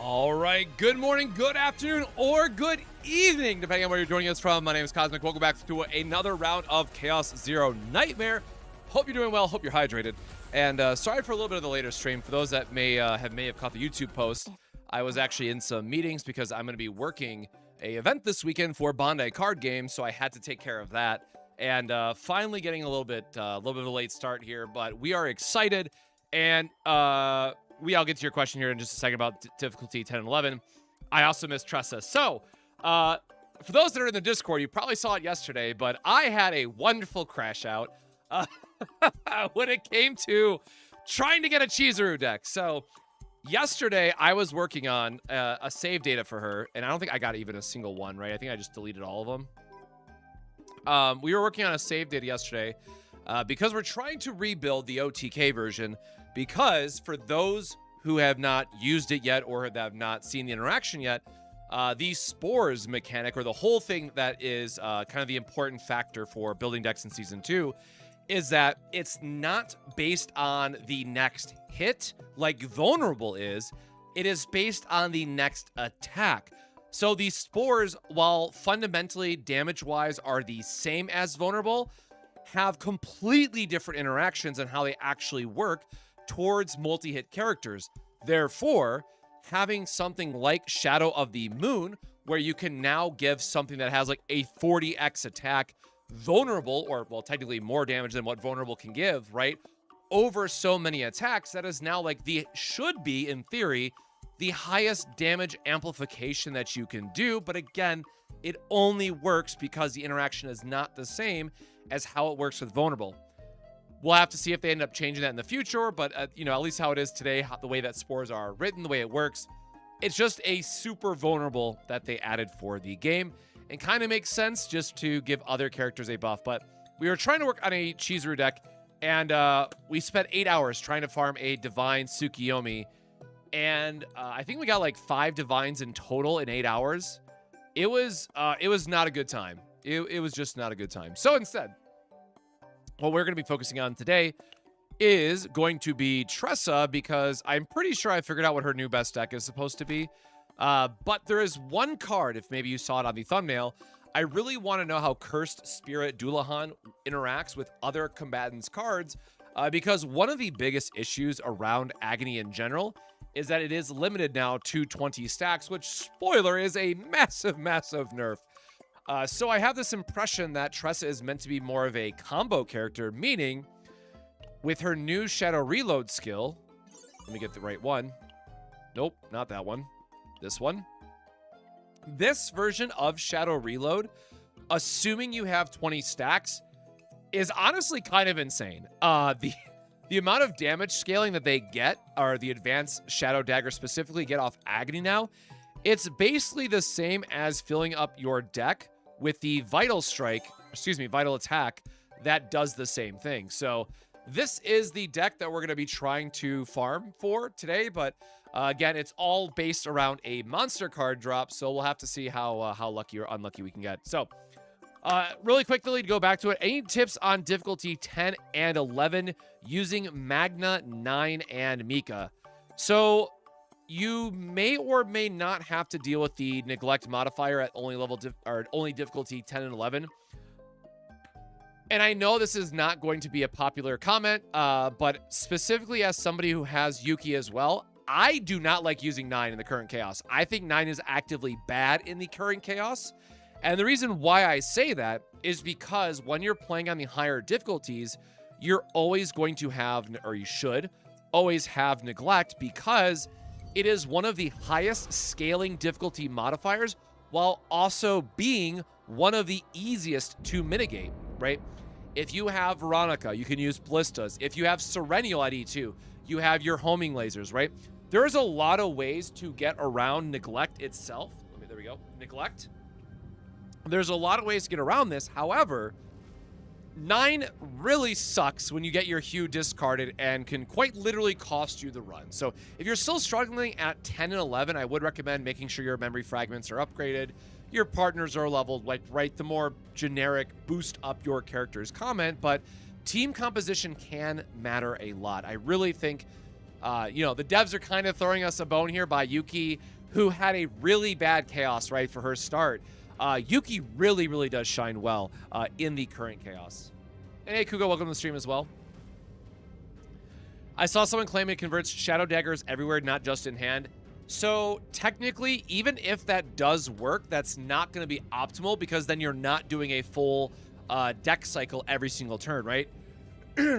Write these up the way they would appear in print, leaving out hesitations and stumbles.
All right, good morning, good afternoon, or good evening, depending on where you're joining us from. My name is Cosmic. Welcome back to another round of Chaos Zero Nightmare. Hope you're doing well, hope you're hydrated. And sorry for a little bit of the later stream. For those that may have caught the YouTube post, I was actually in some meetings because I'm going to be working a event this weekend for Bondi card game, so I had to take care of that. And finally getting a little bit of a late start here, but we are excited. And I'll get to your question here in just a second about difficulty 10 and 11. I also missed Tressa. So, for those that are in the Discord, you probably saw it yesterday, but I had a wonderful crash out when it came to trying to get a Chizuru deck. So, yesterday, I was working on a save data for her, and I don't think I got even a single one, right? I think I just deleted all of them. We were working on a save data yesterday because we're trying to rebuild the OTK version. Because for those who have not used it yet or have not seen the interaction yet, the spores mechanic, or the whole thing that is kind of the important factor for building decks in Season 2, is that it's not based on the next hit like Vulnerable is. It is based on the next attack. So these spores, while fundamentally damage-wise are the same as Vulnerable, have completely different interactions on how they actually work towards multi-hit characters. Therefore, having something like Shadow of the Moon, where you can now give something that has like a 40x attack Vulnerable, or well, technically more damage than what Vulnerable can give, right? Over so many attacks, that is now like should be, in theory, the highest damage amplification that you can do. But again, it only works because the interaction is not the same as how it works with Vulnerable. We'll have to see if they end up changing that in the future, but you know, at least how it is today, the way that spores are written, the way it works, it's just a super Vulnerable that they added for the game, and kind of makes sense just to give other characters a buff. But we were trying to work on a Chizuru deck, and we spent 8 hours trying to farm a Divine Tsukiyomi, and I think we got like 5 Divines in total in 8 hours. It was not a good time. It was just not a good time. So instead, what we're going to be focusing on today is going to be Tressa, because I'm pretty sure I figured out what her new best deck is supposed to be. But there is one card, if maybe you saw it on the thumbnail, I really want to know how Cursed Spirit Dullahan interacts with other combatants' cards, because one of the biggest issues around Agony in general is that it is limited now to 20 stacks, which, spoiler, is a massive, massive nerf. So I have this impression that Tressa is meant to be more of a combo character, meaning with her new Shadow Reload skill, let me get the right one. Nope, not that one. This one. This version of Shadow Reload, assuming you have 20 stacks, is honestly kind of insane. The amount of damage scaling that they get, or the advanced Shadow Dagger specifically, get off Agony now, it's basically the same as filling up your deck with the Vital Attack that does the same thing. So this is the deck that we're going to be trying to farm for today, but again, it's all based around a monster card drop, so we'll have to see how lucky or unlucky we can get. So really quickly, to go back to it, any tips on difficulty 10 and 11 using Magna, 9, and Mika? So you may or may not have to deal with the neglect modifier at only difficulty 10 and 11. And I know this is not going to be a popular comment, but specifically as somebody who has Yuki as well, I do not like using 9 in the current chaos. I think 9 is actively bad in the current chaos. And the reason why I say that is because when you're playing on the higher difficulties, you're always going to have, or you should always have, neglect, because it is one of the highest scaling difficulty modifiers, while also being one of the easiest to mitigate, right? If you have Veronica, you can use Ballistas. If you have Serenial at E2, you have your homing lasers, right? There's a lot of ways to get around neglect itself. There we go. Neglect. There's a lot of ways to get around this. However, 9 really sucks when you get your hue discarded and can quite literally cost you the run. So if you're still struggling at 10 and 11, I would recommend making sure your memory fragments are upgraded, your partners are leveled, like, right, the more generic boost up your character's comment, but team composition can matter a lot. I really think You know, the devs are kind of throwing us a bone here by Yuki, who had a really bad chaos, right, for her start. Yuki really, really does shine well in the current chaos. And hey, Kugo, welcome to the stream as well. I saw someone claim it converts shadow daggers everywhere, not just in hand. So technically, even if that does work, that's not going to be optimal because then you're not doing a full deck cycle every single turn, right?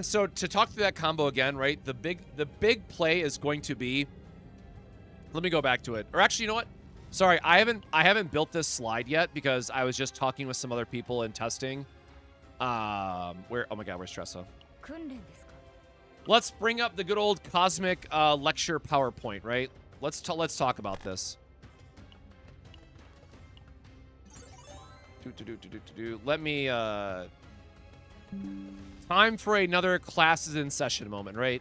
So to talk through that combo again, right? The big play is going to be. Let me go back to it. Or actually, you know what? Sorry, I haven't built this slide yet because I was just talking with some other people and testing. Where? Oh my God, where's Tressa? Let's bring up the good old cosmic lecture PowerPoint, right? Let's talk about this. Let me time for another classes in session moment, right?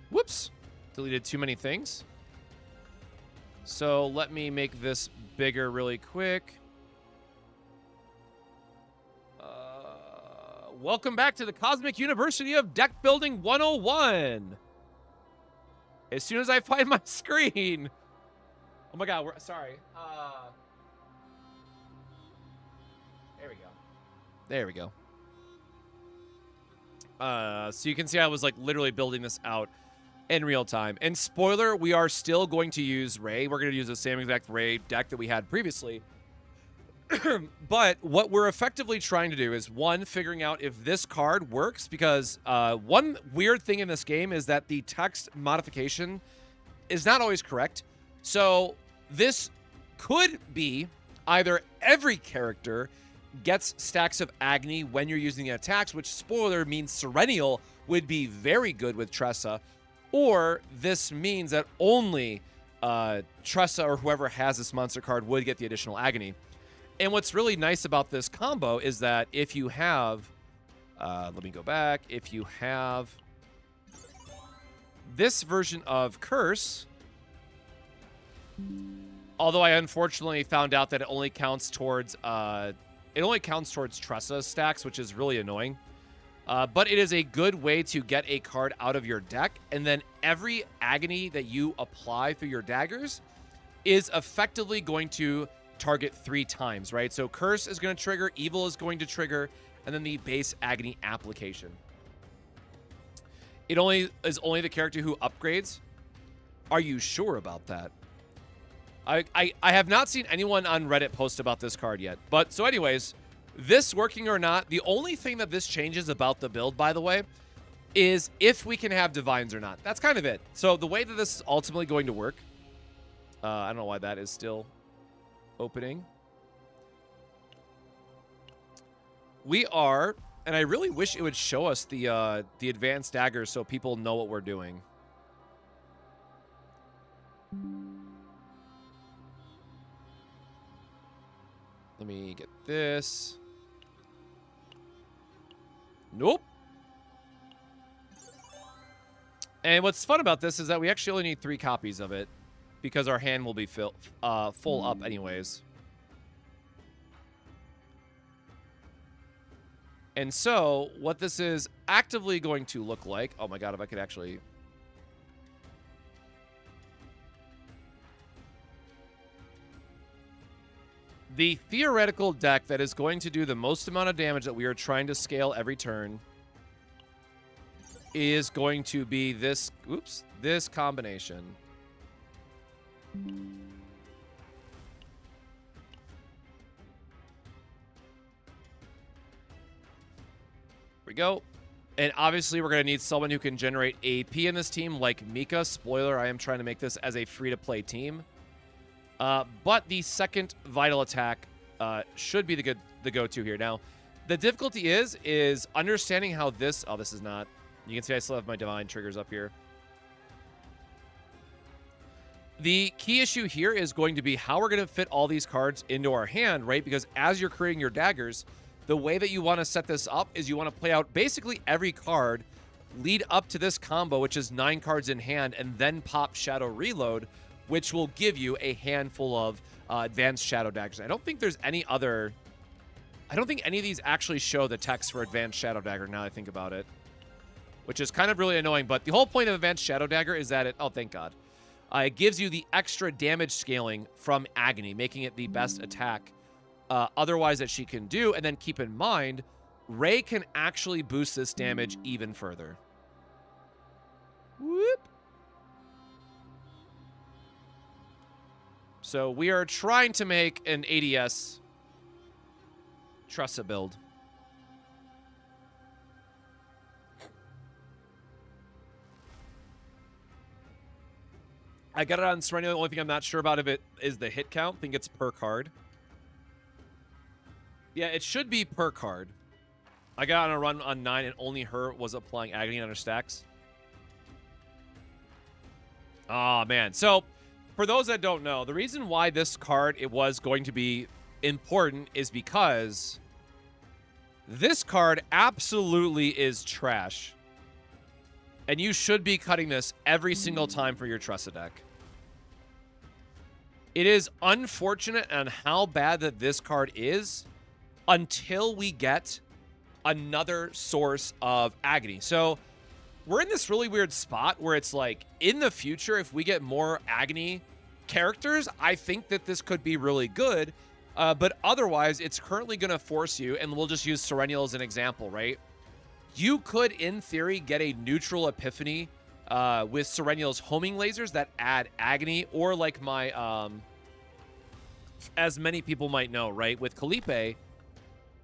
Whoops. Deleted too many things. So let me make this bigger really quick. Welcome back to the Cosmic University of Deck Building 101. As soon as I find my screen. Oh my God, sorry. There we go. There we go. So you can see I was like literally building this out in real time. And spoiler, we are still going to use Ray. We're going to use the same exact Ray deck that we had previously. But what we're effectively trying to do is, one, figuring out if this card works, because one weird thing in this game is that the text modification is not always correct. So this could be either every character gets stacks of Agony when you're using the attacks, which, spoiler, means Serenial would be very good with Tressa, or this means that only Tressa or whoever has this monster card would get the additional Agony. And what's really nice about this combo is that if you have, let me go back, if you have this version of Curse, although I unfortunately found out that it only counts towards Tressa stacks, which is really annoying. But it is a good way to get a card out of your deck, and then every Agony that you apply through your daggers is effectively going to target 3 times, right? So Curse is going to trigger, Evil is going to trigger, and then the base Agony application. It only is only the character who upgrades. Are you sure about that? I have not seen anyone on Reddit post about this card yet. But so anyways, this working or not, the only thing that this changes about the build, by the way, is if we can have Divines or not. That's kind of it. So the way that this is ultimately going to work, I don't know why that is still opening. We are, and I really wish it would show us the advanced daggers so people know what we're doing. Let me get this. Nope. And what's fun about this is that we actually only need 3 copies of it, because our hand will be full up anyways. And so, what this is actively going to look like... Oh my God, if I could actually... The theoretical deck that is going to do the most amount of damage that we are trying to scale every turn is going to be this... Oops. This combination. There we go. And obviously we're going to need someone who can generate AP in this team, like Mika. Spoiler, I am trying to make this as a free-to-play team. But the second vital attack should be the go-to here. Now, the difficulty is understanding how this... Oh, this is not... You can see I still have my Divine triggers up here. The key issue here is going to be how we're going to fit all these cards into our hand, right? Because as you're creating your daggers, the way that you want to set this up is you want to play out basically every card, lead up to this combo, which is 9 cards in hand, and then pop Shadow Reload, which will give you a handful of advanced Shadow Daggers. I don't think there's any other... I don't think any of these actually show the text for advanced Shadow Dagger now I think about it. which is kind of really annoying. But the whole point of Advanced Shadow Dagger is that oh, thank God. It gives you the extra damage scaling from Agony, making it the best attack otherwise that she can do. And then keep in mind, Ray can actually boost this damage even further. Whoop. So we are trying to make an ADS Tressa build. I got it on Serenity. The only thing I'm not sure about if it is the hit count. I think it's per card. Yeah, it should be per card. I got on a run on 9 and only her was applying Agony on her stacks. Oh, man. So, for those that don't know, the reason why this card it was going to be important is because this card absolutely is trash. And you should be cutting this every single time for your Tressa deck. It is unfortunate on how bad that this card is until we get another source of Agony. So we're in this really weird spot where it's like, in the future, if we get more Agony characters, I think that this could be really good. But otherwise, it's currently going to force you, and we'll just use Serennial as an example, right? You could, in theory, get a neutral Epiphany with Serennial's homing lasers that add Agony, or like my, as many people might know, right? With Calipe,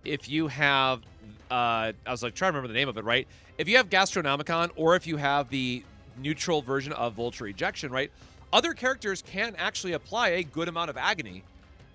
if you have, I was like trying to remember the name of it, right? If you have Gastronomicon, or if you have the neutral version of Vulture Ejection, right? Other characters can actually apply a good amount of Agony.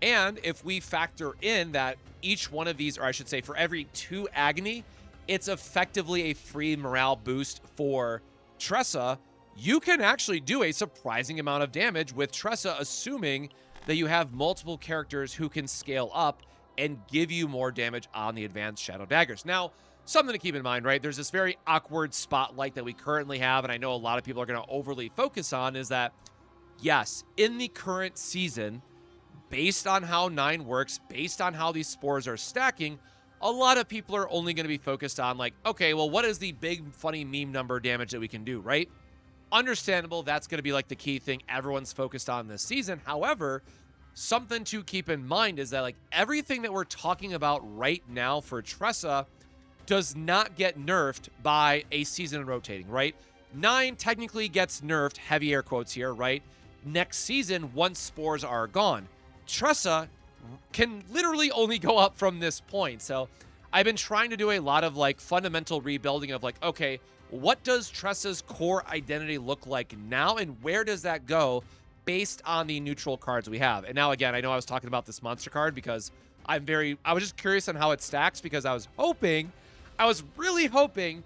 And if we factor in that each one of these, or I should say for every 2 Agony, it's effectively a free morale boost for Tressa, you can actually do a surprising amount of damage with Tressa, assuming that you have multiple characters who can scale up and give you more damage on the Advanced Shadow Daggers. Now, something to keep in mind, right? There's this very awkward spotlight that we currently have, and I know a lot of people are going to overly focus on, is that, yes, in the current season, based on how 9 works, based on how these spores are stacking, a lot of people are only going to be focused on, like, okay, well, what is the big, funny meme number damage that we can do, right? Understandable, that's going to be, like, the key thing everyone's focused on this season. However, something to keep in mind is that, like, everything that we're talking about right now for Tressa does not get nerfed by a season rotating, right? 9 technically gets nerfed, heavy air quotes here, right? Next season, once spores are gone. Tressa can literally only go up from this point. So I've been trying to do a lot of like fundamental rebuilding of like, okay, what does Tressa's core identity look like now, and where does that go based on the neutral cards we have? And now again, I know I was talking about this monster card because I was just curious on how it stacks, because I was really hoping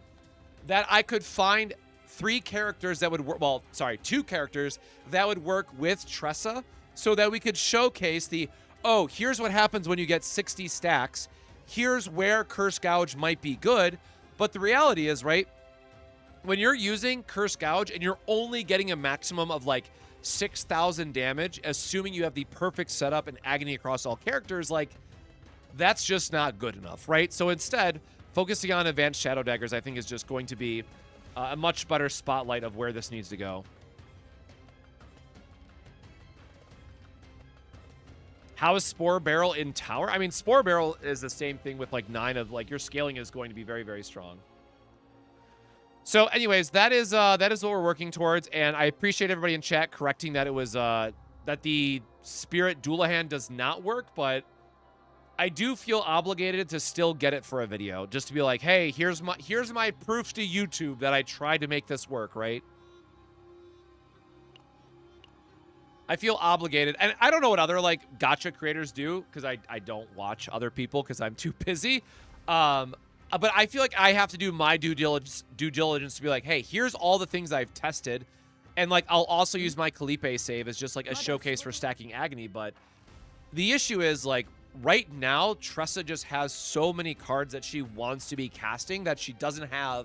that I could find 3 characters that would work, well, sorry, 2 characters that would work with Tressa, so that we could showcase the, oh, here's what happens when you get 60 stacks. Here's where Curse Gouge might be good. But the reality is, right, when you're using Curse Gouge and you're only getting a maximum of like 6,000 damage, assuming you have the perfect setup and Agony across all characters, like, that's just not good enough, right? So instead, focusing on Advanced Shadow Daggers, I think, is just going to be a much better spotlight of where this needs to go. How is Spore Barrel in Tower? I mean, Spore Barrel is the same thing with like 9 of like your scaling is going to be very, very strong. So anyways, that is what we're working towards, and I appreciate everybody in chat correcting that it was that the Spirit Doulahan does not work, but I do feel obligated to still get it for a video, just to be like, hey, here's my proof to YouTube that I tried to make this work, right? I feel obligated, and I don't know what other like gacha creators do, because I don't watch other people because I'm too busy. But I feel like I have to do my due diligence to be like, hey, here's all the things I've tested, and like I'll also use my Calipe save as just like a showcase for stacking Agony. But the issue is, like, right now Tressa just has so many cards that she wants to be casting that she doesn't have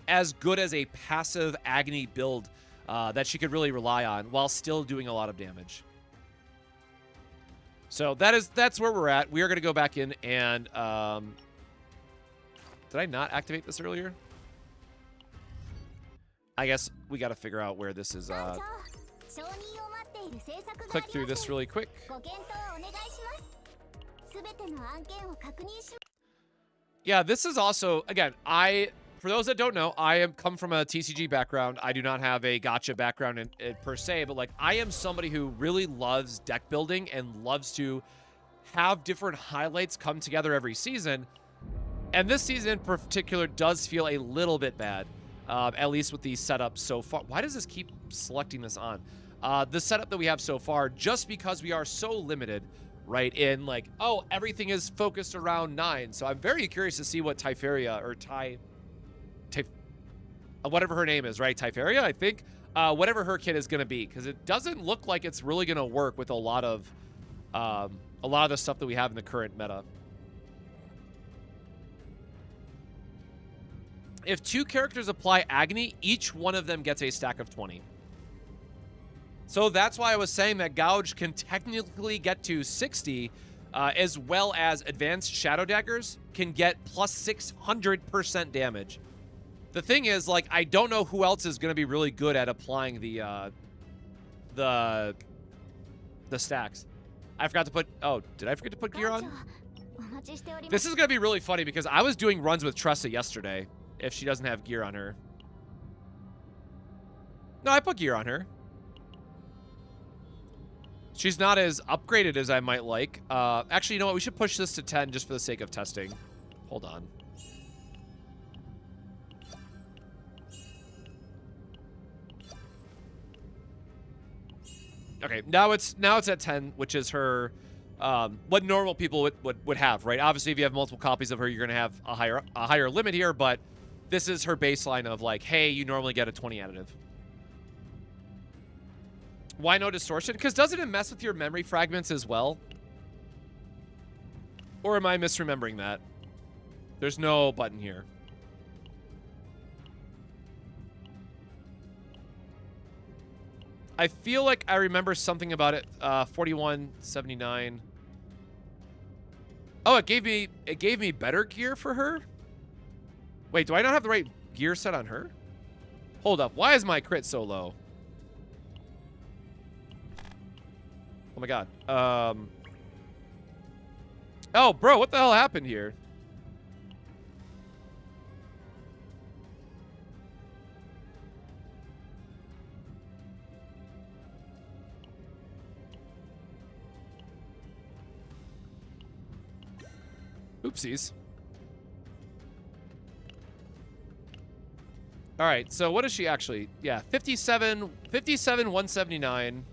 as good as a passive Agony build that she could really rely on while still doing a lot of damage. So that's where we're at. We are going to go back in and did I not activate this earlier? I guess we got to figure out where this is. Click through this really quick. Yeah, this is also, again, for those that don't know, I come from a TCG background. I do not have a gacha background in per se, but like I am somebody who really loves deck building and loves to have different highlights come together every season. And this season in particular does feel a little bit bad, at least with the setup so far. Why does this keep selecting this on? The setup that we have so far, just because we are so limited, right, in like, oh, everything is focused around 9. So I'm very curious to see what Typharia or whatever her name is, right? Typharia, I think. Whatever her kit is going to be, because it doesn't look like it's really going to work with a lot of the stuff that we have in the current meta. If 2 characters apply Agony, each one of them gets a stack of 20. So that's why I was saying that Gouge can technically get to 60, as well as Advanced Shadow Daggers can get plus 600% damage. The thing is, like, I don't know who else is going to be really good at applying the stacks. I forgot to put... Oh, did I forget to put gear on? This is going to be really funny because I was doing runs with Tressa yesterday if she doesn't have gear on her. No, I put gear on her. She's not as upgraded as I might like. Actually, you know what? We should push this to 10 just for the sake of testing. Hold on. Okay, now it's at 10, which is her, what normal people would have, right? Obviously, if you have multiple copies of her, you're gonna have a higher limit here, but this is her baseline of like, hey, you normally get a 20 additive. Why no distortion? Because doesn't it mess with your memory fragments as well? Or am I misremembering that? There's no button here. I feel like I remember something about it. 4179. Oh, it gave me better gear for her? Wait, do I not have the right gear set on her? Hold up. Why is my crit so low? Oh my god. Oh, bro, what the hell happened here? Oopsies. All right, so what is she actually? Yeah, 179.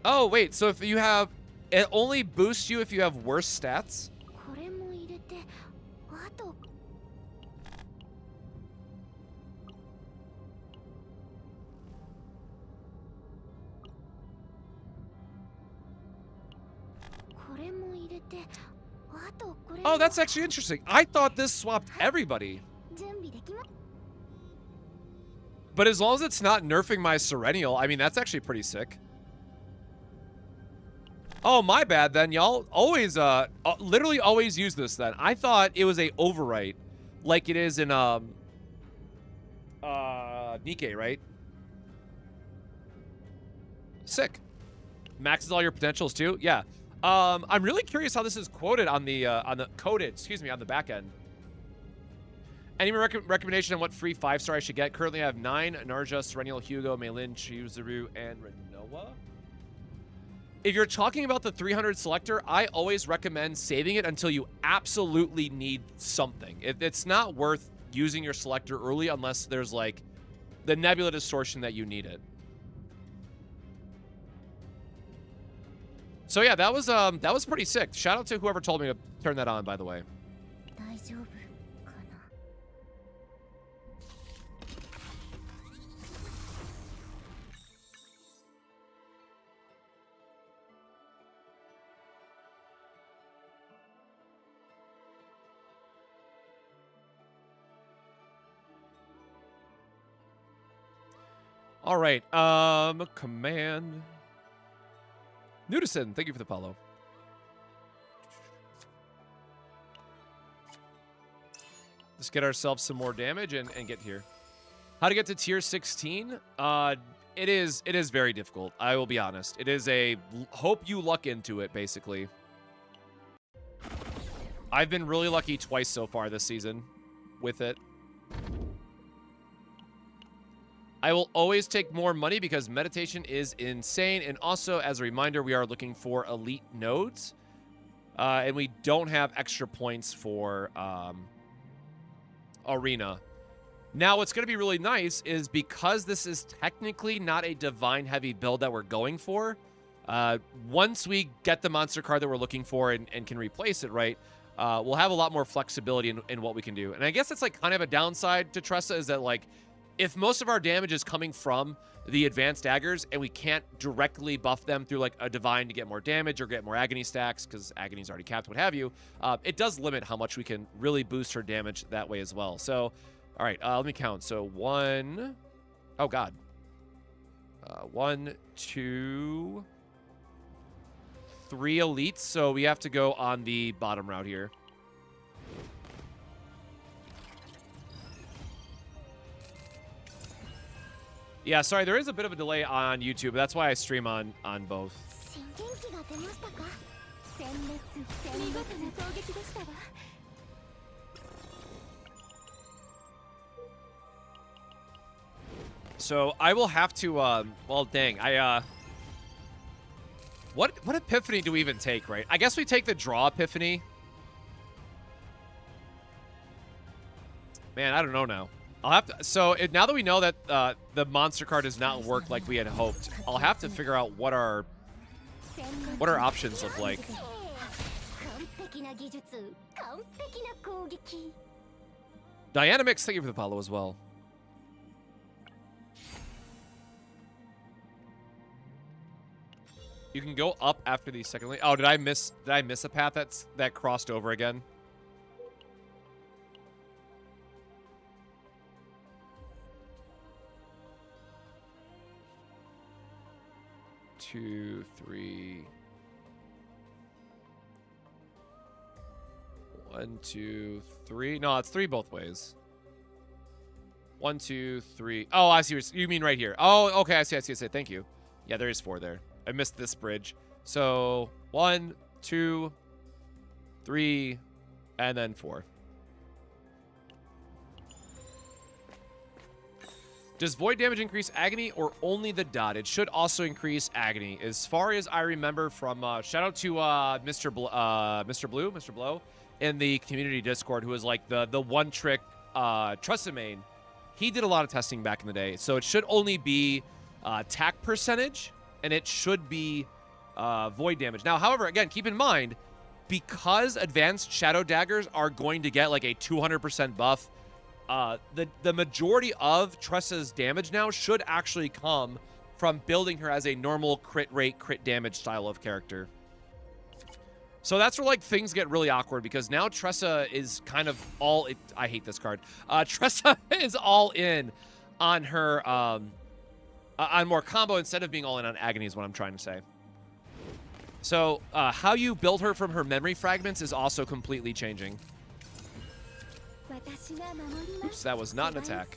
Oh, wait, so if you have... It only boosts you if you have worse stats? Oh, that's actually interesting. I thought this swapped everybody. But as long as it's not nerfing my Serenial, I mean, that's actually pretty sick. Oh, my bad then. Y'all always, literally always use this then. I thought it was a overwrite, like it is in, Nikkei, right? Sick. Maxes all your potentials too? Yeah. I'm really curious how this is quoted on the back end. Any recommendation on what free 5-star I should get? Currently I have 9, Narja, Serenial, Hugo, Meilin, Chizuru, and Renoa. If you're talking about the 300 selector, I always recommend saving it until you absolutely need something. It's not worth using your selector early unless there's like the Nebula Distortion that you need it. So yeah, that was pretty sick. Shout out to whoever told me to turn that on, by the way. All right, command. Nudison, thank you for the follow. Let's get ourselves some more damage and get here. How to get to tier 16? It is very difficult. I will be honest. It is a hope you luck into it, basically. I've been really lucky twice so far this season with it. I will always take more money because meditation is insane. And also, as a reminder, we are looking for elite nodes. And we don't have extra points for arena. Now, what's going to be really nice is because this is technically not a divine heavy build that we're going for, once we get the monster card that we're looking for and can replace it, right, we'll have a lot more flexibility in what we can do. And I guess it's like kind of a downside to Tressa is that, like, if most of our damage is coming from the advanced daggers and we can't directly buff them through like a divine to get more damage or get more agony stacks because agony's already capped, what have you, it does limit how much we can really boost her damage that way as well. So, all right, let me count. So 1, oh God. 1, 2, 3 elites. So we have to go on the bottom route here. Yeah, sorry, there is a bit of a delay on YouTube. That's why I stream on both. So I will have to, well, dang, what epiphany do we even take, right? I guess we take the draw epiphany. Man, I don't know now. I'll have to, so now that we know that the monster card does not work like we had hoped, I'll have to figure out what our options look like. Dynamics, thank you for the follow as well. You can go up after the second lane. Oh, did I miss a path that crossed over again? Two, 3. 1, 2, 3. No, it's 3 both ways. 1, 2, 3. Oh, I see. You mean right here? Oh, okay. I see. Thank you. Yeah, there is 4 there. I missed this bridge. So 1, 2, 3, and then 4. Does void damage increase agony or only the dot? It should also increase agony. As far as I remember from shout out to Mr. Blow in the community Discord, who was like the one trick Tressa main. He did a lot of testing back in the day, so it should only be attack percentage, and it should be void damage. Now, however, again, keep in mind, because advanced shadow daggers are going to get like a 200% buff, the majority of Tressa's damage now should actually come from building her as a normal crit rate, crit damage style of character. So that's where like things get really awkward because now Tressa is kind of all... I hate this card. Tressa is all in on her... on more combo instead of being all in on agony is what I'm trying to say. So how you build her from her memory fragments is also completely changing. Oops, that was not an attack.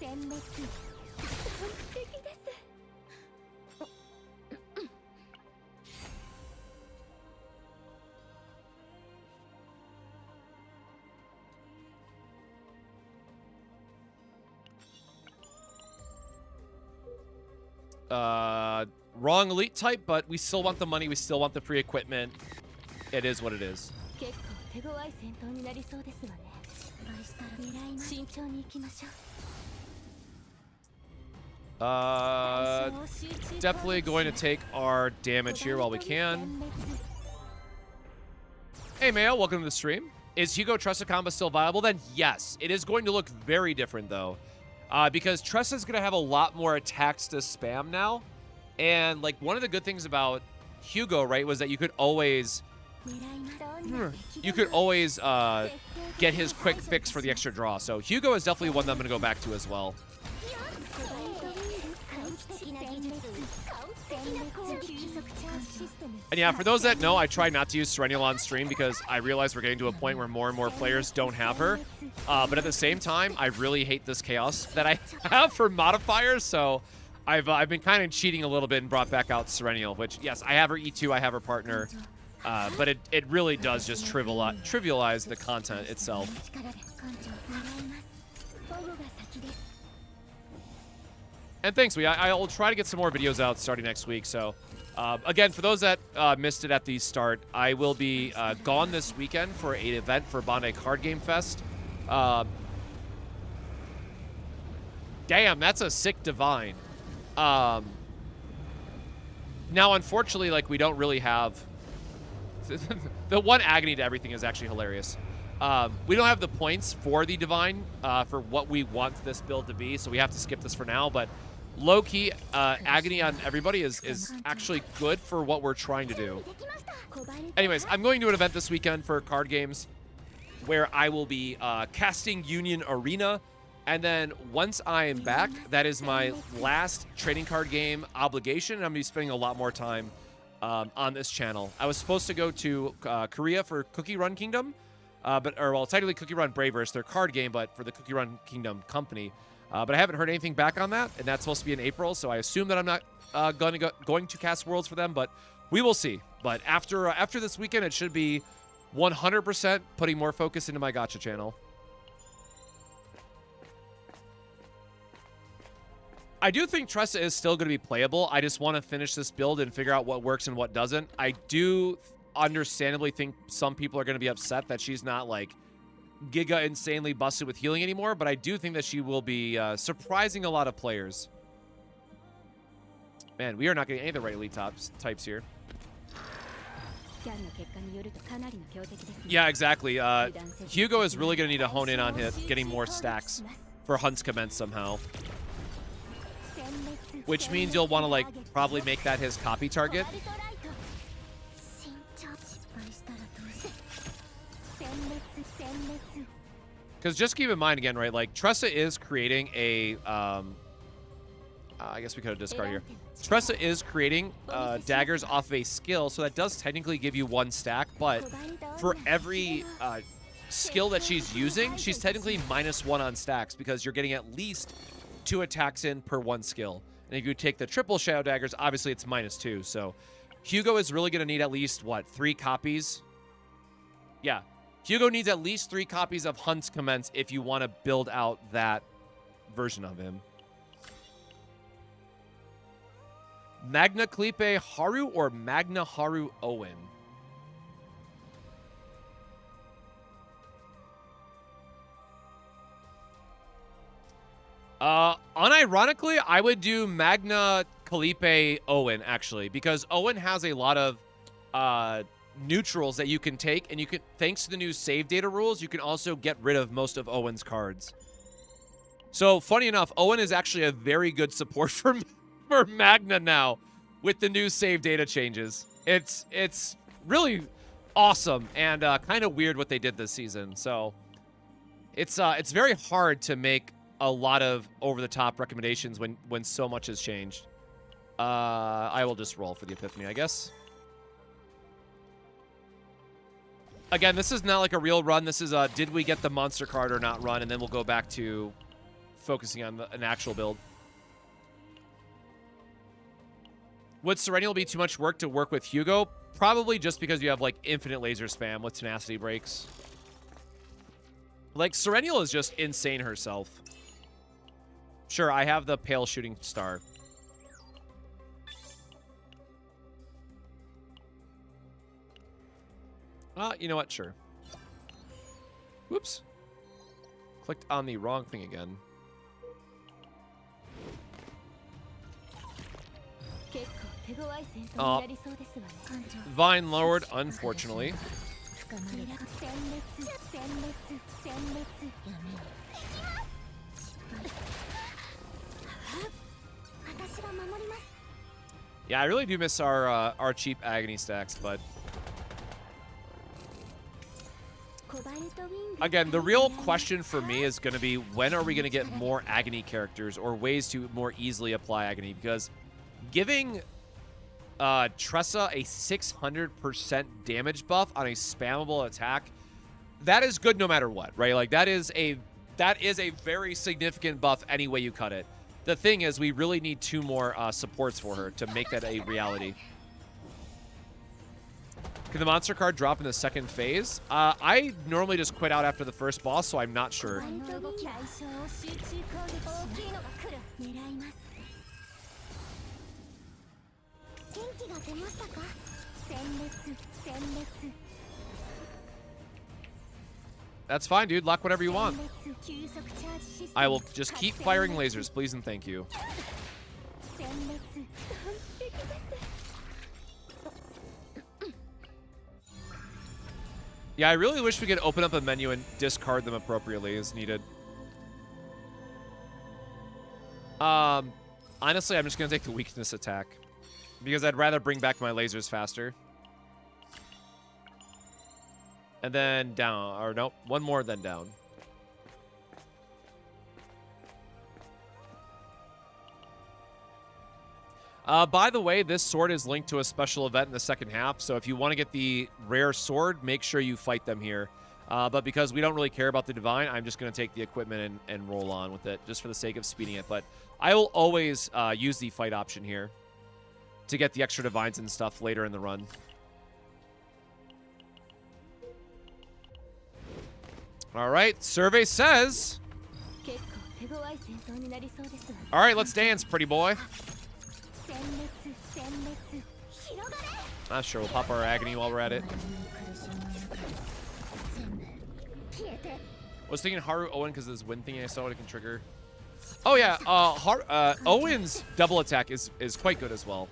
Wrong elite type, but we still want the money, we still want the free equipment. It is what it is. Definitely going to take our damage here while we can. Hey Mayo, welcome to the stream. Is Hugo Tressa combo still viable? Then yes. It is going to look very different though. Because Tressa is going to have a lot more attacks to spam now. And like one of the good things about Hugo, right, was that you could always get his quick fix for the extra draw. So Hugo is definitely one that I'm going to go back to as well. And yeah, for those that know, I try not to use Serennial on stream because I realize we're getting to a point where more and more players don't have her. But at the same time, I really hate this chaos that I have for modifiers, so I've been kind of cheating a little bit and brought back out Serennial, which, yes, I have her E2, I have her partner, but it really does just trivialize the content itself. And thanks, I'll try to get some more videos out starting next week. So, again, for those that missed it at the start, I will be gone this weekend for an event for Bandai Card Game Fest. Damn, that's a sick divine. Now, unfortunately, like, we don't really have... the one Agony to everything is actually hilarious. We don't have the points for the divine for what we want this build to be, so we have to skip this for now, but low-key, Agony on everybody is actually good for what we're trying to do. Anyways, I'm going to an event this weekend for card games where I will be casting Union Arena, and then once I am back, that is my last trading card game obligation, and I'm going to be spending a lot more time on this channel. I was supposed to go to Korea for Cookie Run Kingdom, well, technically Cookie Run Bravers, their card game, but for the Cookie Run Kingdom company. But I haven't heard anything back on that, and that's supposed to be in April, so I assume that I'm not going to cast Worlds for them, but we will see. But after this weekend, it should be 100% putting more focus into my gacha channel. I do think Tressa is still going to be playable. I just want to finish this build and figure out what works and what doesn't. I do understandably think some people are going to be upset that she's not, like, giga insanely busted with healing anymore, but I do think that she will be surprising a lot of players. Man, we are not getting any of the right elite types here. Yeah, exactly. Hugo is really going to need to hone in on getting more stacks for Hunt's Commence somehow. Which means you'll want to, like, probably make that his copy target. Because just keep in mind, again, right, like, Tressa is creating a, I guess we could have discarded here. Tressa is creating daggers off of a skill, so that does technically give you one stack, but for every skill that she's using, she's technically -1 on stacks because you're getting at least 2 attacks in per one skill. And if you take the triple Shadow Daggers, obviously it's -2. So Hugo is really going to need at least, what, 3 copies? Yeah. Hugo needs at least 3 copies of Hunt's Commence if you want to build out that version of him. Magna Clipe Haru or Magna Haru Owen? Unironically, I would do Magna Clipe Owen, actually, because Owen has a lot of neutrals that you can take, and you can, thanks to the new save data rules, you can also get rid of most of Owen's cards. So, funny enough, Owen is actually a very good support for Magna now with the new save data changes. It's really awesome and kind of weird what they did this season. So, it's very hard to make a lot of over-the-top recommendations when so much has changed. I will just roll for the Epiphany, I guess. Again, this is not like a real run. This is a did we get the monster card or not run, and then we'll go back to focusing on an actual build. Would Serennial be too much work to work with Hugo? Probably just because you have, like, infinite laser spam with tenacity breaks. Like, Serennial is just insane herself. Sure, I have the pale shooting star. You know what? Sure. Whoops. Clicked on the wrong thing again. Vine lowered, unfortunately. Yeah, I really do miss our cheap Agony stacks, but again, the real question for me is going to be, when are we going to get more Agony characters or ways to more easily apply Agony? Because giving Tressa a 600% damage buff on a spammable attack. That is good no matter what, right? Like that is a very significant buff any way you cut it. The thing is, we really need 2 more supports for her to make that a reality. Can the monster card drop in the second phase? I normally just quit out after the first boss, so I'm not sure. That's fine, dude. Lock whatever you want. I will just keep firing lasers, please and thank you. Yeah, I really wish we could open up a menu and discard them appropriately as needed. Honestly, I'm just going to take the weakness attack because I'd rather bring back my lasers faster. And then down, or nope, one more, then down. By the way, this sword is linked to a special event in the second half, so if you want to get the rare sword, make sure you fight them here. But because we don't really care about the divine, I'm just going to take the equipment and roll on with it, just for the sake of speeding it. But I will always use the fight option here to get the extra divines and stuff later in the run. All right, survey says... All right, let's dance, pretty boy. Sure, we'll pop our Agony while we're at it. I was thinking Haru Owen because of this wind thing I saw it can trigger. Oh yeah, Owen's double attack is quite good as well.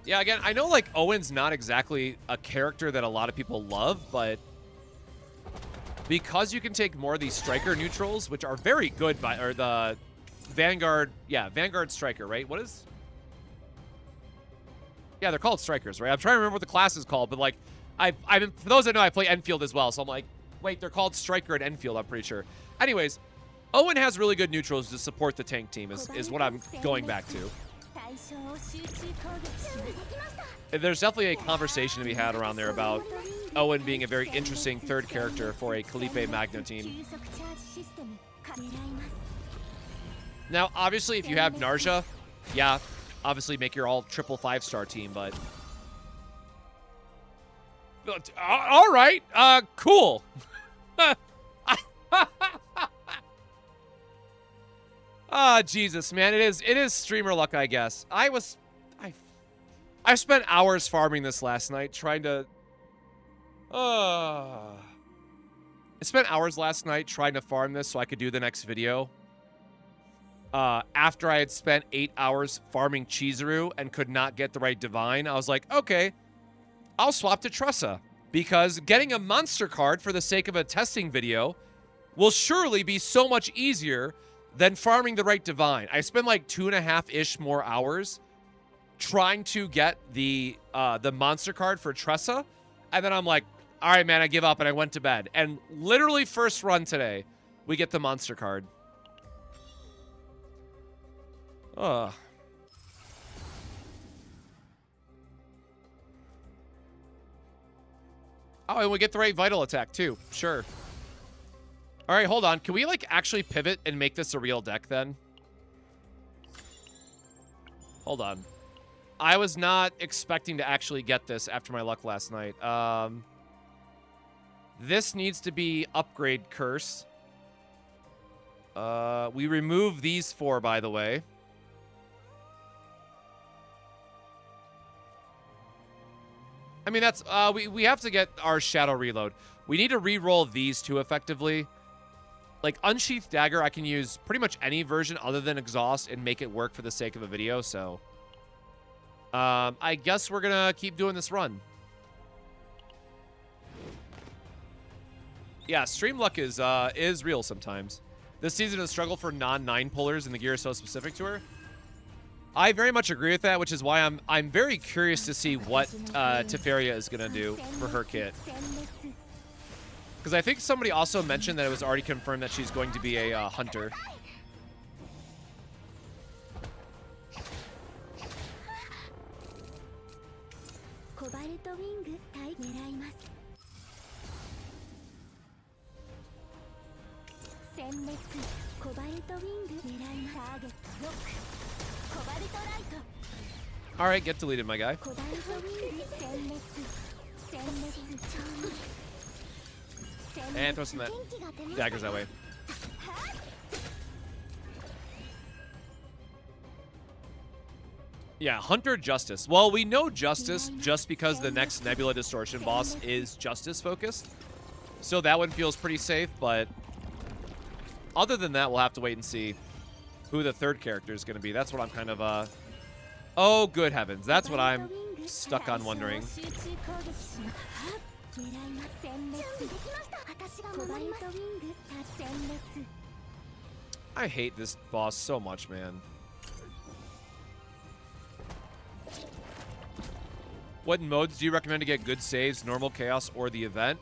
Yeah, again, I know, like, Owen's not exactly a character that a lot of people love, but because you can take more of these striker neutrals, which are very good, or the Vanguard, yeah, Vanguard Striker, right? What is... Yeah, they're called Strikers, right? I'm trying to remember what the class is called, but, like, for those that know, I play Enfield as well, so I'm like, wait, they're called Striker and Enfield, I'm pretty sure. Anyways, Owen has really good neutrals to support the tank team, is what I'm going back to. There's definitely a conversation to be had around there about Owen being a very interesting third character for a Calipe Magno team. Now, obviously, if you have Narja, yeah, obviously make your all triple 5-star team, but... all right, cool. Ah, Jesus, man, it is streamer luck, I guess. I spent hours farming this last night, trying to... I spent hours last night trying to farm this so I could do the next video. After I had spent 8 hours farming Chizuru and could not get the right divine, I was like, okay, I'll swap to Tressa. Because getting a monster card for the sake of a testing video will surely be so much easier than farming the right divine. I spent like 2.5-ish more hours trying to get the monster card for Tressa, and then I'm like, all right, man, I give up, and I went to bed. And literally first run today, we get the monster card. Ugh. Oh, and we get the right vital attack, too. Sure. All right, hold on. Can we, like, actually pivot and make this a real deck, then? Hold on. I was not expecting to actually get this after my luck last night. This needs to be upgrade curse. We remove these 4, by the way. I mean, that's... we have to get our Shadow Reload. We need to re-roll these 2 effectively. Like, Unsheathed Dagger, I can use pretty much any version other than Exhaust and make it work for the sake of a video, so... I guess we're gonna keep doing this run. Yeah, stream luck is real sometimes. This season is a struggle for non-9 pullers, and the gear is so specific to her. I very much agree with that, which is why I'm very curious to see what Teferia is gonna do for her kit. Because I think somebody also mentioned that it was already confirmed that she's going to be a hunter. All right, get deleted, my guy. And throw some daggers that way. Yeah, Hunter Justice. Well, we know Justice just because the next Nebula Distortion boss is Justice focused. So that one feels pretty safe, but other than that, we'll have to wait and see who the third character is going to be. That's what I'm kind of, oh, good heavens. That's what I'm stuck on wondering. I hate this boss so much, man. What modes do you recommend to get good saves, normal chaos, or the event?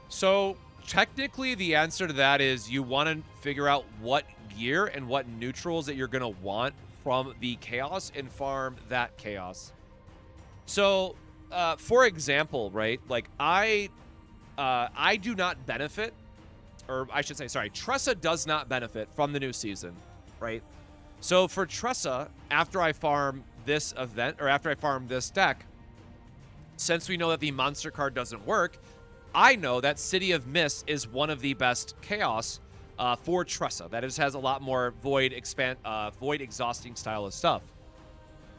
So, technically, the answer to that is you want to figure out what gear and what neutrals that you're going to want from the chaos and farm that chaos. So, for example, right, like I do not benefit, or I should say, sorry, Tressa does not benefit from the new season, right? So for Tressa, after I farm this event, or after I farm this deck, since we know that the monster card doesn't work, I know that City of Mist is one of the best chaos for Tressa. That is, has a lot more void exhausting style of stuff.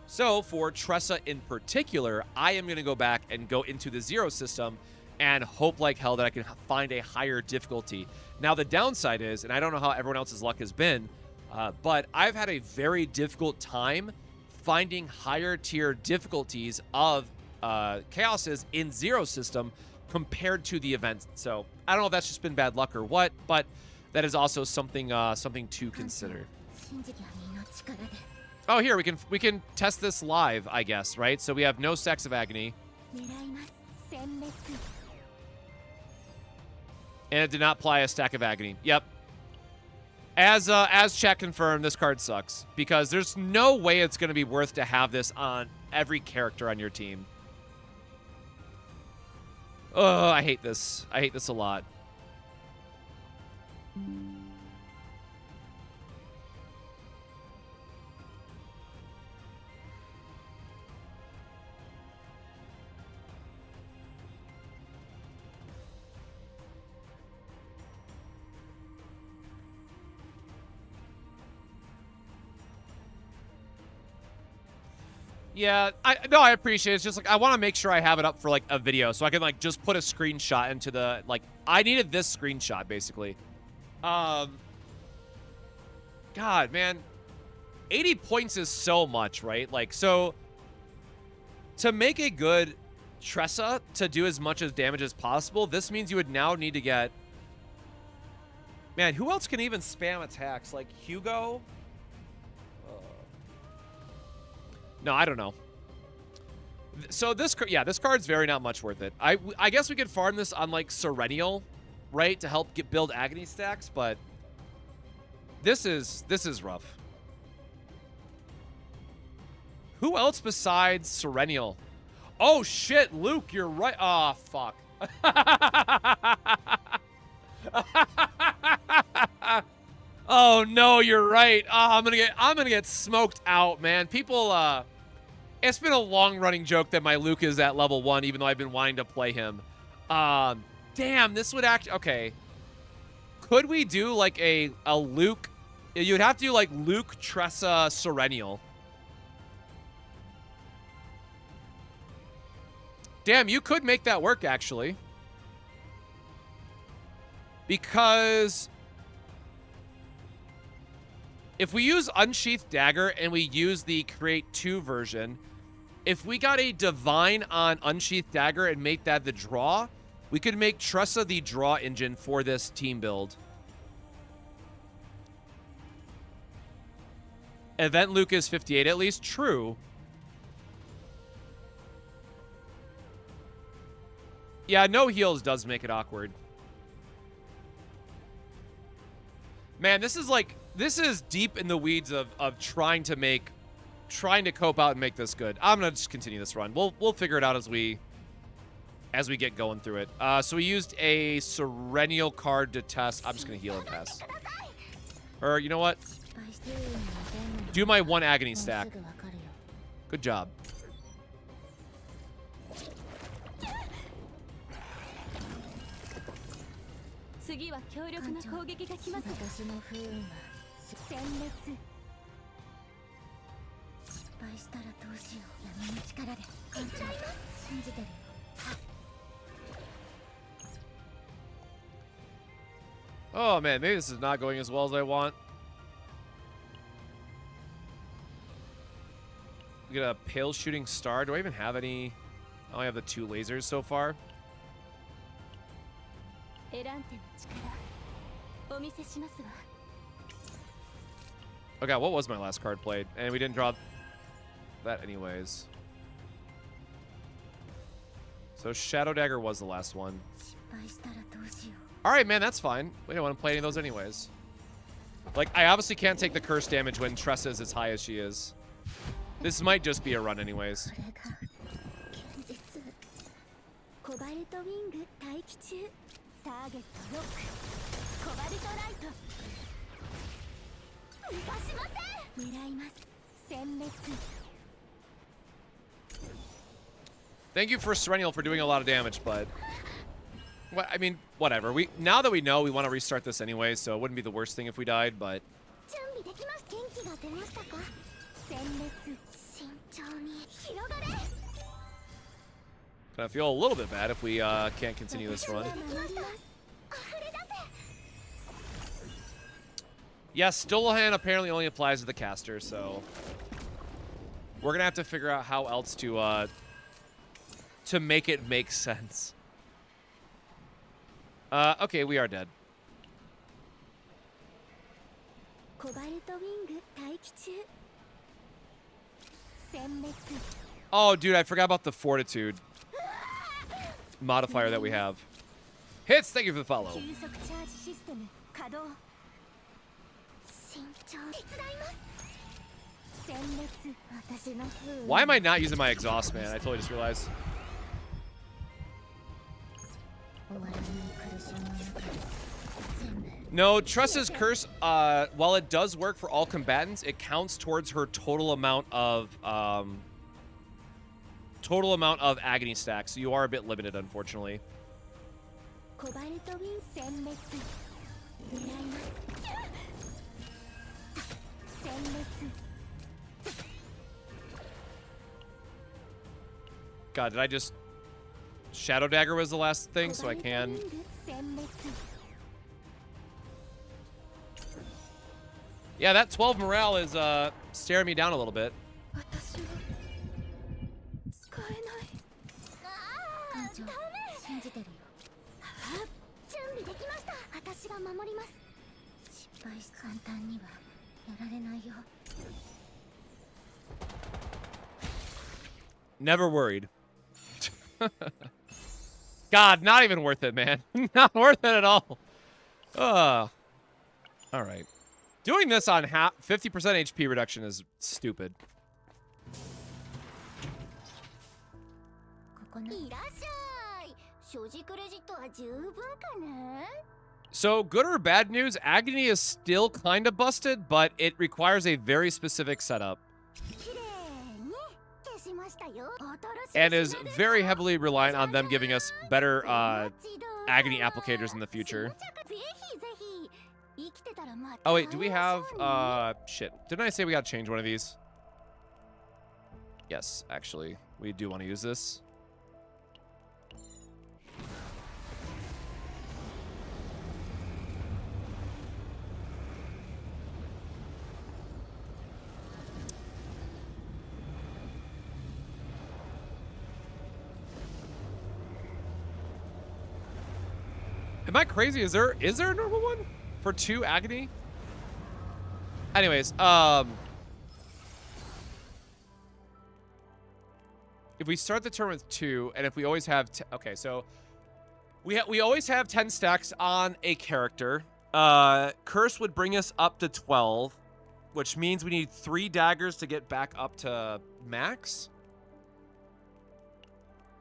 So for Tressa in particular, I am going to go back and go into the Zero system and hope like hell that I can find a higher difficulty. Now the downside is, and I don't know how everyone else's luck has been, but I've had a very difficult time finding higher tier difficulties of chaoses in Zero system compared to the event. So I don't know if that's just been bad luck or what, but that is also something something to consider. Oh, here we can test this live, I guess, right? So we have no stacks of Agony, and it did not apply a stack of Agony. Yep. As chat confirmed, this card sucks because there's no way it's going to be worth to have this on every character on your team. Oh, I hate this. I hate this a lot. Yeah, I appreciate it. It's just like I want to make sure I have it up for like a video so I can like just put a screenshot into the like I needed this screenshot basically. God, man. 80 points is so much, right? Like so to make a good Tressa to do as much as damage as possible, this means you would now need to get man, who else can even spam attacks? Like Hugo? No, I don't know. So this card's very not much worth it. I guess we could farm this on like Serenial, right, to help build Agony stacks, but this is rough. Who else besides Serenial? Oh shit, Luke, you're right. Oh fuck. Oh no, you're right. Oh, I'm gonna get smoked out, man. People, it's been a long-running joke that my Luke is at level 1, even though I've been wanting to play him. Damn, this would act okay. Could we do like a Luke? You'd have to do like Luke, Tressa, Serenial. Damn, you could make that work actually, because if we use Unsheathed Dagger and we use the Create 2 version, if we got a Divine on Unsheathed Dagger and make that the draw, we could make Tressa the draw engine for this team build. Event Luke is 58 at least. True. Yeah, no heals does make it awkward. Man, this is deep in the weeds of trying to cope out and make this good. I'm gonna just continue this run. We'll figure it out as we get going through it. So we used a Serennial card to test. I'm just gonna heal and pass. Or you know what? Do my 1 Agony stack. Good job. Oh man, maybe this is not going as well as I want. We get a Pale Shooting Star. Do I even have any? I only have the 2 lasers so far. Okay, what was my last card played? And we didn't draw that anyways. So Shadow Dagger was the last one. Alright, man, that's fine. We don't want to play any of those anyways. Like, I obviously can't take the curse damage when Tressa is as high as she is. This might just be a run anyways. Thank you for Serennial for doing a lot of damage, but well, I mean, whatever. Now that we know, we want to restart this anyway, so it wouldn't be the worst thing if we died, but I feel a little bit bad if we can't continue this run. Yes, Dullahan apparently only applies to the caster, so we're gonna have to figure out how else to make it make sense. Okay, we are dead. Oh, dude, I forgot about the Fortitude modifier that we have. Hits, thank you for the follow. Why am I not using my exhaust, man? I totally just realized. No, Tressa's curse, while it does work for all combatants, it counts towards her total amount of agony stacks. So you are a bit limited, unfortunately. God, did I just... Shadow Dagger was the last thing, so I can... Yeah, that 12 morale is staring me down a little bit. Never worried. God, not even worth it, man. Not worth it at all. All right. Doing this on 50% HP reduction is stupid. So, good or bad news, Agony is still kind of busted, but it requires a very specific setup. And is very heavily reliant on them giving us better Agony applicators in the future. Oh, wait, do we have... shit. Didn't I say we gotta change one of these? Yes, actually. We do want to use this. Am I crazy? Is there a normal one for 2 Agony? Anyways, if we start the turn with 2, and if we always have... Okay, so we always have 10 stacks on a character. Curse would bring us up to 12, which means we need 3 daggers to get back up to max.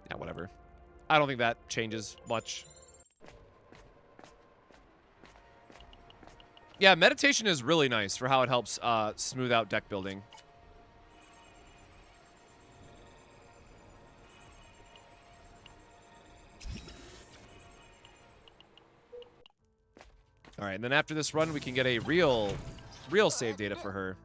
Yeah, whatever. I don't think that changes much. Yeah, meditation is really nice for how it helps smooth out deck building. All right, and then after this run, we can get a real save data for her.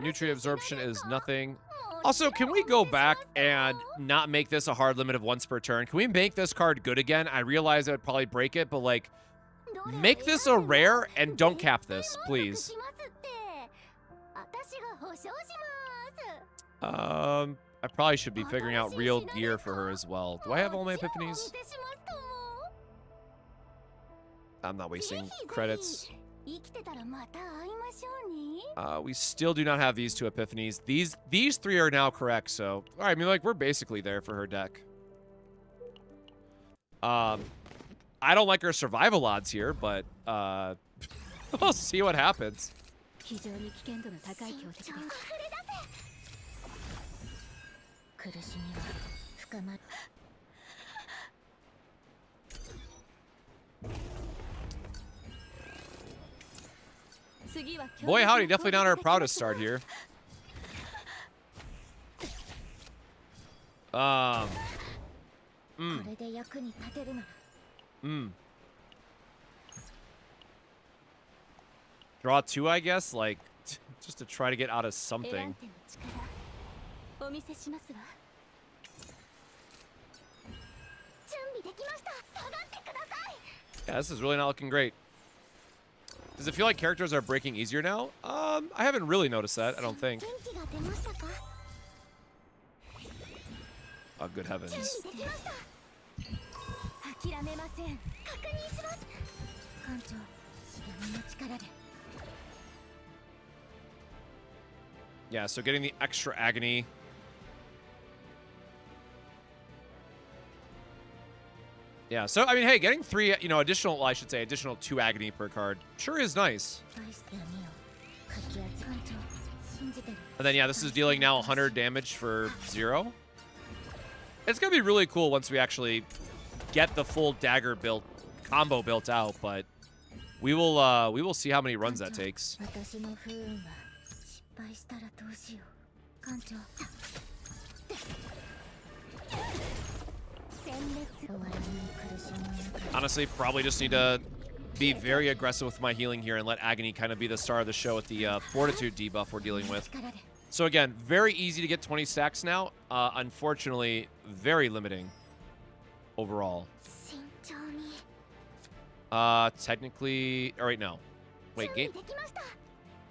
Nutrient absorption is nothing. Also, can we go back and not make this a hard limit of once per turn? Can we make this card good again? I realize I would probably break it, but like, make this a rare and don't cap this, please. I probably should be figuring out real gear for her as well. Do I have all my epiphanies? I'm not wasting credits. We still do not have these 2 epiphanies. These 3 are now correct, so all right, I mean, like, we're basically there for her deck. I don't like her survival odds here, but we'll see what happens. Boy, howdy, definitely not our proudest start here. Draw 2, I guess, like, just to try to get out of something. Yeah, this is really not looking great. Does it feel like characters are breaking easier now? I haven't really noticed that, I don't think. Oh, good heavens. Yeah, so getting the extra agony. Yeah, so, I mean, hey, getting 3, you know, additional, well, I should say, additional 2 agony per card sure is nice. And then, yeah, this is dealing now 100 damage for 0. It's going to be really cool once we actually get the full dagger built, combo built out, but we will see how many runs that takes. Honestly, probably just need to be very aggressive with my healing here and let Agony kind of be the star of the show with the Fortitude debuff we're dealing with. So again, very easy to get 20 stacks now. Unfortunately, very limiting overall. Technically, all right, no. Wait, gain.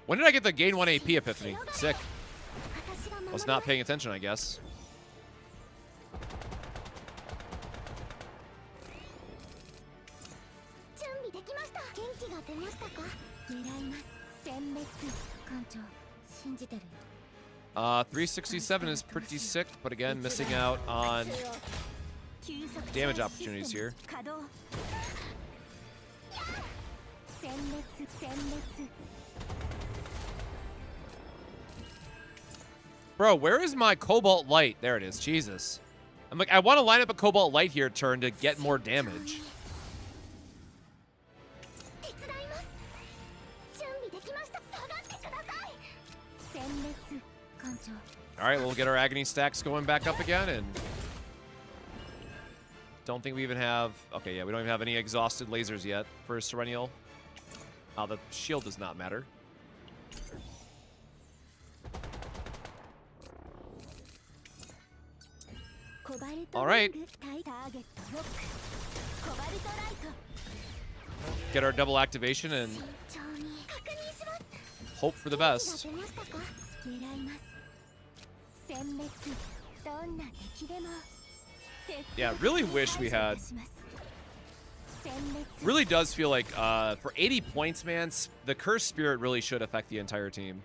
When did I get the gain 1 AP epiphany? Sick. I was not paying attention, I guess. Uh, 367 is pretty sick, but again, missing out on damage opportunities here. Bro, where is my Cobalt Light? There it is. Jesus. I'm like, I want to line up a Cobalt Light here turn to get more damage. All right, we'll get our Agony stacks going back up again, and don't think we even have... Okay, yeah, we don't even have any exhausted lasers yet for Serennial. Oh, the shield does not matter. All right. Get our double activation and hope for the best. Yeah, really wish we had... Really does feel like for 80 points, man, the Cursed Spirit really should affect the entire team.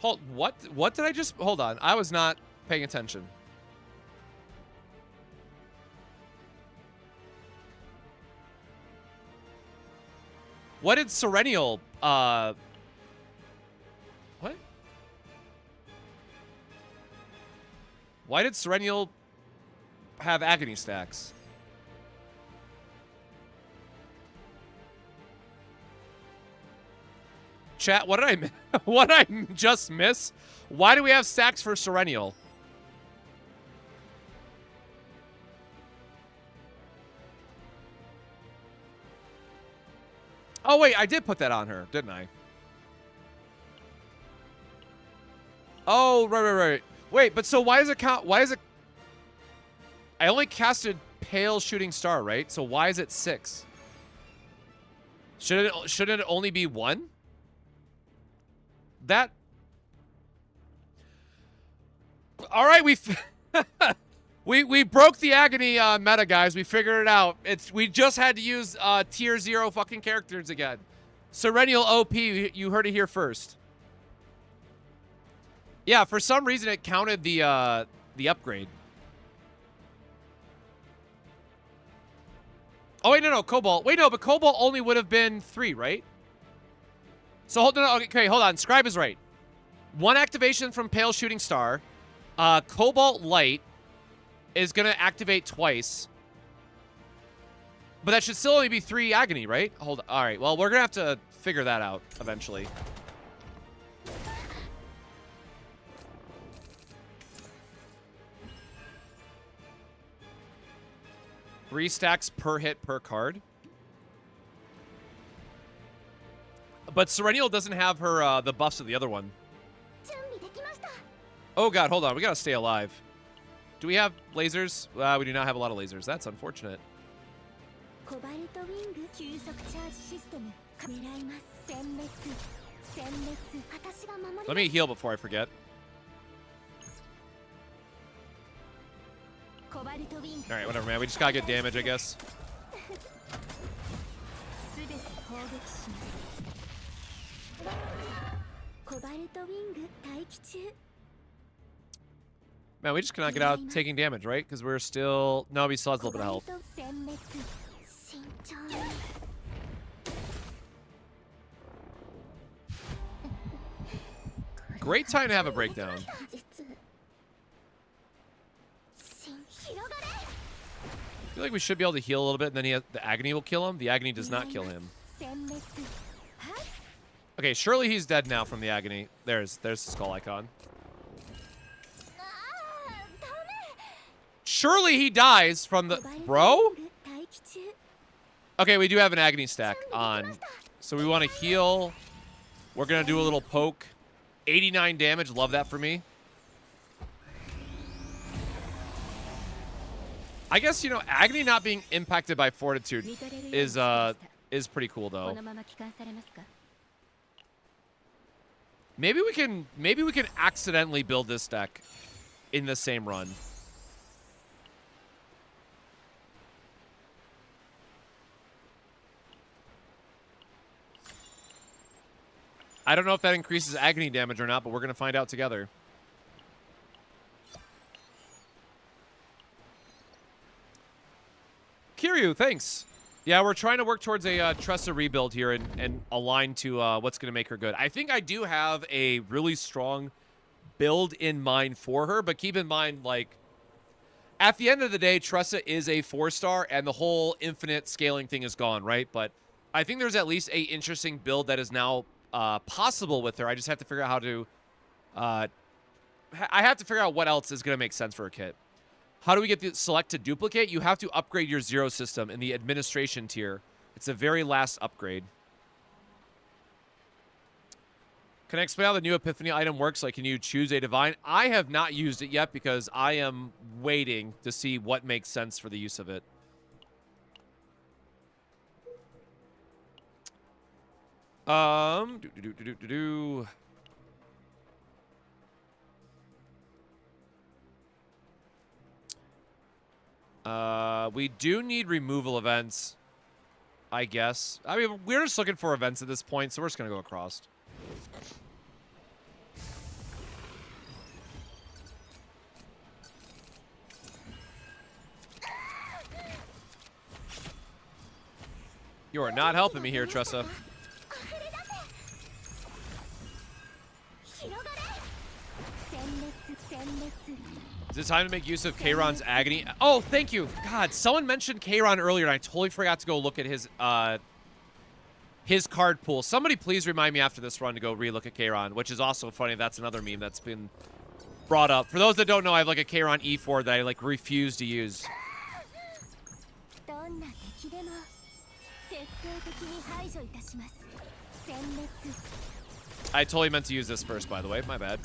What did I just... Hold on. I was not paying attention. What did Serenial, what? Why did Serenial have Agony stacks? Chat, what did I just miss? Why do we have stacks for Serenial? Oh wait, I did put that on her, didn't I? Oh, right. Wait, but so why does it count? Why is it? I only casted Pale Shooting Star, right? So why is it 6? Shouldn't it only be 1? That. All right, we broke the Agony meta, guys. We figured it out. We just had to use tier 0 fucking characters again. Serenial OP, you heard it here first. Yeah, for some reason it counted the upgrade. Oh wait, no, Cobalt. Wait, no, but Cobalt only would have been 3, right? So hold on. Okay, hold on. Scribe is right. 1 activation from Pale Shooting Star. Cobalt Light is gonna activate twice. But that should still only be 3 Agony, right? Hold on. All right. Well, we're gonna have to figure that out eventually. Three stacks per hit per card. But Serenial doesn't have her the buffs of the other one. Oh god, hold on. We gotta stay alive. Do we have lasers? We do not have a lot of lasers. That's unfortunate. Let me heal before I forget. Alright, whatever, man. We just gotta get damage, I guess. Man, we just cannot get out taking damage, right? Because we're still... No, he still has a little bit of health. Great time to have a breakdown. I feel like we should be able to heal a little bit, and then the Agony will kill him. The Agony does not kill him. Okay, surely he's dead now from the Agony. There's the skull icon. Surely he dies from the... Bro? Okay, we do have an Agony stack on. So we want to heal. We're going to do a little poke. 89 damage. Love that for me. I guess, you know, Agony not being impacted by Fortitude is pretty cool, though. Maybe we can accidentally build this deck in the same run. I don't know if that increases Agony damage or not, but we're going to find out together. Kiryu, thanks. Yeah, we're trying to work towards a Tressa rebuild here and align to what's going to make her good. I think I do have a really strong build in mind for her, but keep in mind, like, at the end of the day, Tressa is a 4-star, and the whole infinite scaling thing is gone, right? But I think there's at least a interesting build that is now possible with her. I just have to figure out how to... I have to figure out what else is going to make sense for a kit. How do we get the select to duplicate? You have to upgrade your 0 system in the administration tier. It's the very last upgrade. Can I explain how the new Epiphany item works? Like, can you choose a divine? I have not used it yet because I am waiting to see what makes sense for the use of it. We do need removal events, I guess. I mean, we're just looking for events at this point, so we're just gonna go across. You are not helping me here, Tressa. Is it time to make use of Kayron's Agony? Oh, thank you. God, someone mentioned Kayron earlier, and I totally forgot to go look at his card pool. Somebody please remind me after this run to go relook at Kayron, which is also funny. That's another meme that's been brought up. For those that don't know, I have like a Kayron E4 that I like refuse to use. I totally meant to use this first, by the way. My bad.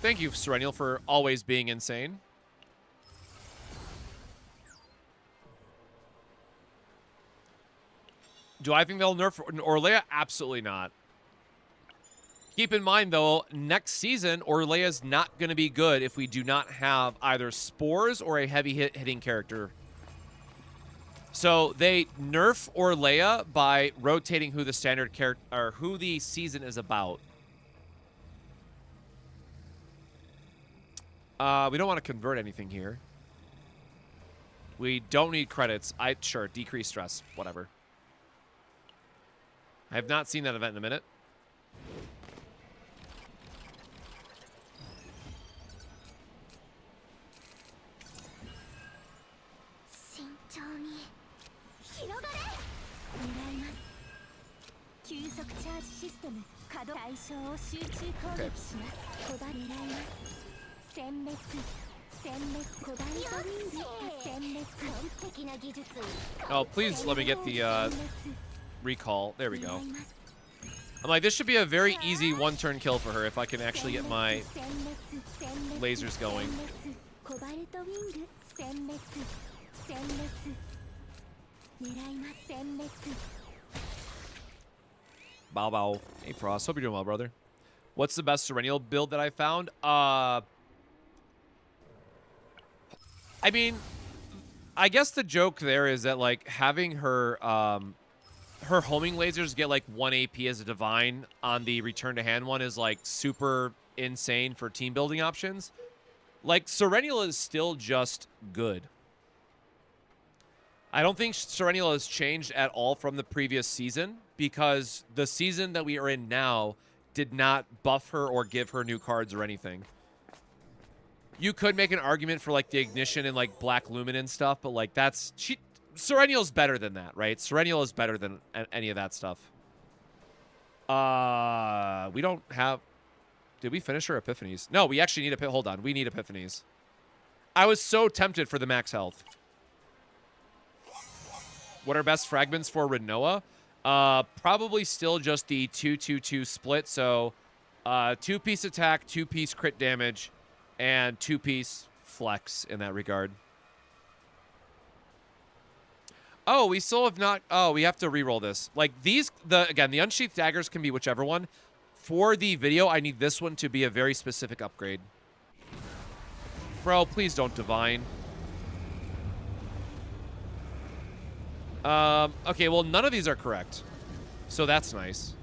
Thank you, Serenial, for always being insane. Do I think they'll nerf Orlea? Absolutely not. Keep in mind, though, next season, Orlea's not going to be good if we do not have either Spores or a heavy hitting character. So they nerf Orlea by rotating who the standard character or who the season is about. We don't want to convert anything here. We don't need credits. Sure, decrease stress, whatever. I have not seen that event in a minute. Okay. Oh, please let me get the recall. There we go. I'm like, this should be a very easy one-turn kill for her if I can actually get my lasers going. Bow bow. Hey Frost, hope you're doing well, brother. What's the best Serenial build that I found? I mean, I guess the joke there is that like having her her homing lasers get like 1 AP as a divine on the return to hand one is like super insane for team building options. Like Serenial is still just good. I don't think Serenial has changed at all from the previous season because the season that we are in now did not buff her or give her new cards or anything. You could make an argument for like the Ignition and like Black Lumen and stuff, but like that's Serenial's better than that, right? Serenial is better than any of that stuff. We don't have. Did we finish our Epiphanies? No, we actually need hold on. We need Epiphanies. I was so tempted for the max health. What are best fragments for Renoa? Probably still just the 2-2-2 split. So 2-piece attack, 2-piece crit damage, and 2-piece flex in that regard. Oh, we still have not. Oh, we have to reroll this. Like these, again, the unsheathed daggers can be whichever one. For the video, I need this one to be a very specific upgrade. Bro, please don't divine. Okay, well, none of these are correct. So that's nice.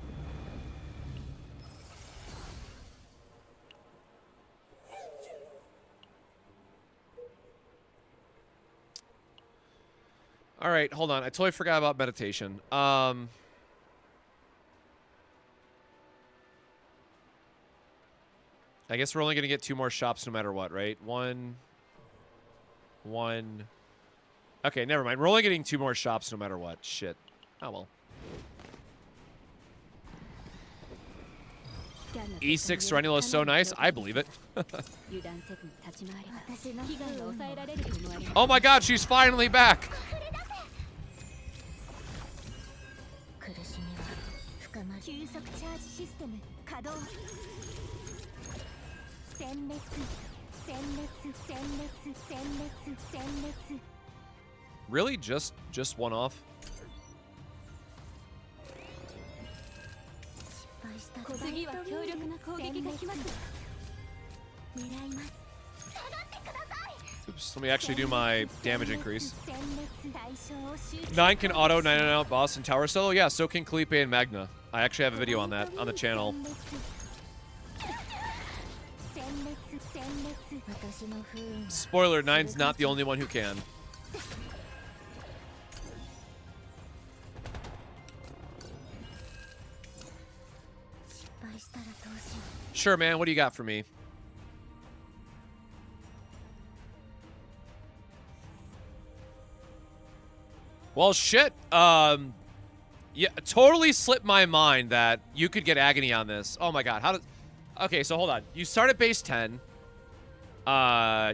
All right, hold on. I totally forgot about meditation. I guess we're only going to get 2 more shops no matter what, right? One. Okay, never mind. We're only getting 2 more shops no matter what. Shit. Oh, well. E6 Serenial is so nice. I believe it. Oh my god, she's finally back. Really? Just one off? Oops, let me actually do my damage increase. 9 can auto 9 out boss and tower solo. Yeah, so can Kalipe and Magna. I actually have a video on that on the channel. Spoiler, Nine's not the only one who can. Sure, man. What do you got for me? Well, shit. Yeah, totally slipped my mind that you could get Agony on this. Oh my god, how does... Okay, so hold on. You start at base 10.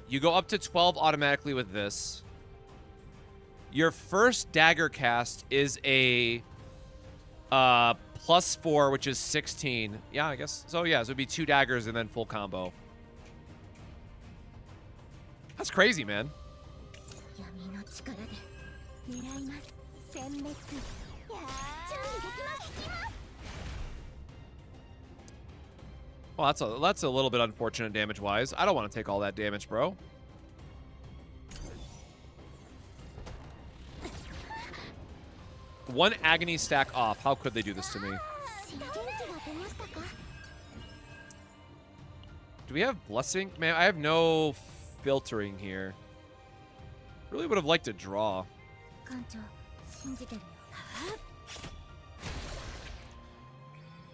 You go up to 12 automatically with this. Your first dagger cast is a +4, which is 16. Yeah, I guess. So yeah, so it'd be 2 daggers and then full combo. That's crazy, man. Well, that's a little bit unfortunate damage-wise. I don't want to take all that damage, bro. One Agony stack off. How could they do this to me? Do we have Blessing? Man, I have no filtering here. Really would have liked to draw.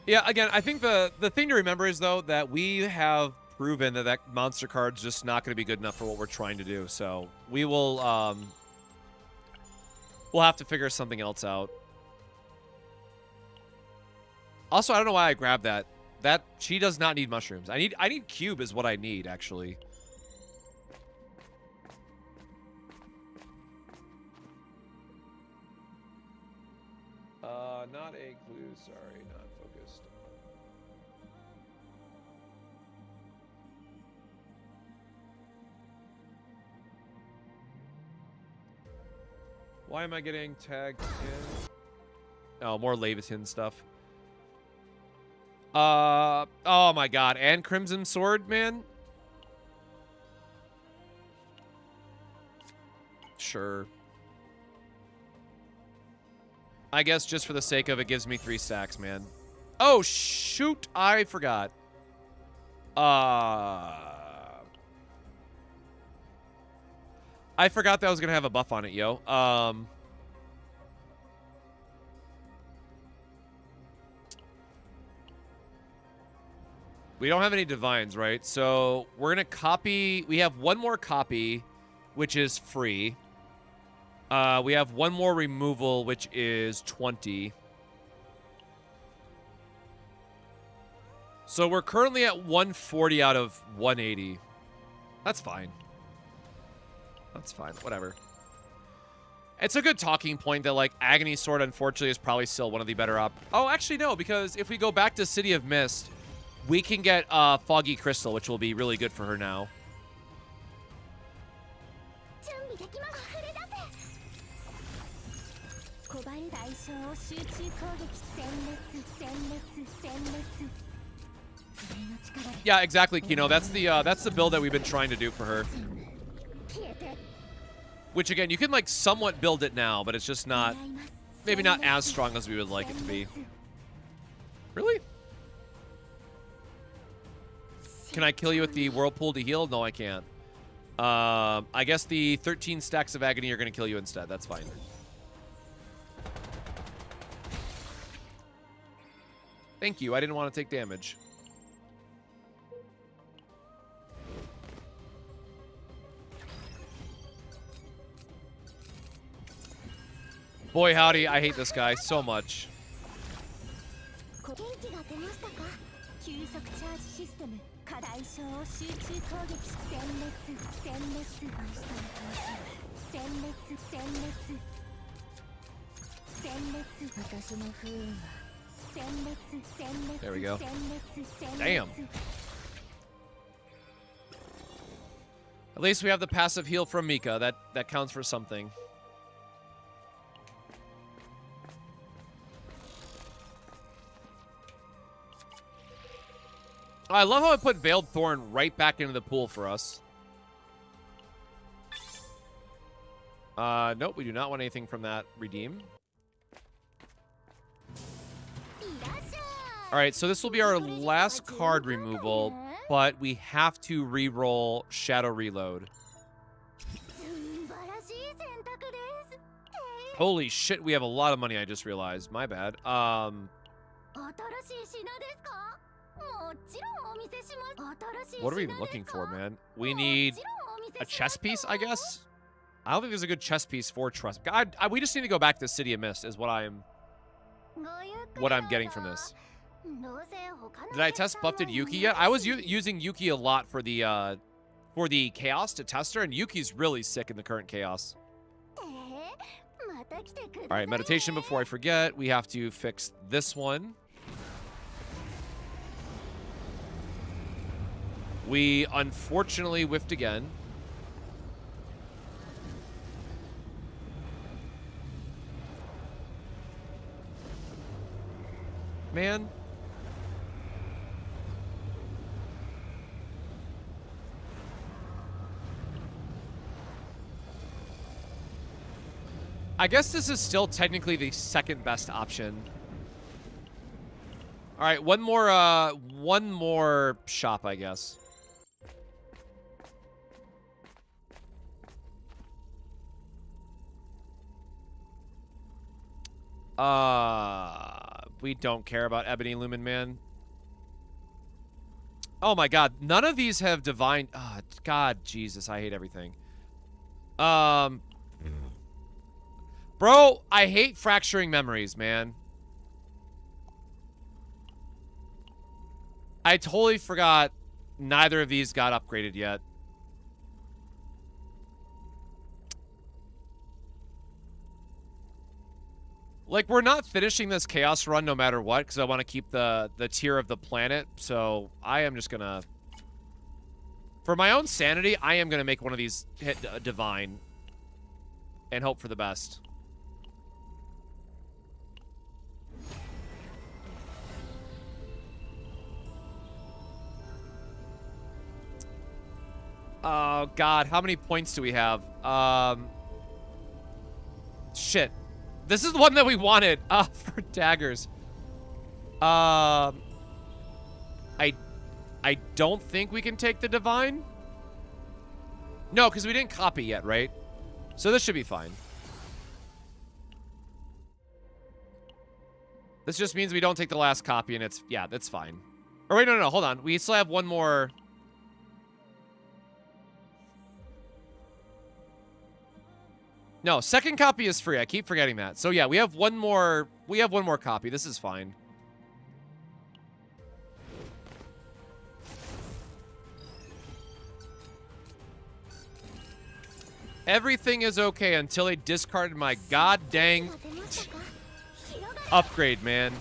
Yeah, again, I think the thing to remember is, though, that we have proven that monster card's just not going to be good enough for what we're trying to do. So we will, we'll have to figure something else out. Also, I don't know why I grabbed that. She does not need mushrooms. I need cube is what I need, actually. Not a clue, sorry, not focused. Why am I getting tagged in? Oh, more Leviathan stuff. Oh my god, and Crimson Sword, man? Sure. I guess just for the sake of it gives me 3 stacks, man. Oh, shoot. I forgot. I forgot that I was going to have a buff on it, yo. We don't have any divines, right? So we're going to copy. We have one more copy, which is free. We have one more removal, which is 20. So we're currently at 140 out of 180. That's fine. That's fine. Whatever. It's a good talking point that, like, Agony Sword, unfortunately, is probably still one of the better Oh, actually, no, because if we go back to City of Mist, we can get Foggy Crystal, which will be really good for her now. Yeah, exactly, Kino. That's the build that we've been trying to do for her. Which, again, you can, like, somewhat build it now, but it's just not... Maybe not as strong as we would like it to be. Really? Can I kill you with the Whirlpool to heal? No, I can't. I guess the 13 stacks of Agony are going to kill you instead. That's fine. Thank you. I didn't want to take damage. Boy, howdy, I hate this guy so much. There we go. Damn. At least we have the passive heal from Mika. That counts for something. I love how I put Veiled Thorn right back into the pool for us. Nope, we do not want anything from that redeem. All right, so this will be our last card removal, but we have to re-roll Shadow Reload. Holy shit, we have a lot of money, I just realized. My bad. What are we looking for, man? We need a chess piece, I guess? I don't think there's a good chess piece for Tressa. God, we just need to go back to City of Mist is what I'm getting from this. Did I test buffed Yuki yet? I was using Yuki a lot for the Chaos to test her, and Yuki's really sick in the current Chaos. All right, meditation before I forget. We have to fix this one. We unfortunately whiffed again. Man. I guess this is still technically the second best option. All right, one more shop, I guess. We don't care about Ebony Lumen, man. Oh my god, none of these have divine. Oh, god, Jesus, I hate everything. Bro, I hate fracturing memories, man. I totally forgot neither of these got upgraded yet. Like, we're not finishing this Chaos run no matter what, because I want to keep the tier of the planet, so I am just gonna... For my own sanity, I am gonna make one of these hit Divine and hope for the best. Oh, God. How many points do we have? Shit. This is the one that we wanted for daggers. I don't think we can take the Divine. No, because we didn't copy yet, right? So this should be fine. This just means we don't take the last copy and it's... Yeah, that's fine. Or wait, no, hold on. We still have one more... No, second copy is free. I keep forgetting that. So yeah, we have one more copy. This is fine. Everything is okay until they discarded my god dang upgrade, man.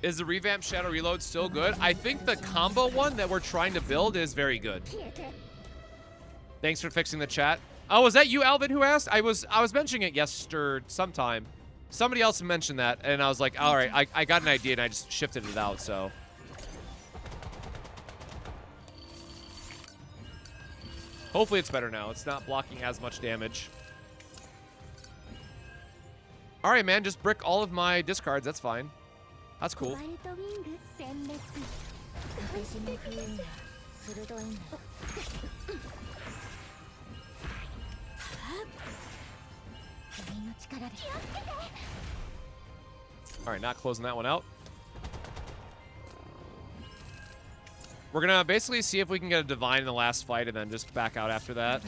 Is the revamped Shadow Reload still good? I think the combo one that we're trying to build is very good. Thanks for fixing the chat. Oh, was that you, Alvin, who asked? I was mentioning it yesterday sometime. Somebody else mentioned that, and I was like, all right, I got an idea, and I just shifted it out, so. Hopefully it's better now. It's not blocking as much damage. All right, man, just brick all of my discards. That's fine. That's cool. All right, not closing that one out. We're going to basically see if we can get a Divine in the last fight and then just back out after that.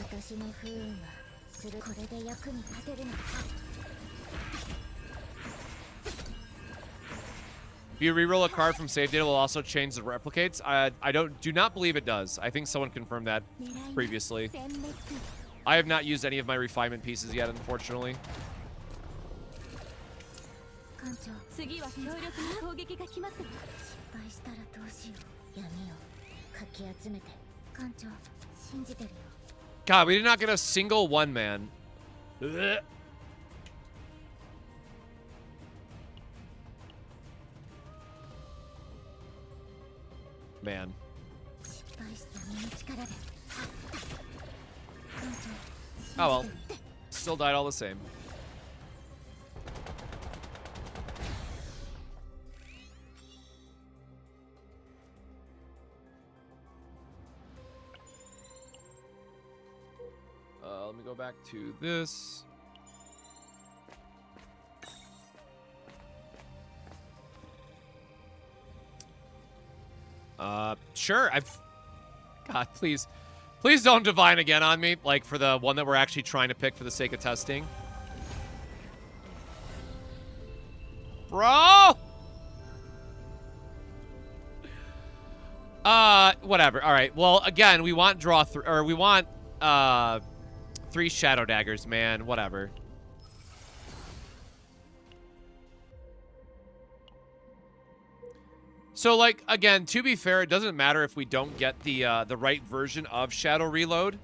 If you reroll a card from save data, will also change the replicates. I do not believe it does. I think someone confirmed that previously. I have not used any of my refinement pieces yet, unfortunately. God, we did not get a single one, man. Ugh. Man. Oh well. Still died all the same. Let me go back to this. Sure. God, please. Please don't divine again on me, like for the one that we're actually trying to pick for the sake of testing. Bro! Whatever. All right. Well, again, we want we want 3 shadow daggers, man. Whatever. So, like, again, to be fair, it doesn't matter if we don't get the right version of Shadow Reload.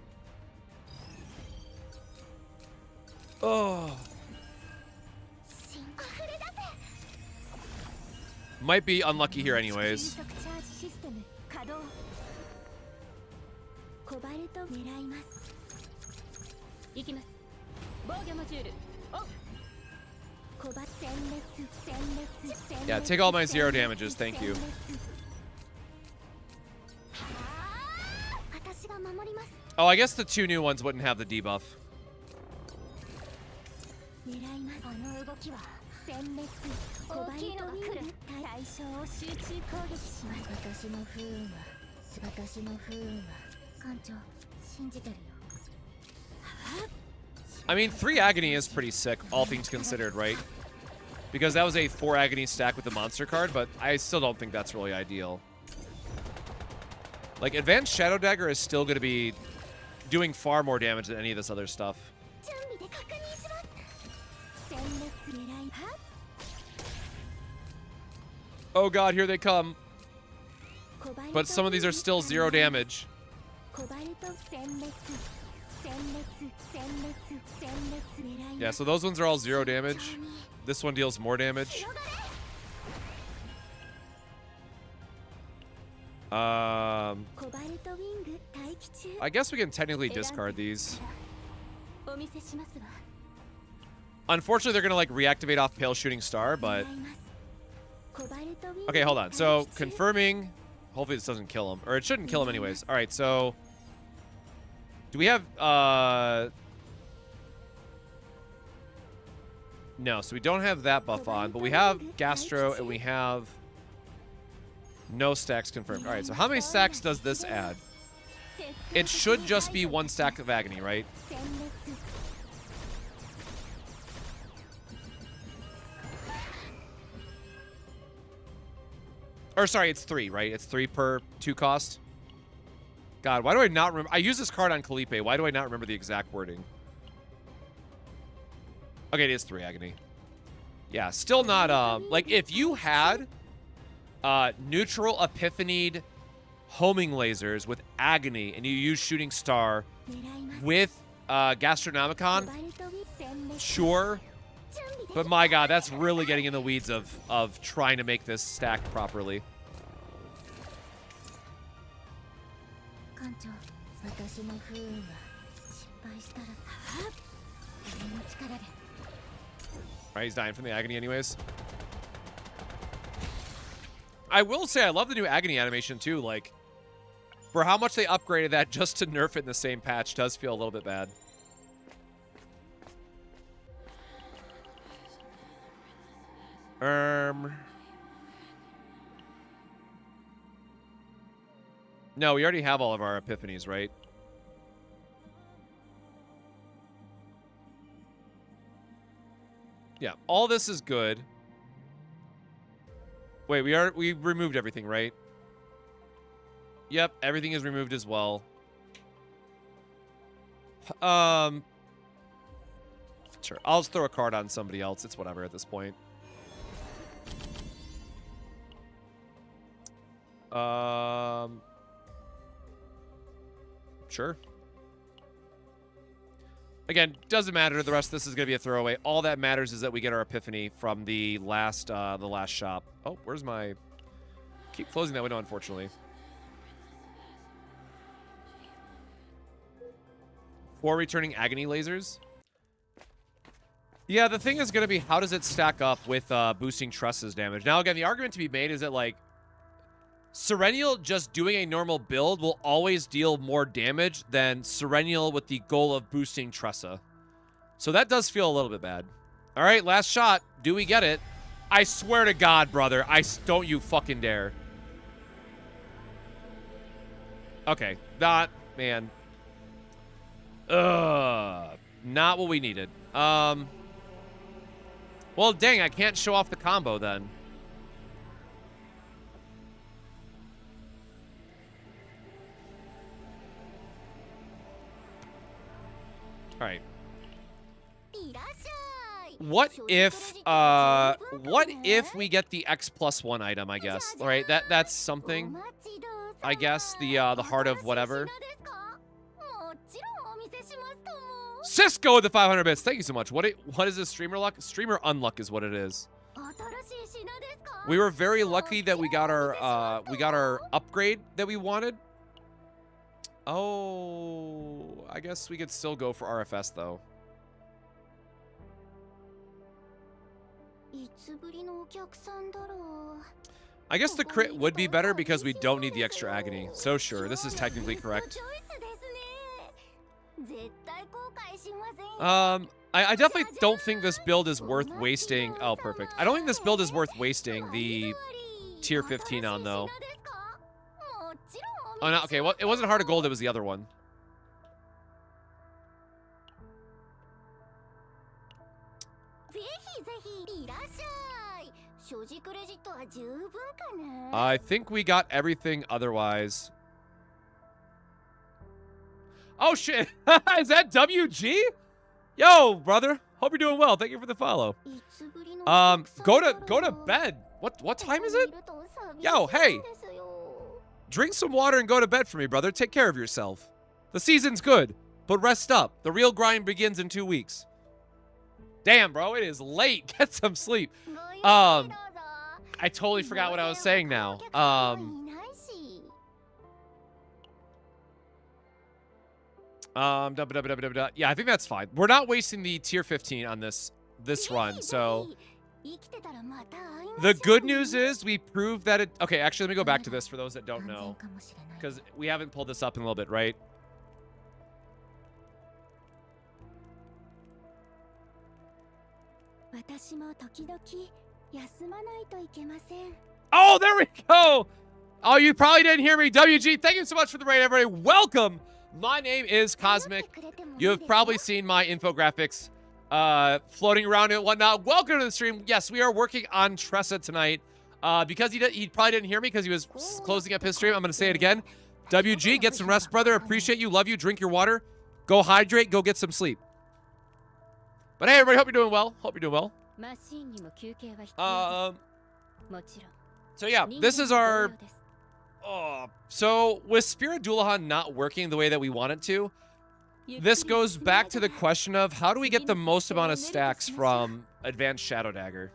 Oh. Might be unlucky here anyways. Yeah, take all my 0 damages, thank you. Oh, I guess the 2 new ones wouldn't have the debuff. I mean, 3 Agony is pretty sick, all things considered, right? Because that was a 4 Agony stack with the monster card, but I still don't think that's really ideal. Like, Advanced Shadow Dagger is still going to be doing far more damage than any of this other stuff. Oh god, here they come. But some of these are still 0 damage. Yeah, so those ones are all 0 damage. This one deals more damage. I guess we can technically discard these. Unfortunately, they're gonna like reactivate off Pale Shooting Star, but okay, hold on. So confirming. Hopefully this doesn't kill him, or it shouldn't kill him anyways. All right, so do we have no, so we don't have that buff on, but we have Gastro and we have no stacks confirmed. All right, so how many stacks does this add? It should just be 1 stack of Agony, right? Or sorry, it's 3, right? It's 3 per 2 cost. God, why do I not remember? I use this card on Kalipe. Why do I not remember the exact wording? Okay, it is 3 Agony. Yeah, still not, like, if you had neutral epiphanied homing lasers with Agony and you use Shooting Star with Gastronomicon, sure. But my god, that's really getting in the weeds of trying to make this stack properly. Alright, he's dying from the Agony anyways. I will say I love the new Agony animation too. Like, for how much they upgraded that just to nerf it in the same patch does feel a little bit bad. No, we already have all of our epiphanies, right? Yeah, all this is good. Wait, we removed everything, right? Yep, everything is removed as well. Sure. I'll just throw a card on somebody else. It's whatever at this point. Sure. Again, doesn't matter. The rest of this is going to be a throwaway. All that matters is that we get our epiphany from the last shop. Oh, where's my... Keep closing that window, unfortunately. before returning Agony lasers. Yeah, the thing is going to be, how does it stack up with boosting Tressa's damage? Now, again, the argument to be made is that, like, Serenial just doing a normal build will always deal more damage than Serenial with the goal of boosting Tressa. So that does feel a little bit bad. All right, last shot. Do we get it? I swear to God, brother. Don't you fucking dare. Okay. Not, man. Not what we needed. Well, dang, I can't show off the combo then. All right. What if we get the X+1 item, I guess. All right, that's something. I guess the heart of whatever. Cisco with the 500 bits. Thank you so much. What is this, streamer luck? Streamer unluck is what it is. We were very lucky that we got our upgrade that we wanted. Oh, I guess we could still go for RFS though. I guess the crit would be better because we don't need the extra agony. So sure, this is technically correct. I definitely don't think this build is worth wasting. Oh, perfect. I don't think this build is worth wasting the tier 15 on, though. Oh, no, okay, well, it wasn't Heart of Gold, it was the other one. I think we got everything otherwise. Oh, shit. Is that WG? Yo, brother. Hope you're doing well. Thank you for the follow. Go to bed. What time is it? Yo, hey. Drink some water and go to bed for me, brother. Take care of yourself. The season's good, but rest up. The real grind begins in 2 weeks. Damn, bro. It is late. Get some sleep. I totally forgot what I was saying now. Yeah, I think that's fine. We're not wasting the tier 15 on this run, so the good news is we proved that it... Okay, actually, let me go back to this for those that don't know, because we haven't pulled this up in a little bit, right? Oh, there we go! Oh, you probably didn't hear me. WG, thank you so much for the raid, everybody. Welcome! My name is Cosmic. You have probably seen my infographics floating around and whatnot. Welcome to the stream. Yes, we are working on Tressa tonight. Because he probably didn't hear me because he was closing up his stream, I'm going to say it again. WG, get some rest, brother. Appreciate you. Love you. Drink your water. Go hydrate. Go get some sleep. But hey, everybody, hope you're doing well. Hope you're doing well. So yeah, this is our... so with Spirit Dullahan not working the way that we want it to, this goes back to the question of how do we get the most amount of stacks from Advanced Shadow Dagger?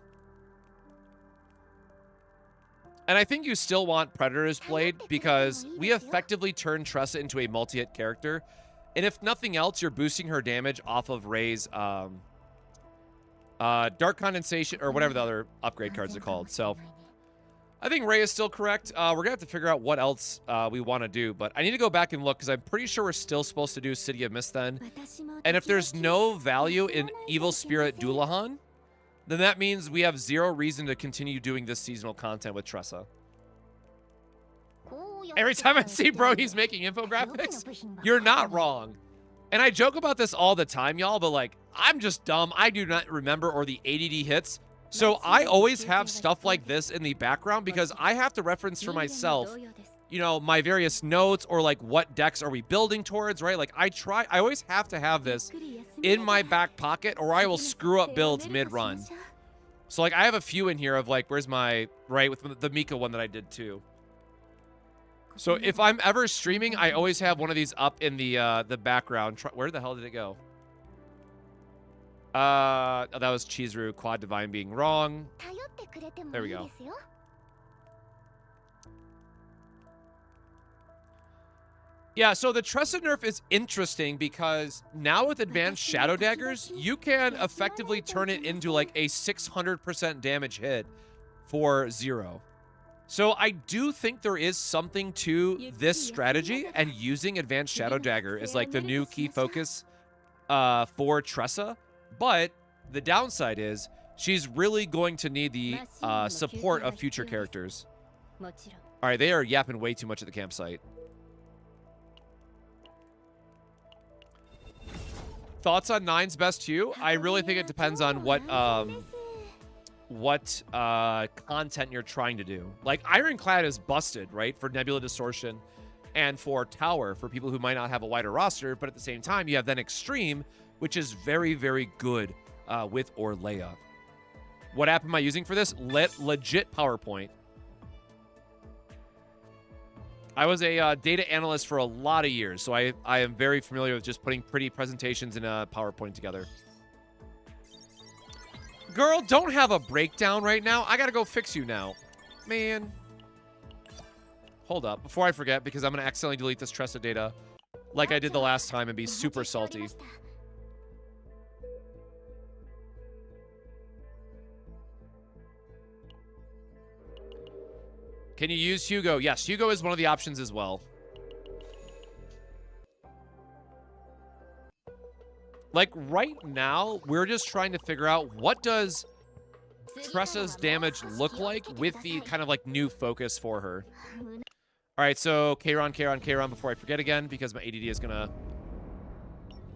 And I think you still want Predator's Blade because we effectively turned Tressa into a multi-hit character. And if nothing else, you're boosting her damage off of Ray's Dark Condensation, or whatever the other upgrade cards are called. So I think Ray is still correct. We're going to have to figure out what else we want to do. But I need to go back and look because I'm pretty sure we're still supposed to do City of Mist then. And if there's no value in Evil Spirit Dullahan, then that means we have zero reason to continue doing this seasonal content with Tressa. Every time I see bro, he's making infographics, you're not wrong. And I joke about this all the time, y'all, but like, I'm just dumb. I do not remember or the ADD hits. So I always have stuff like this in the background because I have to reference for myself, you know, my various notes or like what decks are we building towards, right? Like I always have to have this in my back pocket or I will screw up builds mid-run. So like I have a few in here of like, where's my, right, with the Mika one that I did too. So if I'm ever streaming, I always have one of these up in the background. Where the hell did it go? Oh, that was Chizuru, Quad Divine being wrong. There we go. Yeah, so the Tressa nerf is interesting because now with advanced Shadow Daggers, you can effectively turn it into like a 600% damage hit for 0. So I do think there is something to this strategy, and using advanced Shadow Dagger is like the new key focus for Tressa. But the downside is she's really going to need the support of future characters. All right, they are yapping way too much at the campsite. Thoughts on 9's best hue? I really think it depends on what content you're trying to do. Like, Ironclad is busted, right, for Nebula Distortion and for Tower, for people who might not have a wider roster, but at the same time, you have then Extreme, which is very, very good with Orlea. What app am I using for this? Legit PowerPoint. I was a data analyst for a lot of years, so I am very familiar with just putting pretty presentations in a PowerPoint together. Girl, don't have a breakdown right now. I gotta go fix you now. Man. Hold up, before I forget, because I'm gonna accidentally delete this Tressa data like I did the last time and be super salty. Can you use Hugo? Yes, Hugo is one of the options as well. Like, right now, we're just trying to figure out what does Tressa's damage look like with the kind of, like, new focus for her. All right, so Kayron before I forget again, because my ADD is going to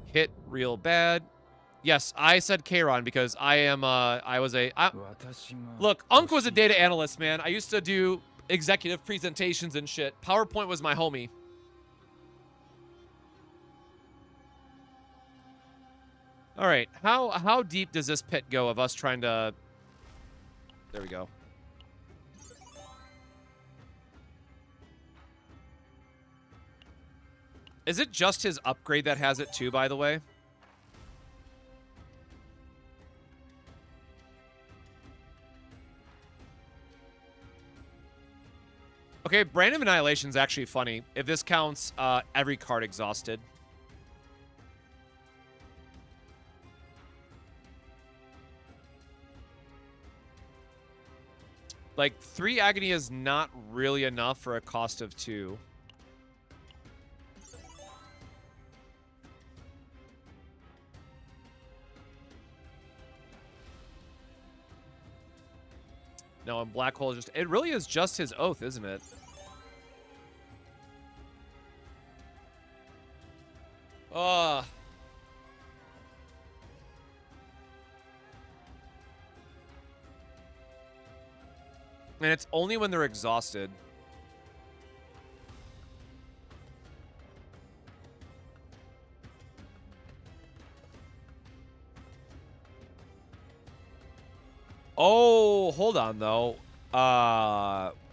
hit real bad. Yes, I said Kayron because I am, look, Unk was a data analyst, man. I used to do executive presentations and shit. PowerPoint was my homie. All right, how deep does this pit go of us trying to... There we go. Is it just his upgrade that has it too, by the way? Okay, Brand of Annihilation is actually funny. If this counts every card exhausted. Like, 3 Agony is not really enough for a cost of 2. No, and Black Hole is just... It really is just his Oath, isn't it? And it's only when they're exhausted. Oh, hold on, though.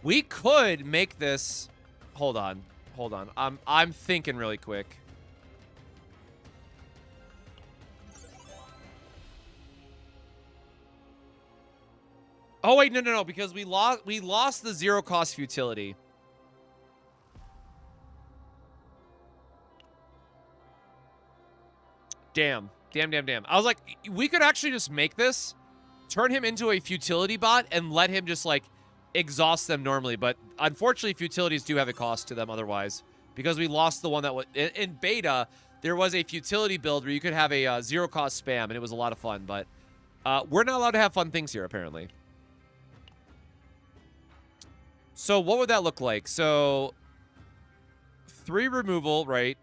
We could make this... Hold on. I'm thinking really quick. Oh, wait, no, because we lost the zero-cost futility. Damn. I was like, we could actually just make this, turn him into a futility bot, and let him just, like, exhaust them normally. But unfortunately, futilities do have a cost to them otherwise, because we lost the one that was... In beta, there was a futility build where you could have a zero-cost spam, and it was a lot of fun. But we're not allowed to have fun things here, apparently. So what would that look like? So 3 removal, right?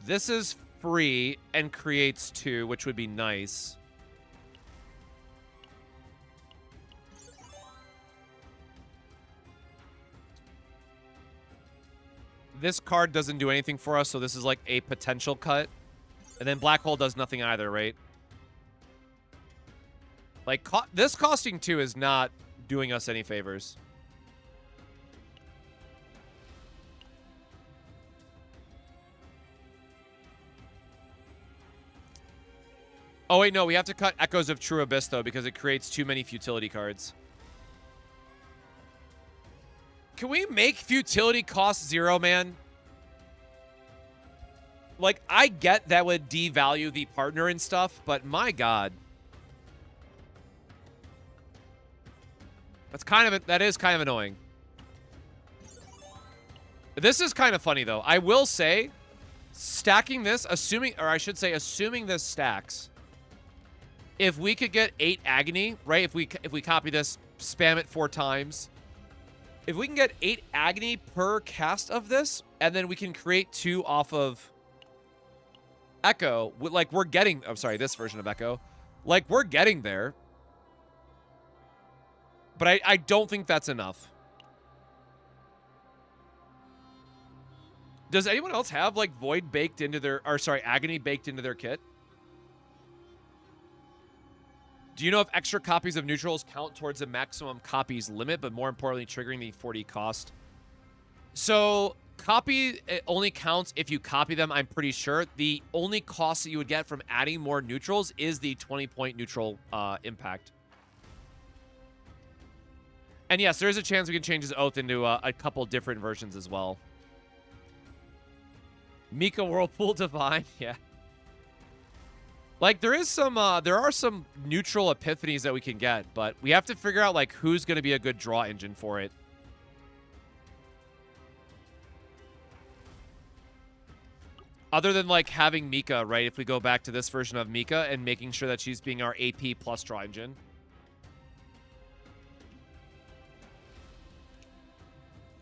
This is free and creates 2, which would be nice. This card doesn't do anything for us, so this is like a potential cut. And then Black Hole does nothing either, right? Like, this costing 2 is not doing us any favors. Oh, wait, no. We have to cut Echoes of True Abyss, though, because it creates too many futility cards. Can we make futility cost 0, man? Like, I get that would devalue the partner and stuff, but my god. That is kind of annoying. This is kind of funny, though. I will say, stacking this, assuming this stacks, if we could get 8 Agony, right? If we copy this, spam it 4 times. If we can get 8 Agony per cast of this, and then we can create 2 off of Echo, like we're getting, I'm sorry, this version of Echo, like we're getting there. But I don't think that's enough. Does anyone else have like Void baked into their, or sorry, Agony baked into their kit? Do you know if extra copies of neutrals count towards the maximum copies limit, but more importantly, triggering the 40 cost? So, copy, it only counts if you copy them, I'm pretty sure. The only cost that you would get from adding more neutrals is the 20-point neutral impact. And yes, there is a chance we can change his oath into a couple different versions as well. Mika Whirlpool Divine, yeah. Like, there are some neutral epiphanies that we can get, but we have to figure out, like, who's going to be a good draw engine for it. Other than, like, having Mika, right? If we go back to this version of Mika and making sure that she's being our AP plus draw engine.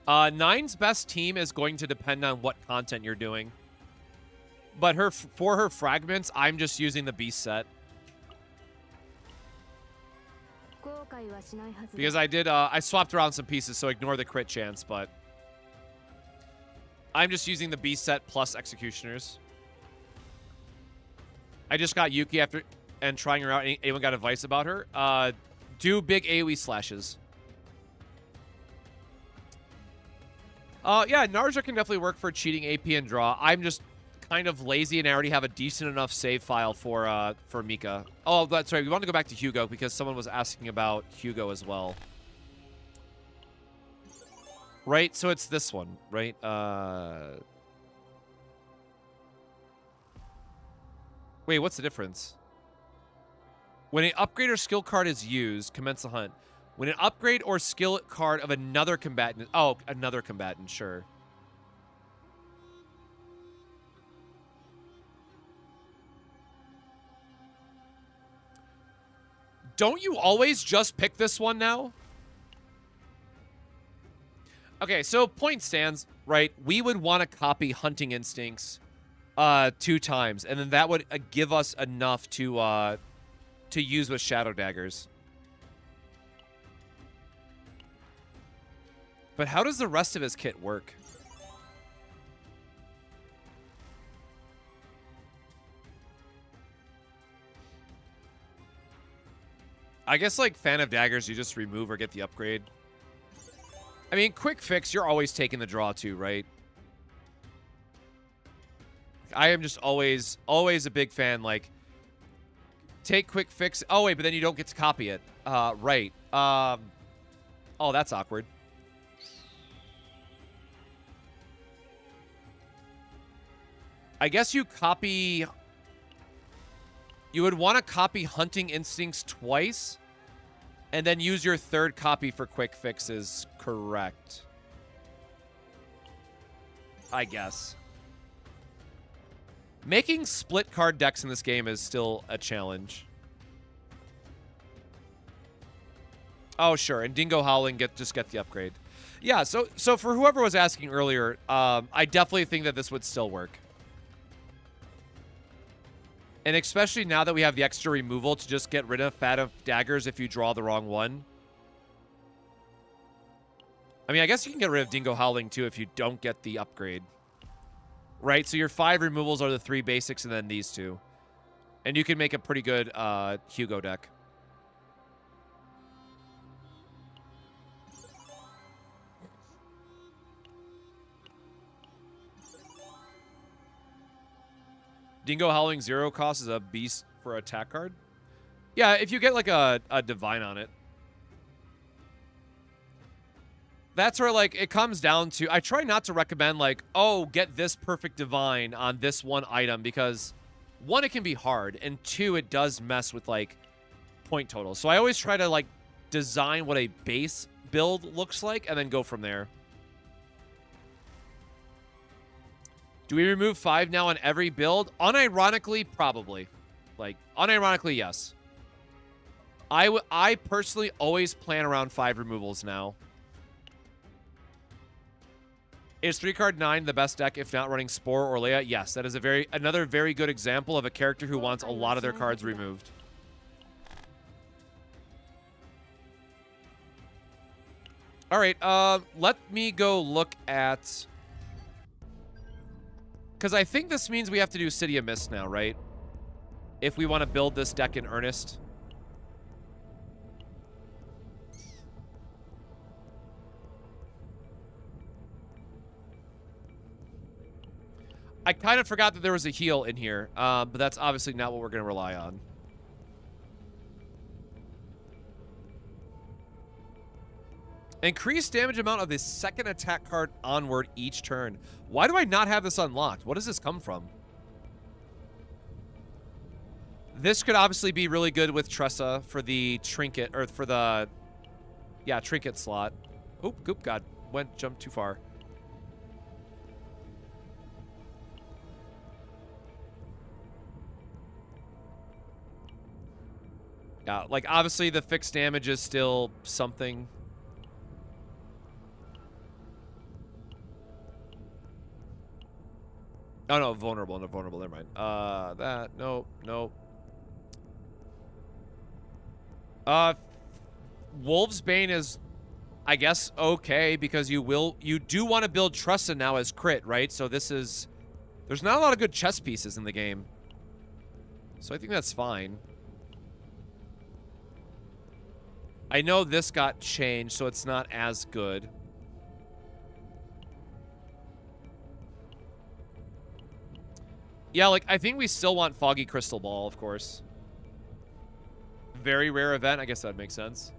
Nine's best team is going to depend on what content you're doing. But for her fragments, I'm just using the beast set. Because I swapped around some pieces, so ignore the crit chance, but I'm just using the beast set plus executioners. I just got Yuki after and trying her out. Anyone got advice about her? Do big AoE slashes. Yeah, Narja can definitely work for cheating AP and draw. I'm just kind of lazy, and I already have a decent enough save file for Mika. Oh, that's right. We want to go back to Hugo because someone was asking about Hugo as well. Right? So it's this one, right? Wait, what's the difference? When an upgrade or skill card is used, commence the hunt. When an upgrade or skill card of another combatant... Oh, another combatant, sure. Don't you always just pick this one now? Okay, so point stands, right? We would want to copy Hunting Instincts 2 times, and then that would give us enough to use with Shadow Daggers. But how does the rest of his kit work? I guess, like, Fan of Daggers, you just remove or get the upgrade. I mean, Quick Fix, you're always taking the draw too, right? I am just always a big fan, like, take Quick Fix. Oh, wait, but then you don't get to copy it. Right. Oh, that's awkward. I guess you copy... You would want to copy Hunting Instincts twice, and then use your 3rd copy for Quick Fixes, correct? I guess. Making split card decks in this game is still a challenge. Oh, sure, and Dingo Howling just get the upgrade. Yeah, so for whoever was asking earlier, I definitely think that this would still work. And especially now that we have the extra removal to just get rid of Fan of Daggers if you draw the wrong one. I mean, I guess you can get rid of Dingo Howling too if you don't get the upgrade. Right? So your 5 removals are the 3 basics and then these 2. And you can make a pretty good Hugo deck. Dingo Howling 0 cost is a beast for attack card. Yeah, if you get like a divine on it. that's where, like, it comes down to, I try not to recommend, like, oh, get this perfect divine on this one item, because, one, it can be hard, and two, it does mess with, like, point totals. So I always try to, like, design what a base build looks like, and then go from there. Do we remove 5 now on every build? Unironically, probably. Like, unironically, yes. I personally always plan around 5 removals now. Is 3-card 9 the best deck if not running Spore or Leia? Yes, that is another very good example of a character who wants a lot of their cards removed. All right, let me go look at... Because I think this means we have to do City of Mist now, right? If we want to build this deck in earnest. I kind of forgot that there was a heal in here, but that's obviously not what we're going to rely on. Increase damage amount of the second attack card onward each turn. Why do I not have this unlocked? What does this come from? This could obviously be really good with Tressa for the trinket, or for the, yeah, trinket slot. Oop, God, jumped too far. Yeah, like, obviously the fixed damage is still something. Oh, no, vulnerable, never mind. Nope. Wolf's Bane is, I guess, okay, because you do want to build Tressa now as crit, right? So this is, there's not a lot of good chess pieces in the game. So I think that's fine. I know this got changed, so it's not as good. Yeah, like, I think we still want Foggy Crystal Ball, of course. Very rare event. I guess that makes sense.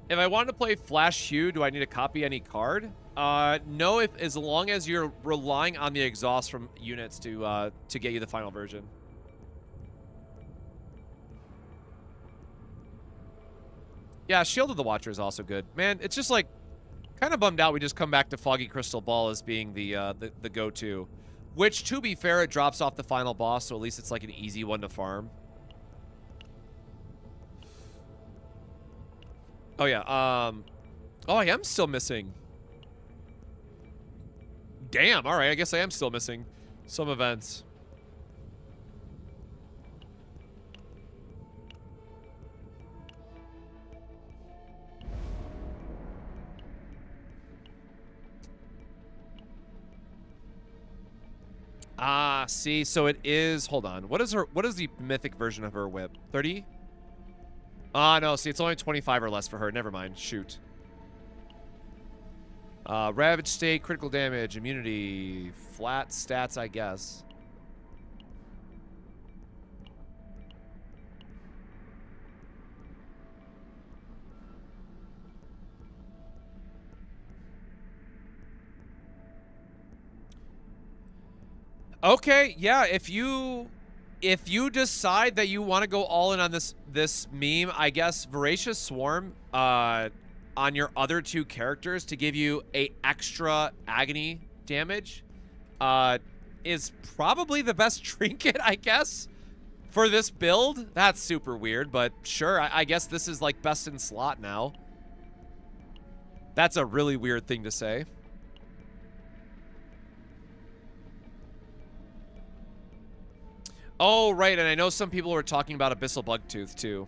If I wanted to play Flash Hue, do I need to copy any card? No, as long as you're relying on the exhaust from units to get you the final version. Yeah, Shield of the Watcher is also good. Man, it's just like, kind of bummed out we just come back to Foggy Crystal Ball as being the go-to. Which, to be fair, it drops off the final boss, so at least it's like an easy one to farm. Oh, yeah, oh, I am still missing. Damn, alright, I guess I am still missing some events. Ah, see, so it is, hold on. What is the mythic version of her whip? 30? Ah, no, see, it's only 25 or less for her. Never mind. Shoot. Ravage state, critical damage, immunity, flat stats, I guess. Okay, yeah, if you decide that you want to go all in on this meme, I guess Voracious Swarm on your other 2 characters to give you a extra agony damage is probably the best trinket, I guess, for this build. That's super weird, but sure, I guess this is like best in slot now. That's a really weird thing to say. Oh, right, and I know some people were talking about Abyssal Bugtooth, too.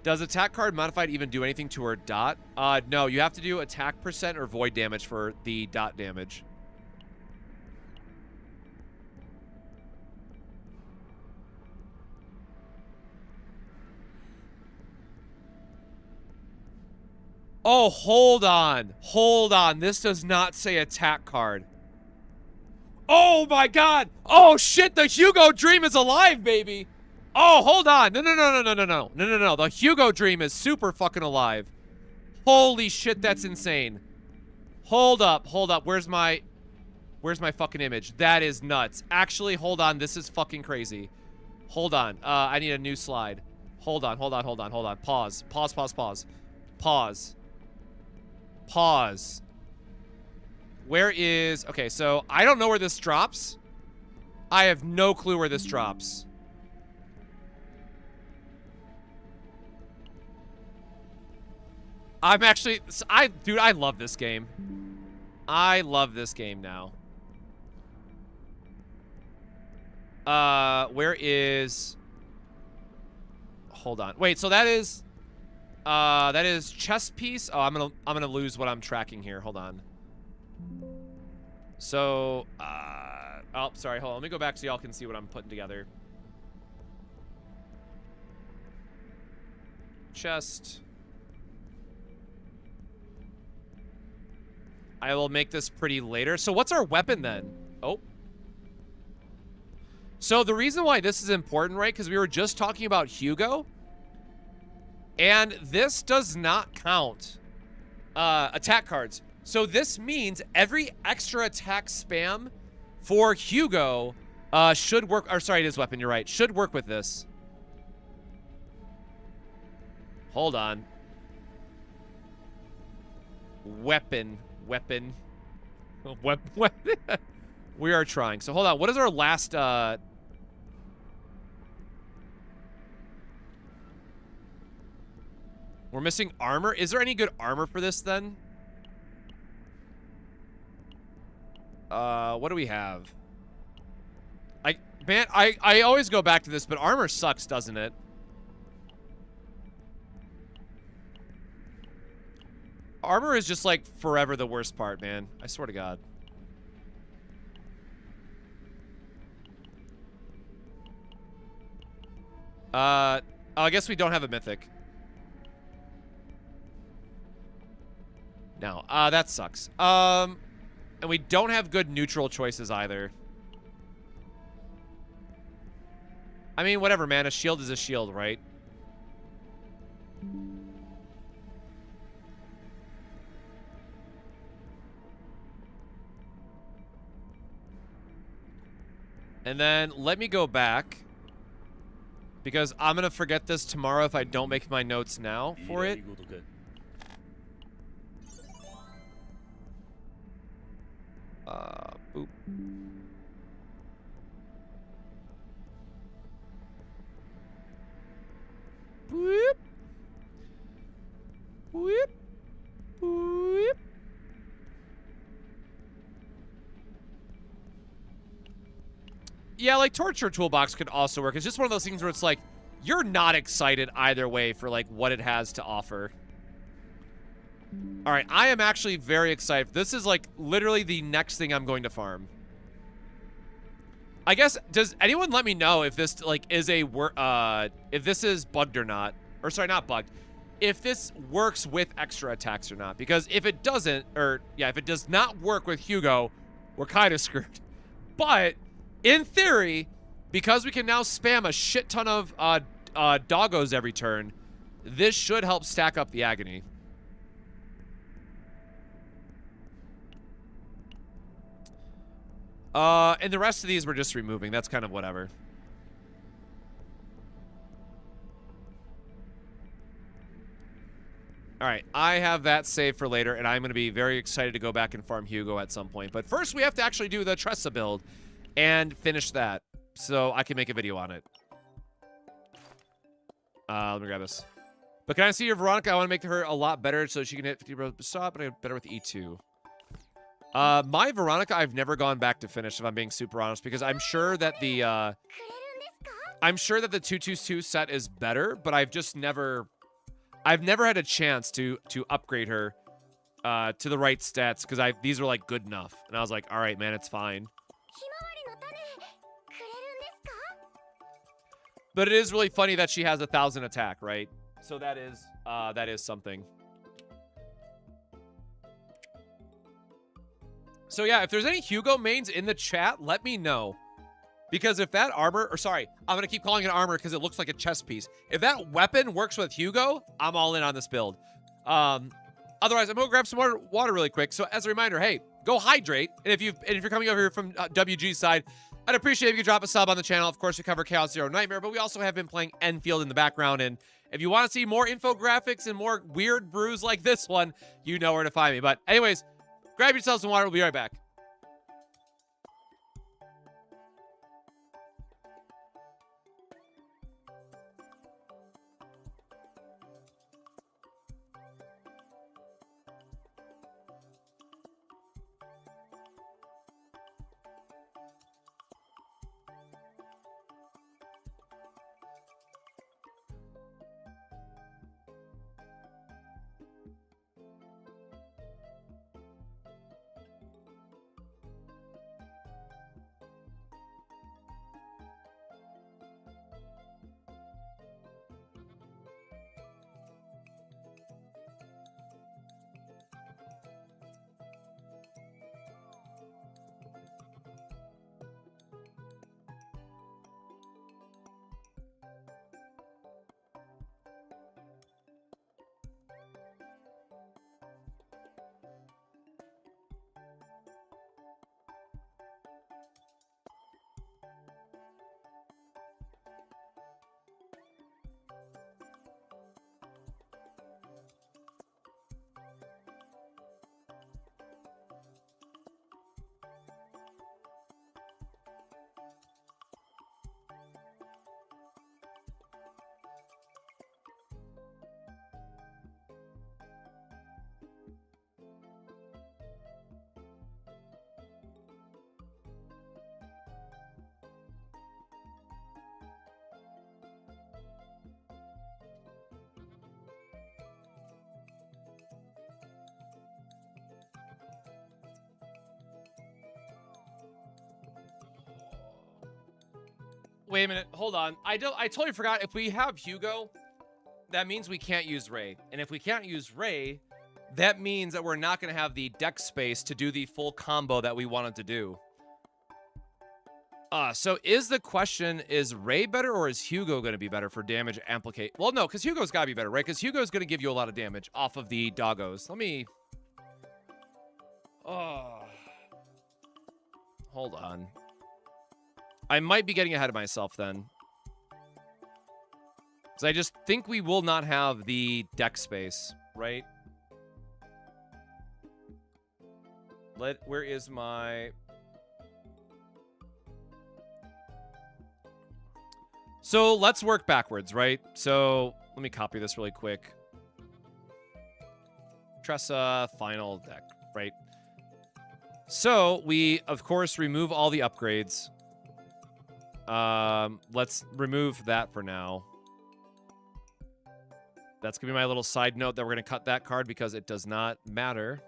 Does attack card modified even do anything to her dot? No, you have to do attack percent or void damage for the dot damage. Oh, hold on. Hold on. This does not say attack card. Oh my god! Oh shit, the Hugo dream is alive, baby! Oh, hold on. No. The Hugo dream is super fucking alive. Holy shit, that's insane. Hold up. Where's my fucking image? That is nuts. Actually, hold on. This is fucking crazy. Hold on. I need a new slide. Hold on. Pause. Where is... Okay, so I don't know where this drops. I have no clue where this drops. I'm actually... Dude, I love this game. I love this game now. Where is... Hold on. Wait, so that is chess piece. Oh, I'm gonna lose what I'm tracking here. Hold on. So, oh, sorry. Hold on. Let me go back so y'all can see what I'm putting together. Chest. I will make this pretty later. So what's our weapon then? Oh. So the reason why this is important, right? Because we were just talking about Hugo. And this does not count attack cards. So this means every extra attack spam for Hugo should work. Or sorry, it is weapon. You're right. Should work with this. Hold on. Weapon. We are trying. So hold on. What is our last... We're missing armor. Is there any good armor for this then? What do we have? Man, I always go back to this, but armor sucks, doesn't it? Armor is just like forever the worst part, man. I swear to God. Oh, I guess we don't have a mythic. No, that sucks. And we don't have good neutral choices either. I mean, whatever, man. A shield is a shield, right? And then let me go back. Because I'm going to forget this tomorrow if I don't make my notes now for it. Boop. Boop. Boop. Boop. Yeah, like Torture Toolbox could also work. It's just one of those things where it's like, you're not excited either way for like what it has to offer. All right, I am actually very excited. This is like literally the next thing I'm going to farm. I guess, does anyone let me know if this like is if this is bugged or not? Or sorry, not bugged. If this works with extra attacks or not? Because if it doesn't, or yeah, if it does not work with Hugo, we're kind of screwed. But in theory, because we can now spam a shit ton of doggos every turn, this should help stack up the Agony. And the rest of these we're just removing. That's kind of whatever. All right, I have that saved for later, and I'm going to be very excited to go back and farm Hugo at some point. But first, we have to actually do the Tressa build and finish that, so I can make a video on it. Let me grab this. But can I see your Veronica? I want to make her a lot better so she can hit 50 stop, but I'm better with E2. My Veronica, I've never gone back to finish, if I'm being super honest, because I'm sure that the 222 set is better, but I've never had a chance to upgrade her to the right stats, because these are like good enough. And I was like, all right, man, it's fine. But it is really funny that she has 1,000 attack, right? So that is something. So yeah, if there's any Hugo mains in the chat, let me know. Because if that armor, or sorry, I'm going to keep calling it armor because it looks like a chest piece. If that weapon works with Hugo, I'm all in on this build. Otherwise, I'm going to grab some water really quick. So as a reminder, hey, go hydrate. And if you're coming over here from WG's side, I'd appreciate if you could drop a sub on the channel. Of course, we cover Chaos Zero Nightmare, but we also have been playing Enfield in the background. And if you want to see more infographics and more weird brews like this one, you know where to find me. But anyways, grab yourself some water. We'll be right back. Wait a minute. Hold on. I totally forgot. If we have Hugo, that means we can't use Ray. And if we can't use Ray, that means that we're not going to have the deck space to do the full combo that we wanted to do. So is the question, is Ray better or is Hugo going to be better for damage amplificate? Well, no, because Hugo's got to be better, right? Because Hugo's going to give you a lot of damage off of the doggos. Let me... Oh. Hold on. I might be getting ahead of myself then. Because I just think we will not have the deck space, right? Where is my... So let's work backwards, right? So let me copy this really quick. Tressa, final deck, right? So we, of course, remove all the upgrades. Let's remove that for now. That's gonna be my little side note that we're gonna cut that card because it does not matter.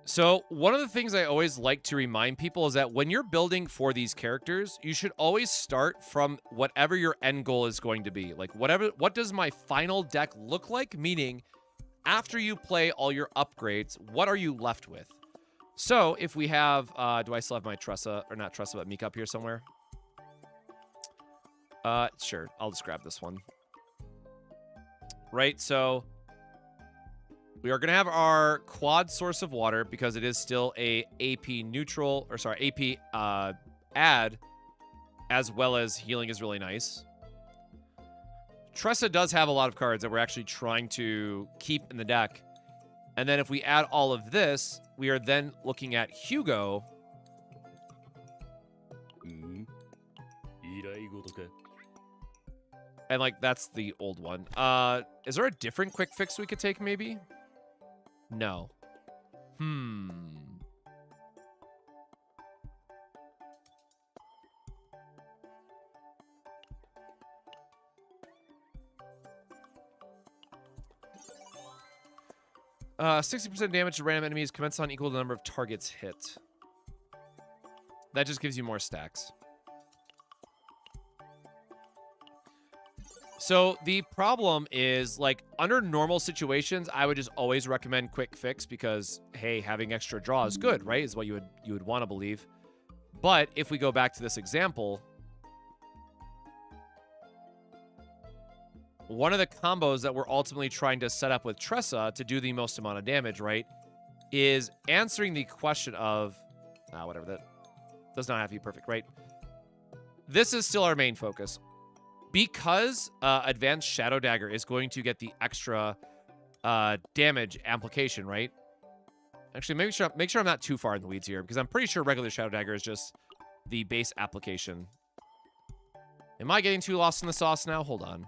So one of the things I always like to remind people is that when you're building for these characters, you should always start from whatever your end goal is going to be. Like what does my final deck look like? Meaning, after you play all your upgrades, what are you left with? So if we have, do I still have my Tressa, or not Tressa, but Mika up here somewhere? Sure, I'll just grab this one. Right, so we are going to have our quad source of water because it is still a AP neutral, or sorry, AP add, as well as healing is really nice. Tressa does have a lot of cards that we're actually trying to keep in the deck. And then if we add all of this, we are then looking at Hugo. And, like, that's the old one. Is there a different quick fix we could take, maybe? No. 60% damage to random enemies commence on equal to the number of targets hit. That just gives you more stacks. So the problem is, like, under normal situations, I would just always recommend quick fix because, hey, having extra draw is good, right? Is what you would want to believe. But if we go back to this example, one of the combos that we're ultimately trying to set up with Tressa to do the most amount of damage, right, is answering the question of, whatever, that does not have to be perfect, right? This is still our main focus. Because Advanced Shadow Dagger is going to get the extra damage amplification, right? Actually, make sure I'm not too far in the weeds here, because I'm pretty sure regular Shadow Dagger is just the base application. Am I getting too lost in the sauce now? Hold on.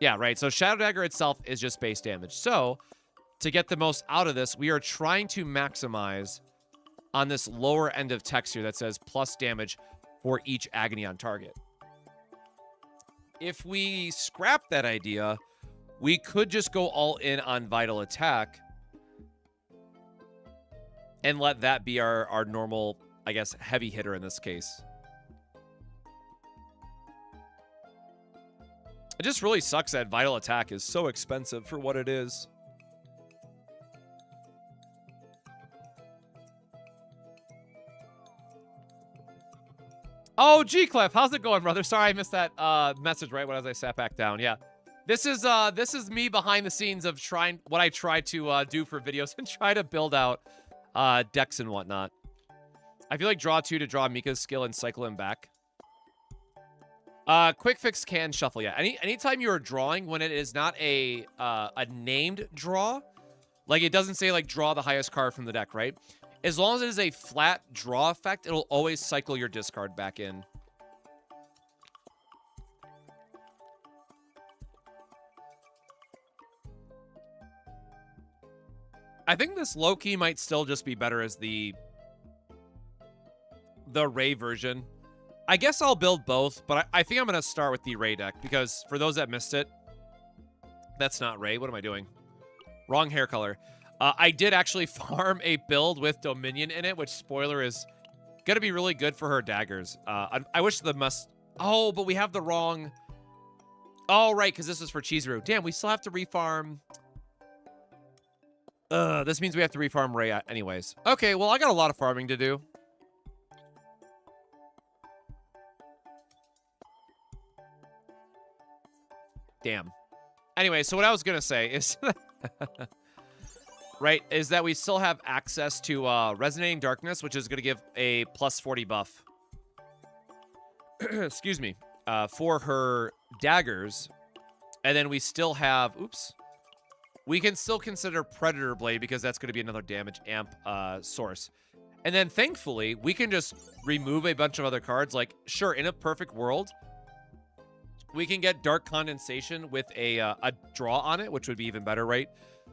Yeah, right. So Shadow Dagger itself is just base damage. So to get the most out of this, we are trying to maximize on this lower end of text here that says plus damage for each Agony on target. If we scrap that idea, we could just go all in on Vital Attack and let that be our normal, I guess, heavy hitter in this case. It just really sucks that Vital Attack is so expensive for what it is. Oh, G-Clef, how's it going, brother? Sorry I missed that message right when I sat back down. Yeah, this is me behind the scenes of what I try to do for videos and try to build out decks and whatnot. I feel like draw 2 to draw Mika's skill and cycle him back. Quick fix can shuffle. Yeah, anytime you are drawing when it is not a named draw, like it doesn't say like draw the highest card from the deck, right? As long as it is a flat draw effect, it'll always cycle your discard back in. I think this low-key might still just be better as the Ray version. I guess I'll build both, but I think I'm going to start with the Ray deck because for those that missed it, that's not Ray. What am I doing? Wrong hair color. I did actually farm a build with Dominion in it, which, spoiler, is going to be really good for her daggers. I wish the must... Oh, but we have the wrong... Oh, right, because this is for Chizuru. Damn, we still have to refarm... This means we have to refarm Ray anyways. Okay, well, I got a lot of farming to do. Damn. Anyway, so what I was going to say is... right, is that we still have access to Resonating Darkness, which is going to give a plus 40 buff. Excuse me. For her daggers. And then we still have... Oops. We can still consider Predator Blade because that's going to be another damage amp source. And then, thankfully, we can just remove a bunch of other cards. Like, sure, in a perfect world, we can get Dark Condensation with a draw on it, which would be even better, right?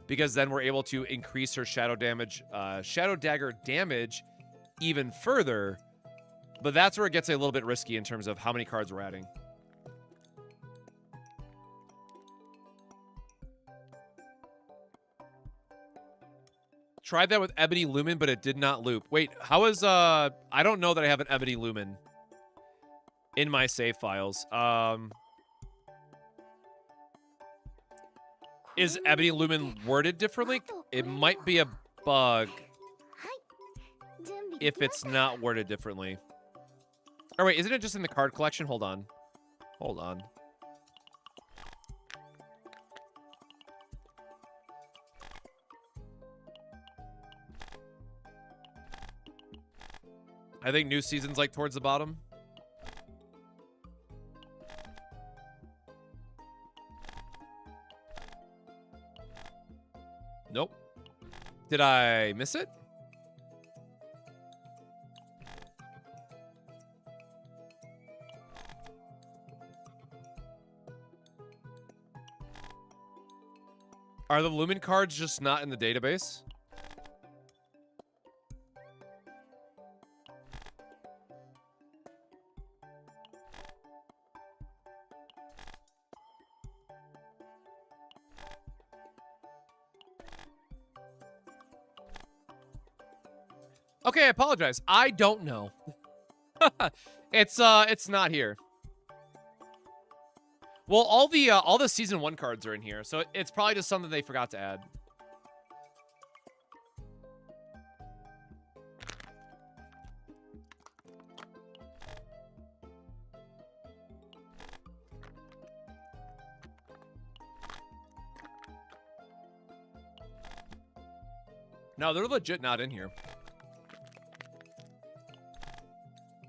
Because then we're able to increase her Shadow Dagger damage even further. But that's where it gets a little bit risky in terms of how many cards we're adding. Tried that with Ebony Lumen, but it did not loop. Wait, how is, I don't know that I have an Ebony Lumen in my save files. Is Ebony Lumen worded differently? It might be a bug if it's not worded differently. Oh, wait, isn't it just in the card collection? Hold on. Hold on. I think new season's like towards the bottom. Nope. Did I miss it? Are the Lumen cards just not in the database? Okay, I apologize. I don't know. It's not here. Well, all the season 1 cards are in here, so it's probably just something they forgot to add. No, they're legit not in here.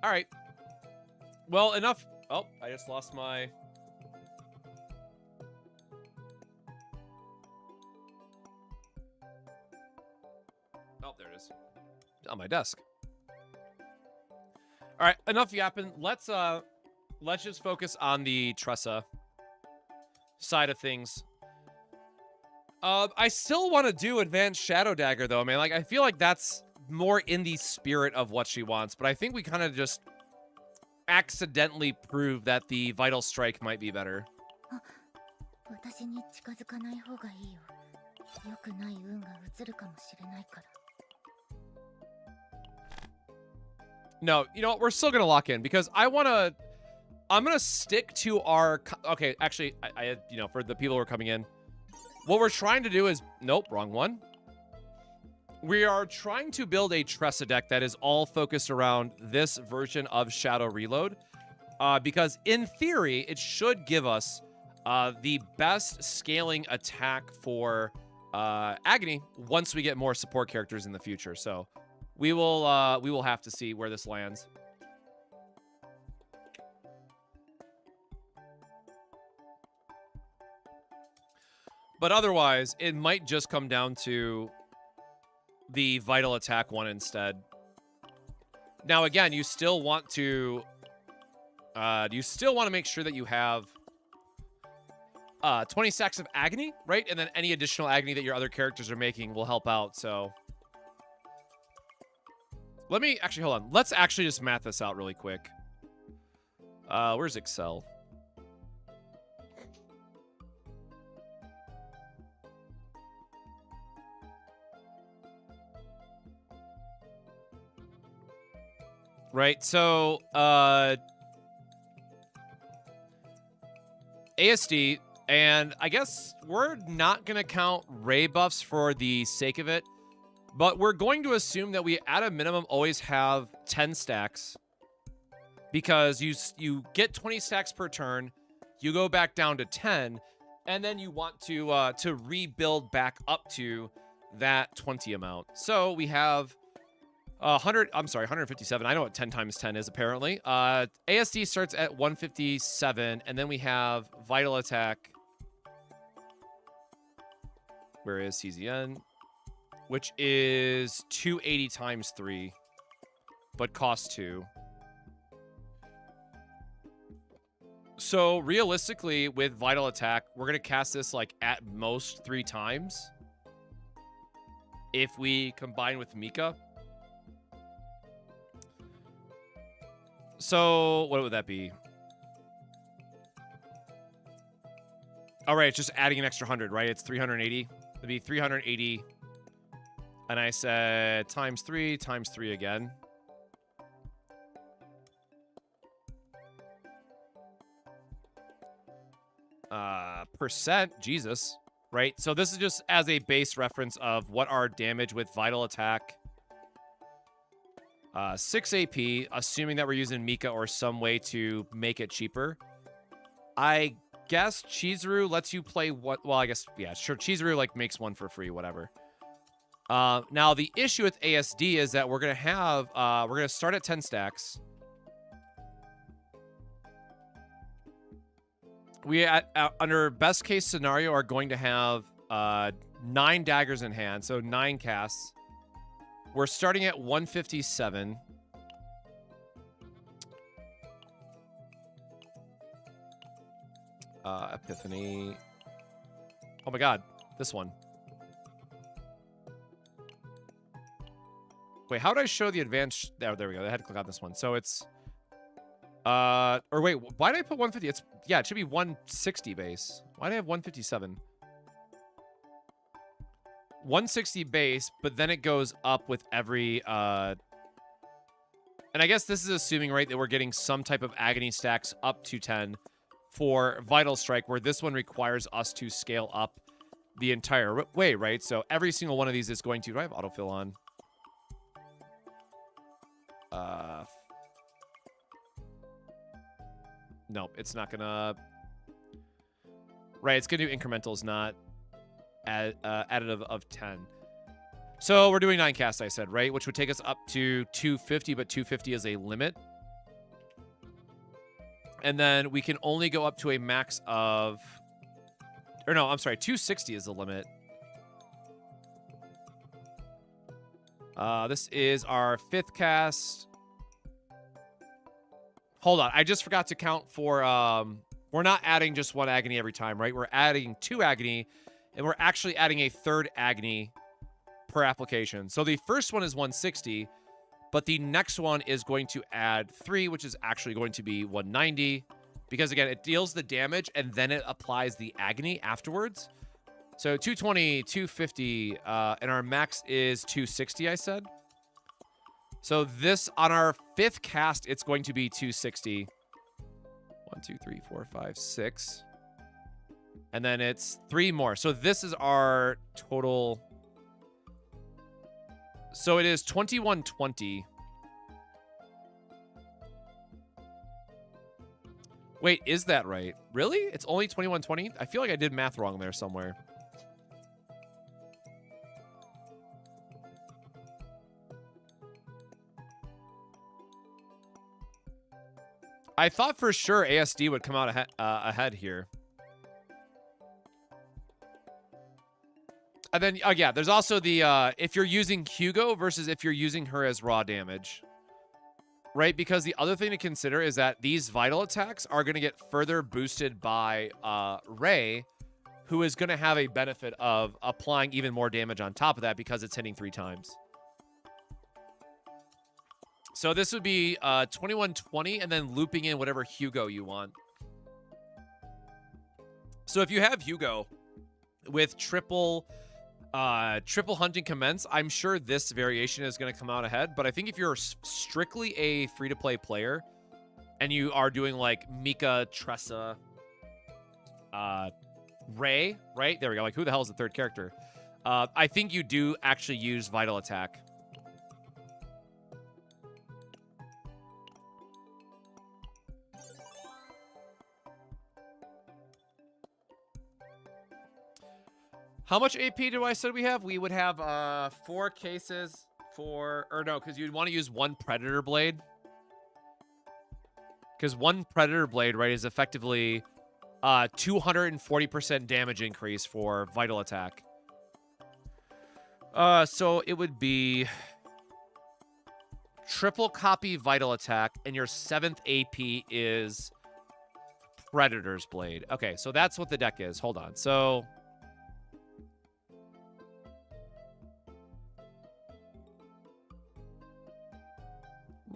All right. Well, enough. Oh, I just lost my... Oh, there it is. On my desk. All right, enough yapping. Let's just focus on the Tressa side of things. I still want to do Advanced Shadow Dagger, though, man. Like, I feel like that's more in the spirit of what she wants, but I think we kind of just accidentally proved that the Vital Strike might be better. No, you know what? We're still going to lock in because I'm going to stick to our... Okay, actually, I you know, for the people who are coming in, what we're trying to do is... Nope, wrong one. We are trying to build a Tressa deck that is all focused around this version of Shadow Reload. Because in theory, it should give us the best scaling attack for Agony once we get more support characters in the future. So we will have to see where this lands. But otherwise, it might just come down to the Vital Attack one instead. Now, again, you still want to make sure that you have 20 stacks of Agony, right? And then any additional Agony that your other characters are making will help out, so... Let me... Actually, hold on. Let's actually just math this out really quick. Where's Excel? Right, so, ASD, and I guess we're not going to count Ray buffs for the sake of it, but we're going to assume that we, at a minimum, always have 10 stacks, because you get 20 stacks per turn, you go back down to 10, and then you want to rebuild back up to that 20 amount. So we have... 157. I know what 10 times 10 is, apparently. ASD starts at 157, and then we have Vital Attack. Where is CZN? Which is 280 times 3, but costs 2. So, realistically, with Vital Attack, we're going to cast this, like, at most 3 times. If we combine with Mika. So, what would that be? All right, it's just adding an extra 100, right? It's 380. It'd be 380. And I said times 3 again. Percent, Jesus, right? So this is just as a base reference of what our damage with Vital Attack... 6 AP, assuming that we're using Mika or some way to make it cheaper. I guess Chizuru lets you play what... Well, I guess, yeah, sure. Chizuru, like, makes one for free, whatever. Now, the issue with ASD is that we're going to have... we're going to start at 10 stacks. We, under best case scenario, are going to have 9 daggers in hand, so 9 casts. We're starting at 157. Epiphany. Oh my god, this one. Wait, how did I show the advanced... There we go. I had to click on this one. So it's... Or wait, why did I put 150? It's... Yeah, it should be 160 base. Why did I have 157? 160 base, but then it goes up with every, and I guess this is assuming, right, that we're getting some type of Agony stacks up to 10 for Vital Strike, where this one requires us to scale up the entire way, right? So every single one of these is going to... Do I have autofill on? No, it's not gonna... Right, it's gonna do incrementals, not additive of 10. So we're doing 9 casts, I said, right? Which would take us up to 250, but 250 is a limit. And then we can only go up to a max of... Or no, I'm sorry, 260 is the limit. This is our 5th cast. Hold on, I just forgot to count for... we're not adding just 1 Agony every time, right? We're adding 2 Agony, and we're actually adding a 3rd Agony per application. So the first one is 160, but the next one is going to add 3, which is actually going to be 190. Because, again, it deals the damage, and then it applies the Agony afterwards. So 220, 250, and our max is 260, I said. So this, on our 5th cast, it's going to be 260. 1, 2, 3, 4, 5, 6. And then it's 3 more. So this is our total. So it is 2120. Wait, is that right? Really? It's only 2120? I feel like I did math wrong there somewhere. I thought for sure ASD would come out ahead here. And then, yeah, there's also the, if you're using Hugo versus if you're using her as raw damage. Right? Because the other thing to consider is that these vital attacks are going to get further boosted by Ray, who is going to have a benefit of applying even more damage on top of that because it's hitting 3 times. So this would be 2120 and then looping in whatever Hugo you want. So if you have Hugo with triple hunting commence, I'm sure this variation is going to come out ahead. But I think if you're strictly a free-to-play player and you are doing like Mika, Tressa, Ray, right? There we go. Like, who the hell is the 3rd character? I think you do actually use Vital Attack. How much AP do I said we have? We would have 4 cases for... Or no, because you'd want to use 1 Predator Blade. Because 1 Predator Blade, right, is effectively 240% damage increase for Vital Attack. So it would be... Triple copy Vital Attack, and your 7th AP is Predator's Blade. Okay, so that's what the deck is. Hold on. So...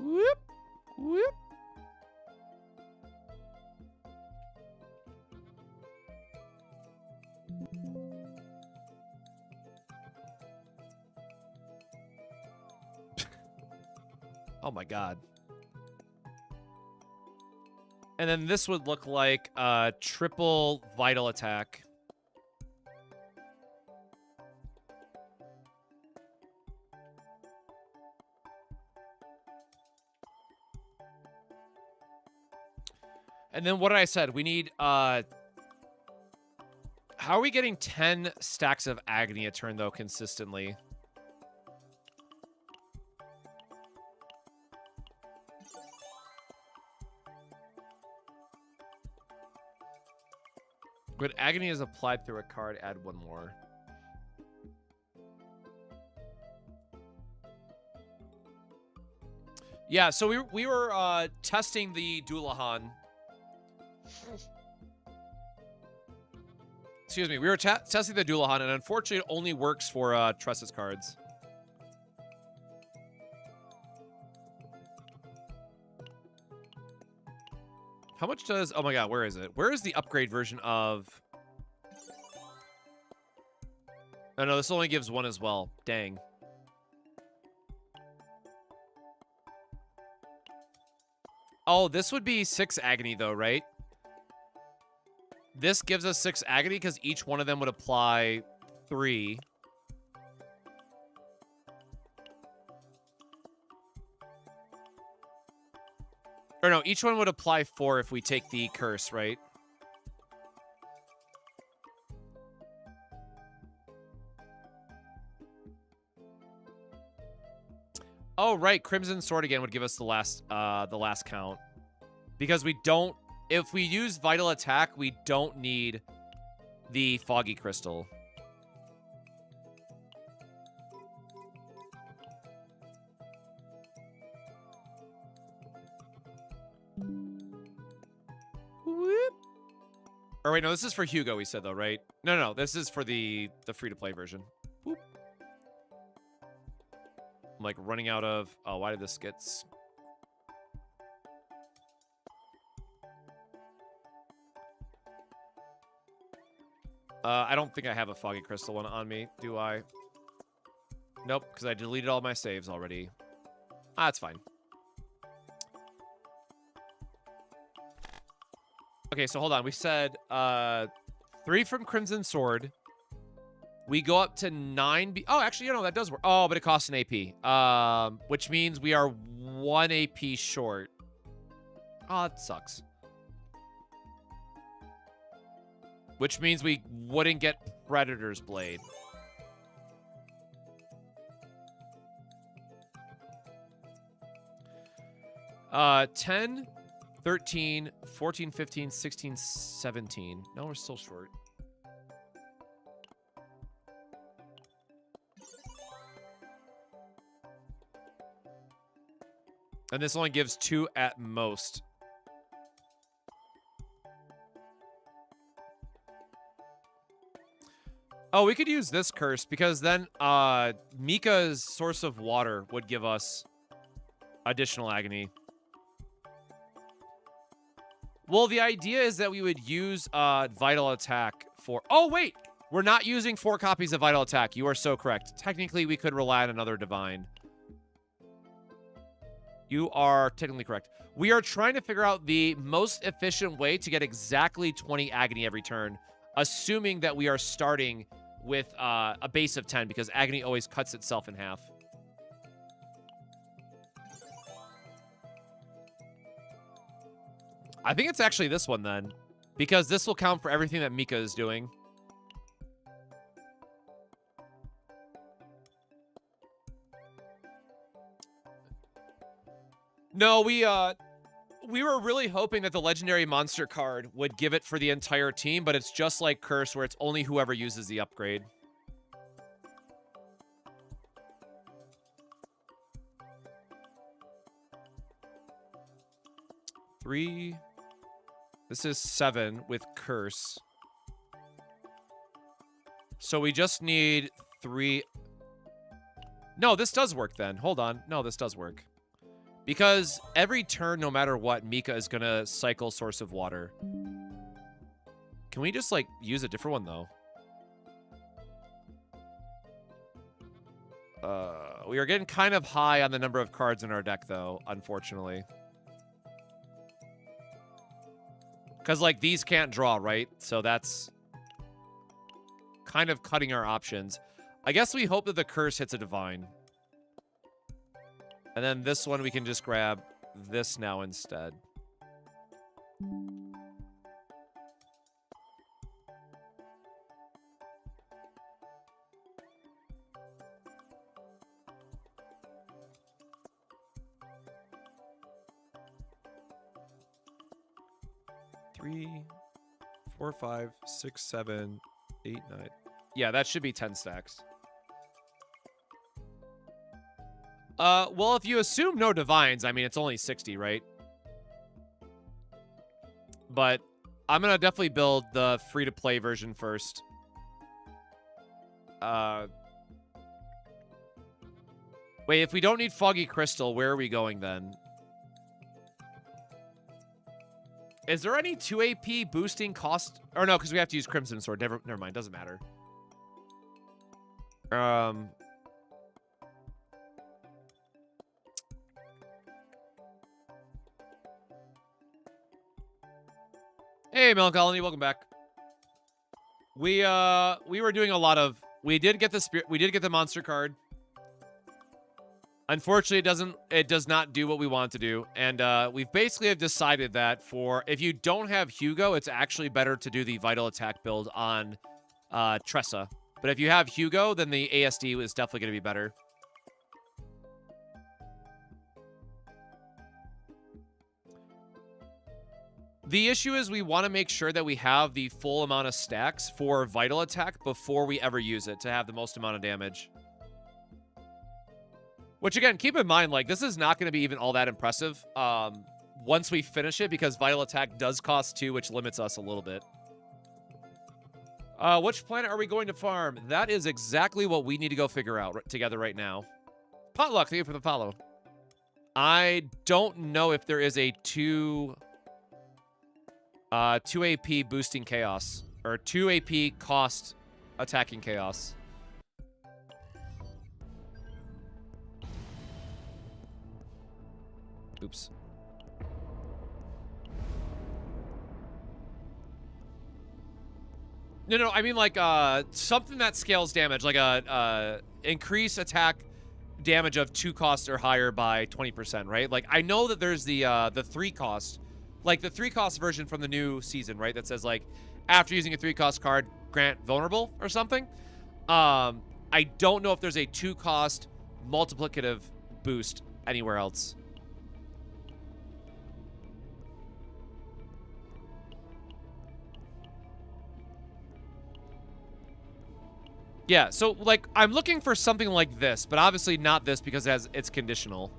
Whoop, whoop. Oh my god. And then this would look like triple Vital Attack. And then what did I said? We need, how are we getting 10 stacks of Agony a turn, though, consistently? When Agony is applied through a card, add 1 more. Yeah, so we were testing the Doulahan. Excuse me, we were testing the Doulahan, and unfortunately it only works for Tressa's cards. How much does... Oh my god, where is it? Where is the upgrade version of... Oh no, this only gives 1 as well. Dang. Oh, this would be 6 Agony though, right? this gives us 6 Agony because each one of them would apply 3. Or no, each one would apply 4 if we take the curse, right? Oh, right. Crimson Sword again would give us the last count. Because we don't... If we use Vital Attack, we don't need the Foggy Crystal. Whoop. Or wait, no, this is for Hugo, we said, though, right? No, this is for the free-to-play version. Whoop. I'm, like, running out of... Oh, why did this get... I don't think I have a Foggy Crystal one on me, do I? Nope, because I deleted all my saves already. Ah, that's fine. Okay, so hold on. We said 3 from Crimson Sword. We go up to 9... Oh, actually, you know, that does work. Oh, but it costs an AP. Which means we are 1 AP short. Oh, that sucks. Which means we wouldn't get Predator's Blade. Uh, 10, 13, 14, 15, 16, 17. No, we're still short. And this only gives 2 at most. Oh, we could use this curse because then Mika's Source of Water would give us additional Agony. Well, the idea is that we would use Vital Attack for... Oh, wait! We're not using 4 copies of Vital Attack. You are so correct. Technically, we could rely on another Divine. You are technically correct. We are trying to figure out the most efficient way to get exactly 20 Agony every turn, assuming that we are starting with a base of 10, because Agony always cuts itself in half. I think it's actually this one, then, because this will count for everything that Mika is doing. No, we were really hoping that the legendary monster card would give it for the entire team, but it's just like Curse, where it's only whoever uses the upgrade. Three. This is 7 with Curse. So we just need 3. No, this does work then. Hold on. No, this does work. Because every turn, no matter what, Mika is going to cycle Source of Water. Can we just, like, use a different one, though? We are getting kind of high on the number of cards in our deck, though, unfortunately. Because, like, these can't draw, right? So that's kind of cutting our options. I guess we hope that the Curse hits a Divine. And then this one, we can just grab this now instead. Three, 4, 5, 6, 7, 8, 9. Yeah, that should be 10 stacks. Well, if you assume no Divines, I mean, it's only 60, right? But I'm gonna definitely build the free-to-play version first. Wait, if we don't need Foggy Crystal, where are we going then? Is there any 2 AP boosting cost? Or no, because we have to use Crimson Sword. Never mind, doesn't matter. Hey, Melancholy, welcome back. We were doing a lot of. We did get the spirit. We did get the monster card. Unfortunately, it does not do what we want to do, and we've basically have decided that for if you don't have Hugo, it's actually better to do the vital attack build on Tressa. But if you have Hugo, then the ASD is definitely going to be better. The issue is we want to make sure that we have the full amount of stacks for vital attack before we ever use it to have the most amount of damage. Which, again, keep in mind, like, this is not going to be even all that impressive once we finish it, because Vital Attack does cost 2, which limits us a little bit. Which planet are we going to farm? That is exactly what we need to go figure out together right now. Potluck, thank you for the follow. I don't know if there is a 2 AP boosting chaos, or 2 AP cost attacking chaos. Oops. No, I mean like something that scales damage, like a increase attack damage of 2 costs or higher by 20%, right? Like I know that there's the 3 cost, like the 3 cost version from the new season, right? That says like after using a 3 cost card, grant vulnerable or something. I don't know if there's a 2 cost multiplicative boost anywhere else. Yeah, so, like, I'm looking for something like this, but obviously not this because it's conditional.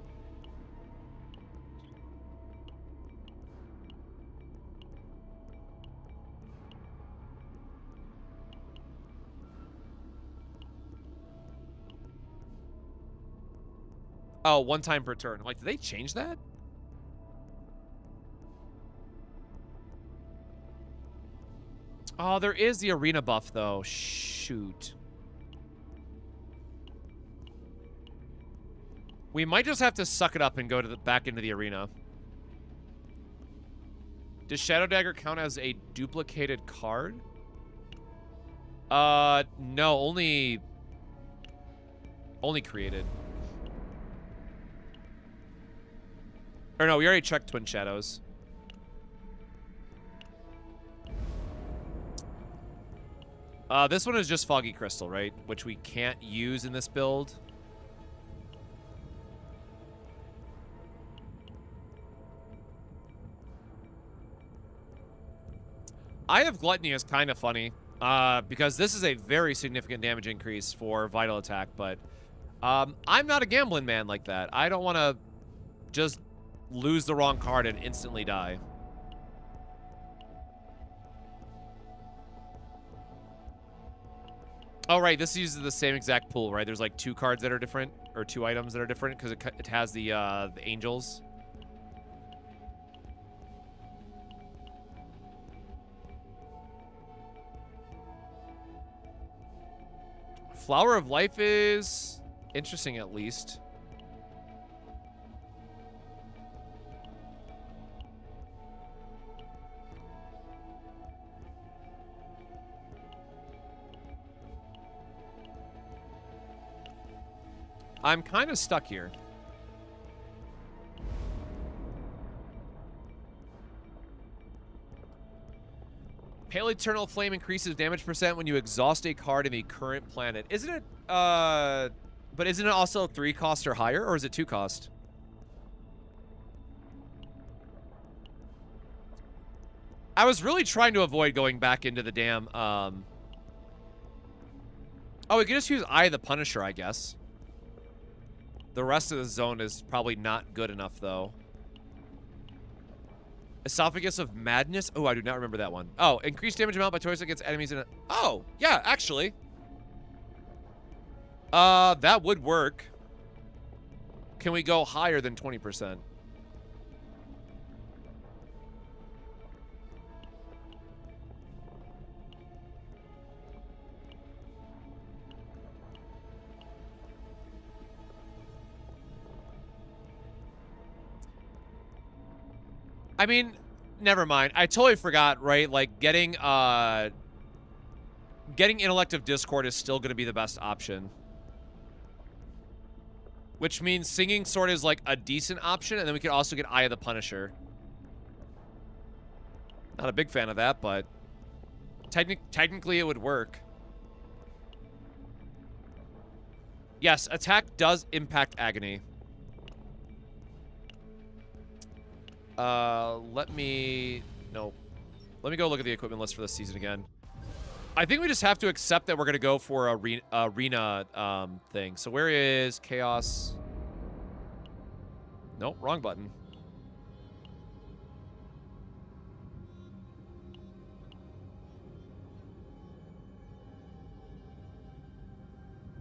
Oh, 1 time per turn. Like, did they change that? Oh, there is the arena buff, though. Shoot. We might just have to suck it up and go to back into the arena. Does Shadow Dagger count as a duplicated card? No, only created. Or no, we already checked Twin Shadows. This one is just Foggy Crystal, right? Which we can't use in this build. Eye of Gluttony is kind of funny, because this is a very significant damage increase for Vital Attack, but I'm not a gambling man like that. I don't want to just lose the wrong card and instantly die. Oh, right, this uses the same exact pool, right? There's like 2 cards that are different, or 2 items that are different, because it has the angels. Flower of Life is interesting, at least. I'm kind of stuck here. Pale Eternal Flame increases damage percent when you exhaust a card in the current planet. Isn't it, but isn't it also 3 cost or higher, or is it 2 cost? I was really trying to avoid going back into the damn, Oh, we could just use Eye of the Punisher, I guess. The rest of the zone is probably not good enough, though. Esophagus of Madness? Oh, I do not remember that one. Oh, increased damage amount by choice against enemies in a... Oh, yeah, actually. That would work. Can we go higher than 20%? I mean, never mind. I totally forgot, right? Like, getting getting Intellect of Discord is still going to be the best option. Which means Singing Sword is like a decent option, and then we could also get Eye of the Punisher. Not a big fan of that, but technically it would work. Yes, attack does impact Agony. Let me go look at the equipment list for this season again. I think we just have to accept that we're going to go for a arena thing. So where is Chaos? Nope, wrong button.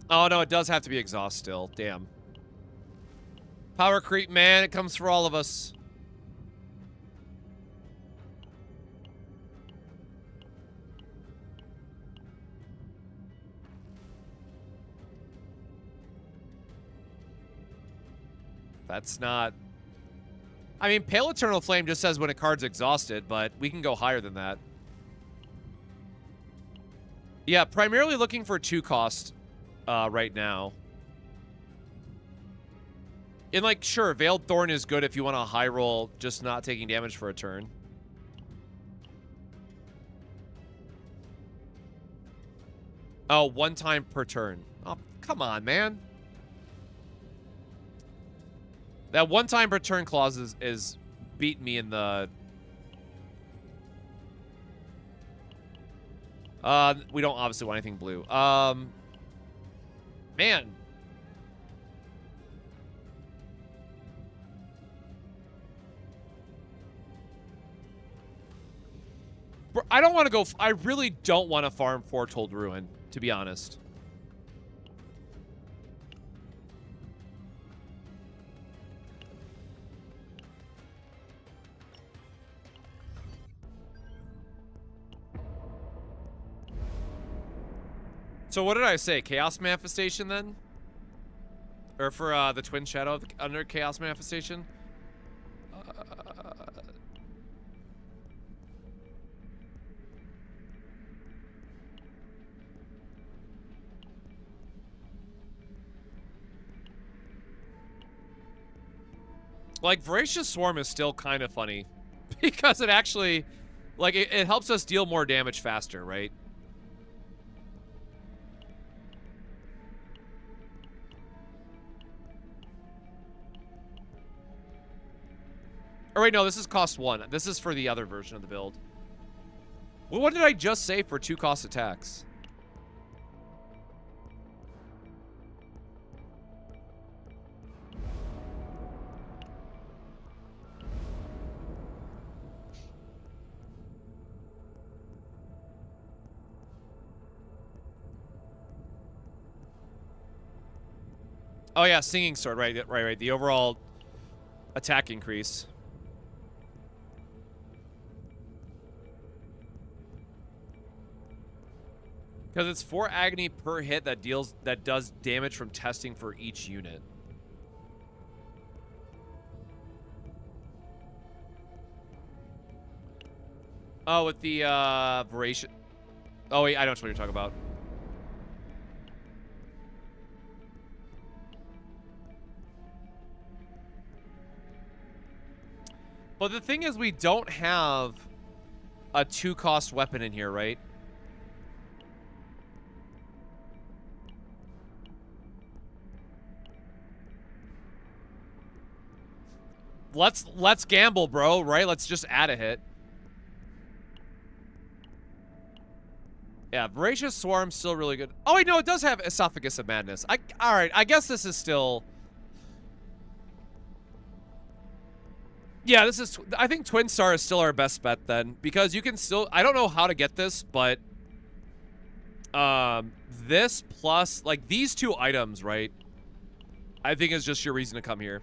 Oh, no, it does have to be exhaust still. Damn. Power creep, man. It comes for all of us. That's not... I mean, Pale Eternal Flame just says when a card's exhausted, but we can go higher than that. Yeah, primarily looking for 2 cost right now. And, like, sure, Veiled Thorn is good if you want a high roll, just not taking damage for a turn. Oh, 1 time per turn. Oh, come on, man. That 1 time per turn clause is beating me in the... we don't obviously want anything blue. Man. I don't want to go... I really don't want to farm Foretold Ruin, to be honest. So what did I say? Chaos Manifestation then? Or for the Twin Shadow under Chaos Manifestation? Like, Voracious Swarm is still kind of funny. Because it actually... Like, it helps us deal more damage faster, right? Oh, wait, no, this is cost 1. This is for the other version of the build. Well, what did I just say for 2 cost attacks? Oh, yeah, Singing Sword, right. The overall attack increase. Because it's 4 agony per hit that does damage from testing for each unit. Oh, with the Voracious... Oh, wait, I don't know what you're talking about. But the thing is, we don't have a 2-cost weapon in here, right? Let's gamble, bro, right? Let's just add a hit. Yeah, Voracious Swarm's still really good. Oh, wait, no, it does have Esophagus of Madness. All right, I guess this is still... Yeah, this is... I think Twin Star is still our best bet then, because you can still... I don't know how to get this, but... this plus... Like, these 2 items, right? I think is just your reason to come here.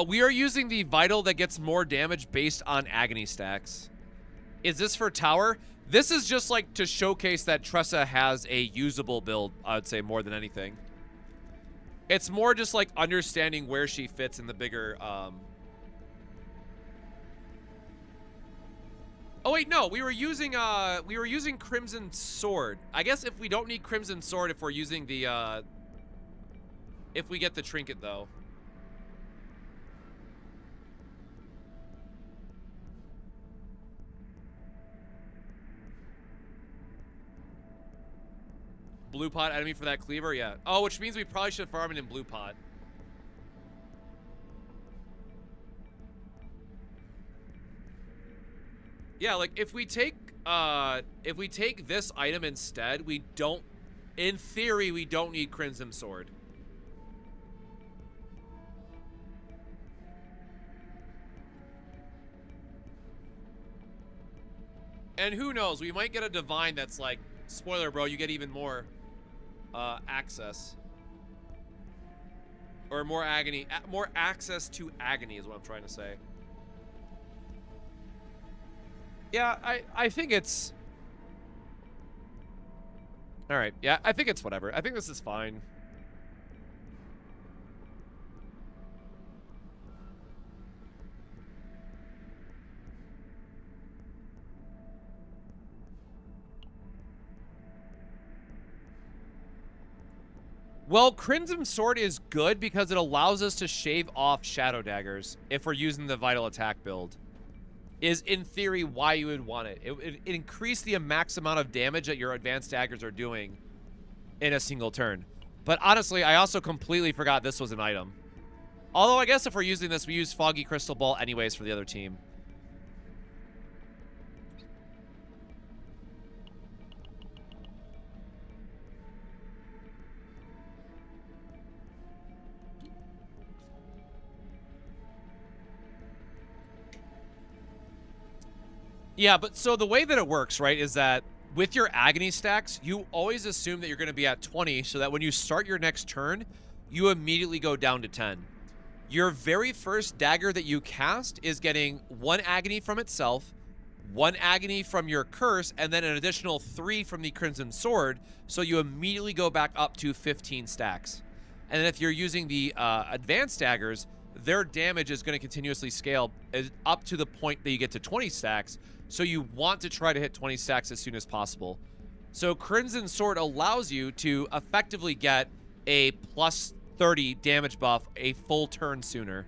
We are using the Vital that gets more damage based on Agony stacks. Is this for Tower? This is just, like, to showcase that Tressa has a usable build, I would say, more than anything. It's more just, like, understanding where she fits in the bigger, Oh wait, no, we were using Crimson Sword. I guess if we don't need Crimson Sword, if we're using the if we get the trinket though. Blue pot enemy for that cleaver, yeah. Oh, which means we probably should farm it in blue pot. Yeah, like if we take this item instead, we don't, in theory, we don't need Crimson Sword. And who knows, we might get a divine that's like, spoiler bro, you get even more access. Or more agony, more access to agony is what I'm trying to say. Yeah, I think it's... Alright, yeah, I think it's whatever. I think this is fine. Well, Crimson Sword is good because it allows us to shave off Shadow Daggers if we're using the Vital Attack build. Is, in theory, why you would want it. It would increase the max amount of damage that your advanced daggers are doing in a single turn. But honestly, I also completely forgot this was an item. Although, I guess if we're using this, we use Foggy Crystal Ball anyways for the other team. Yeah, but so the way that it works, right, is that with your Agony stacks, you always assume that you're going to be at 20 so that when you start your next turn, you immediately go down to 10. Your very first dagger that you cast is getting 1 Agony from itself, 1 Agony from your curse, and then an additional 3 from the Crimson Sword, so you immediately go back up to 15 stacks. And then if you're using the advanced daggers, their damage is going to continuously scale up to the point that you get to 20 stacks, so you want to try to hit 20 stacks as soon as possible. So Crimson Sword allows you to effectively get a plus 30 damage buff a full turn sooner.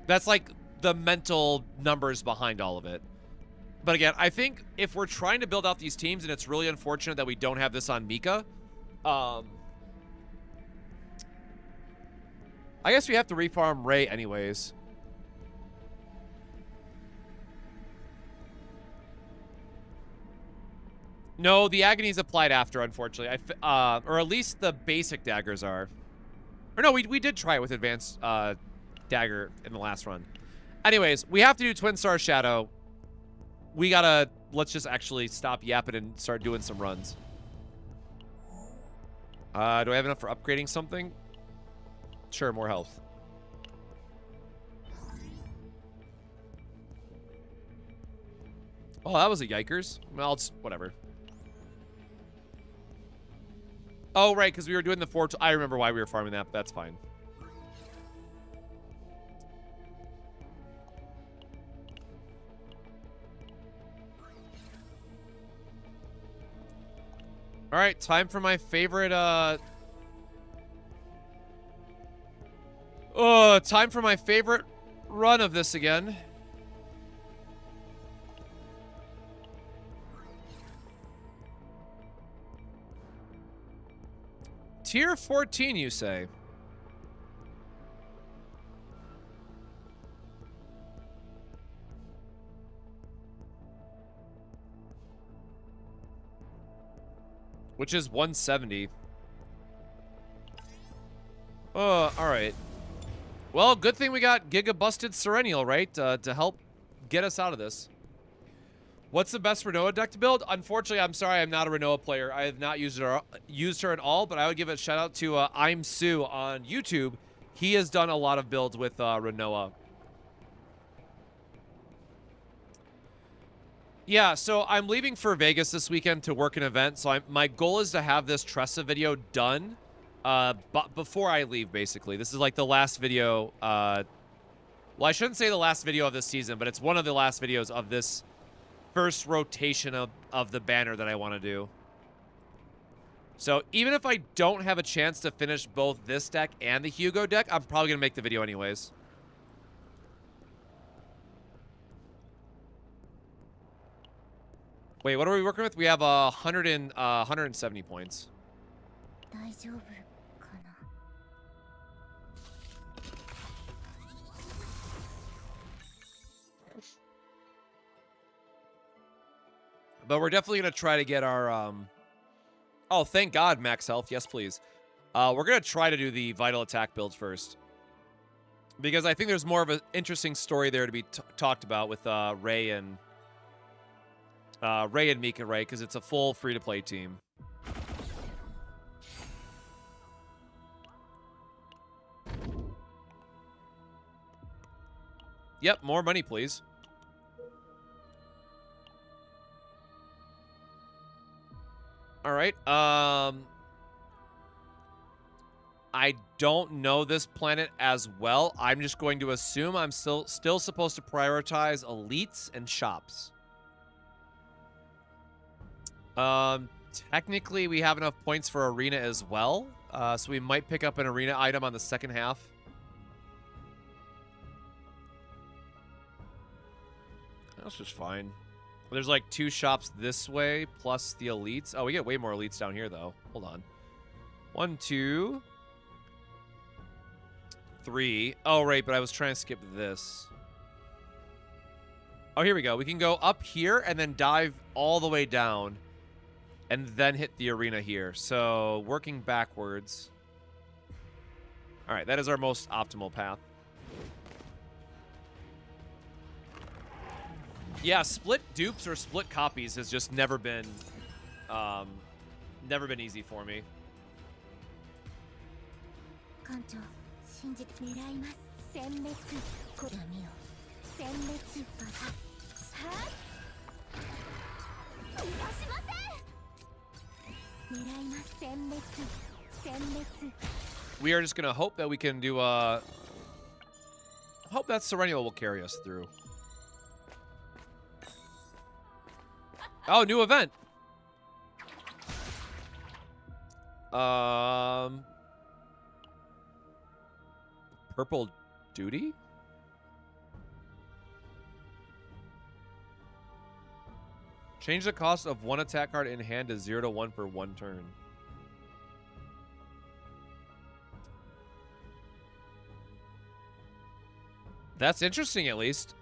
That's like the mental numbers behind all of it. But again, I think if we're trying to build out these teams, and it's really unfortunate that we don't have this on Mika, I guess we have to refarm Ray anyways. No, the Agony's applied after, unfortunately. Or at least the basic daggers are. Or no, we did try it with advanced dagger in the last run. Anyways, we have to do Twin Star Shadow. We gotta, let's just actually stop yapping and start doing some runs. Do I have enough for upgrading something? Sure, more health. Oh, that was a yikers. Well, it's whatever. Oh, right, because we were doing the 4... I remember why we were farming that, but that's fine. All right, time for my favorite, time for my favorite run of this again. Tier 14, you say? Which is 170. All right. Well, good thing we got Giga Busted Serenial, right? To help get us out of this. What's the best Renoa deck to build? Unfortunately, I'm sorry, I'm not a Renoa player. I have not used her at all, but I would give a shout out to I'm Sue on YouTube. He has done a lot of builds with Renoa. Yeah, so I'm leaving for Vegas this weekend to work an event, so my goal is to have this Tressa video done but before I leave, basically. This is like the last video, well, I shouldn't say the last video of this season, but it's one of the last videos of this first rotation of the banner that I want to do. So even if I don't have a chance to finish both this deck and the Hugo deck, I'm probably going to make the video anyways. Wait, what are we working with? We have 170 points. But we're definitely going to try to get our... Oh, thank God, max health. Yes, please. We're going to try to do the Vital Attack builds first. Because I think there's more of an interesting story there to be talked about with Ray and Mika, right? Because it's a full free-to-play team. Yep, more money, please. All right. I don't know this planet as well. I'm just going to assume I'm still supposed to prioritize elites and shops. Technically, we have enough points for arena as well. So we might pick up an arena item on the second half. That's just fine. There's like 2 shops this way, plus the elites. Oh, we get way more elites down here, though. Hold on. 1, 2, 3. Oh, right, but I was trying to skip this. Oh, here we go. We can go up here and then dive all the way down. And then hit the arena here. So, working backwards. Alright, that is our most optimal path. Yeah, split dupes or split copies has just never been easy for me. We are just gonna hope that we can do hope that Serennial will carry us through. Oh, new event. Purple duty? Change the cost of 1 attack card in hand to 0 to 1 for 1 turn. That's interesting, at least.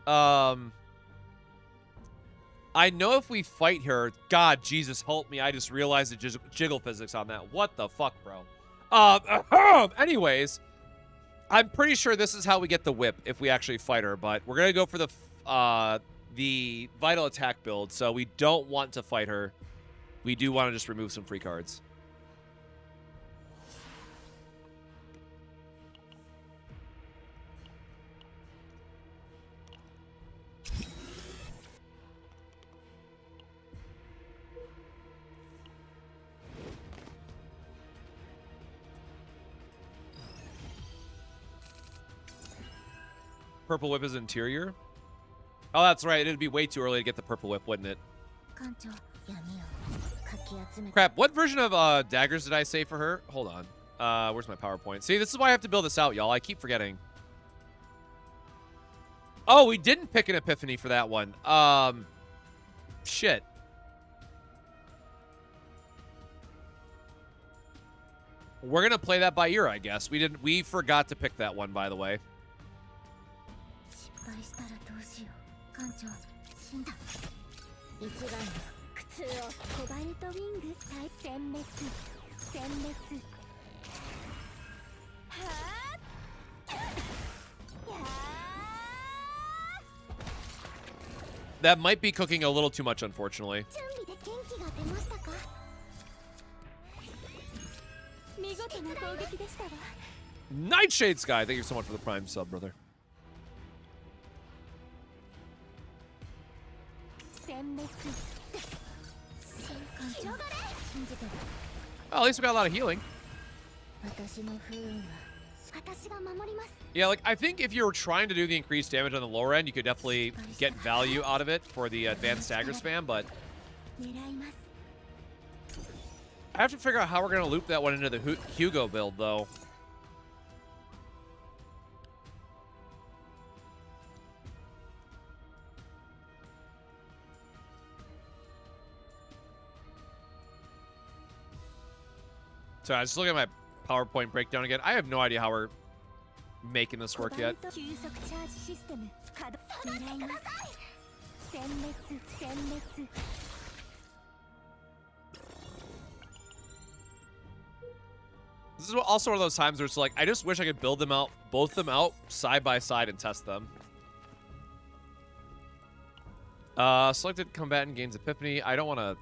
I know if we fight her... God, Jesus, help me. I just realized the jiggle physics on that. What the fuck, bro? Anyways, I'm pretty sure this is how we get the whip if we actually fight her, but we're going to go for the Vital Attack build, so we don't want to fight her. We do want to just remove some free cards. Purple Whip is interior? Oh, that's right. It'd be way too early to get the Purple Whip, wouldn't it? Crap. What version of daggers did I say for her? Hold on. Where's my PowerPoint? See, this is why I have to build this out, y'all. I keep forgetting. Oh, we didn't pick an Epiphany for that one. Shit. We're going to play that by ear, I guess. We forgot to pick that one, by the way. That might be cooking a little too much, unfortunately. Nightshade Sky, thank you so much for the Prime sub, brother. Oh, at least we got a lot of healing. Yeah, like, I think if you were trying to do the increased damage on the lower end, you could definitely get value out of it for the advanced stagger spam, but I have to figure out how we're going to loop that one into the Hugo build, though. So I was just looking at my PowerPoint breakdown again. I have no idea how we're making this work yet. This is also one of those times where it's like, I just wish I could build them out, both of them out, side by side and test them. Selected combatant gains epiphany. I don't want to...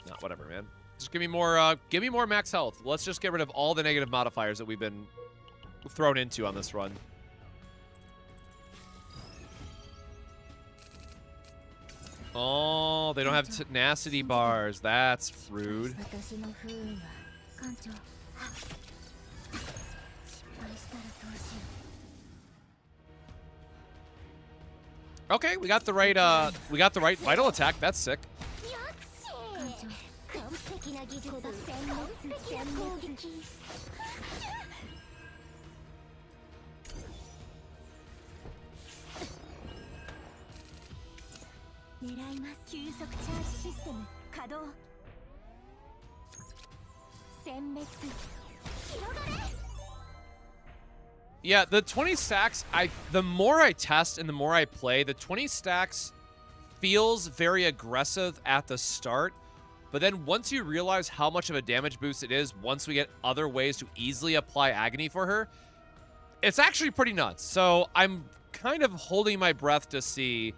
No, whatever, man. Just give me more max health. Let's just get rid of all the negative modifiers that we've been thrown into on this run. Oh, they don't have tenacity bars. That's rude. Okay, we got the right vital attack. That's sick. Yeah, the 20 stacks, the more I test and the more I play, the 20 stacks feels very aggressive at the start, but then once you realize how much of a damage boost it is, once we get other ways to easily apply Agony for her, it's actually pretty nuts. So I'm kind of holding my breath to see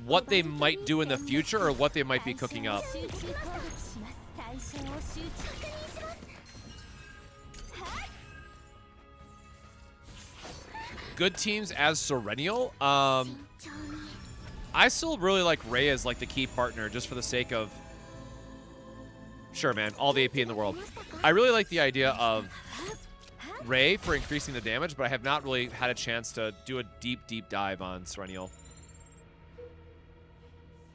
what they might do in the future or what they might be cooking up. Good teams as Serenial. I still really like Ray as like the key partner just for the sake of, sure man, all the AP in the world. I really like the idea of Ray for increasing the damage, but I have not really had a chance to do a deep dive on Serenial.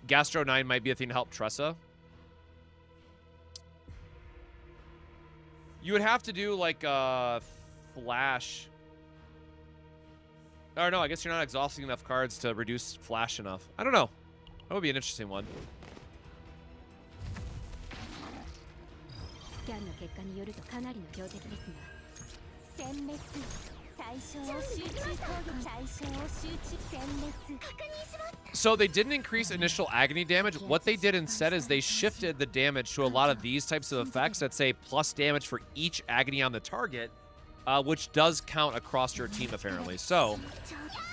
Gastro 9 might be a thing to help Tressa. You would have to do like a flash. Or no, I guess you're not exhausting enough cards to reduce flash enough. I don't know. That would be an interesting one. So they didn't increase initial Agony damage. What they did instead is they shifted the damage to a lot of these types of effects that say plus damage for each Agony on the target, which does count across your team apparently. So,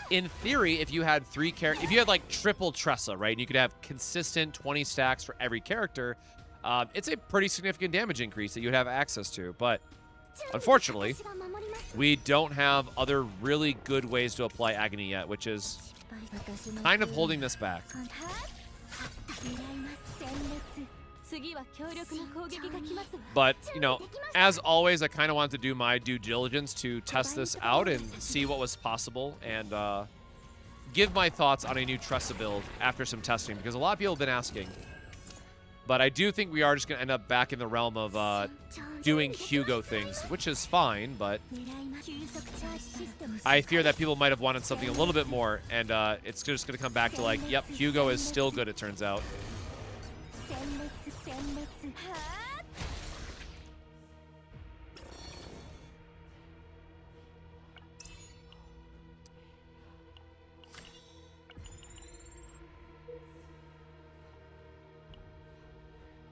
in theory, if you had if you had like triple Tressa, right, and you could have consistent 20 stacks for every character, it's a pretty significant damage increase that you'd have access to. But unfortunately, we don't have other really good ways to apply Agony yet, which is kind of holding this back. But, you know, as always, I kind of wanted to do my due diligence to test this out and see what was possible and give my thoughts on a new Tressa build after some testing, because a lot of people have been asking. But I do think we are just going to end up back in the realm of doing Hugo things, which is fine, but I fear that people might have wanted something a little bit more, and it's just going to come back to like, yep, Hugo is still good, it turns out.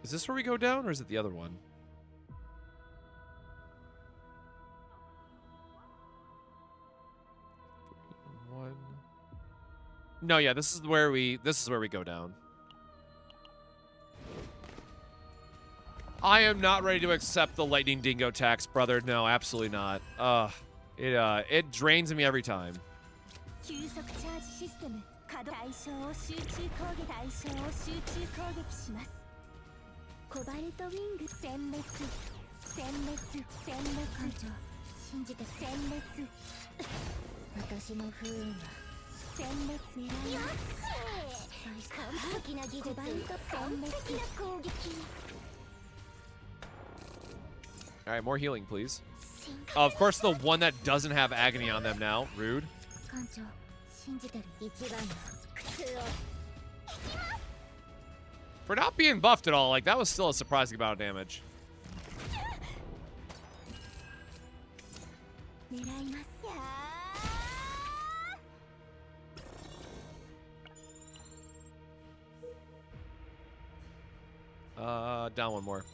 Is this where we go down, or is it the other one? No, yeah, this is where we go down. I am not ready to accept the lightning dingo tax, brother. No, absolutely not. It drains me every time. All right, more healing, please. Oh, of course, the one that doesn't have Agony on them now. Rude. For not being buffed at all, like, that was still a surprising amount of damage. Down one more.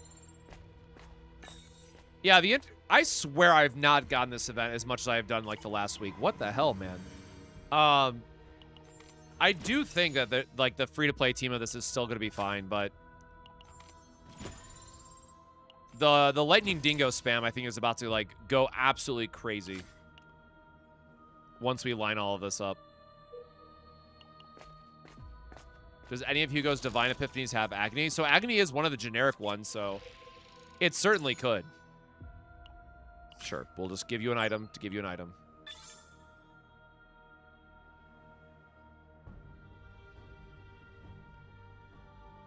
Yeah, I swear I've not gotten this event as much as I've done, like, the last week. What the hell, man? I do think that the free-to-play team of this is still going to be fine, but the Lightning Dingo spam, I think, is about to, like, go absolutely crazy once we line all of this up. Does any of Hugo's Divine Epiphanies have Agony? So Agony is one of the generic ones, so it certainly could. Sure, we'll just give you an item to give you an item.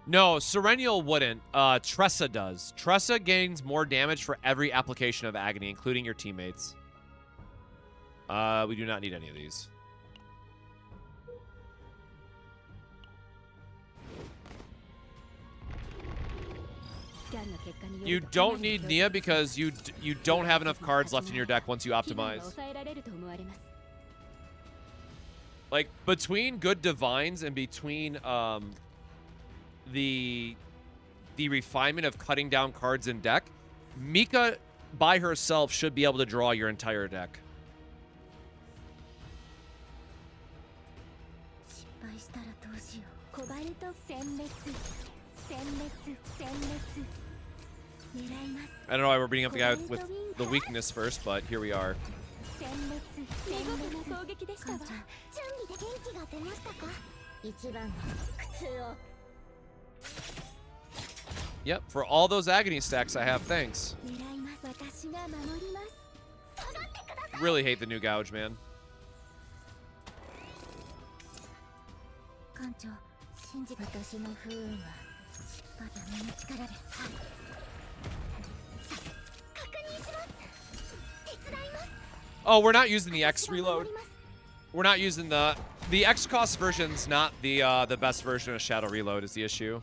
No, Serenial wouldn't. Tressa does. Tressa gains more damage for every application of Agony, including your teammates. We do not need any of these. You don't need Nia because you don't have enough cards left in your deck once you optimize. Like, between good Divines and between the refinement of cutting down cards in deck, Mika by herself should be able to draw your entire deck. I don't know why we're beating up the guy with the weakness first, but here we are. Yep, for all those Agony stacks I have, thanks. Really hate the new gouge, man. Oh, we're not using the X reload. We're not using the X cost version's not the best version of Shadow Reload is the issue.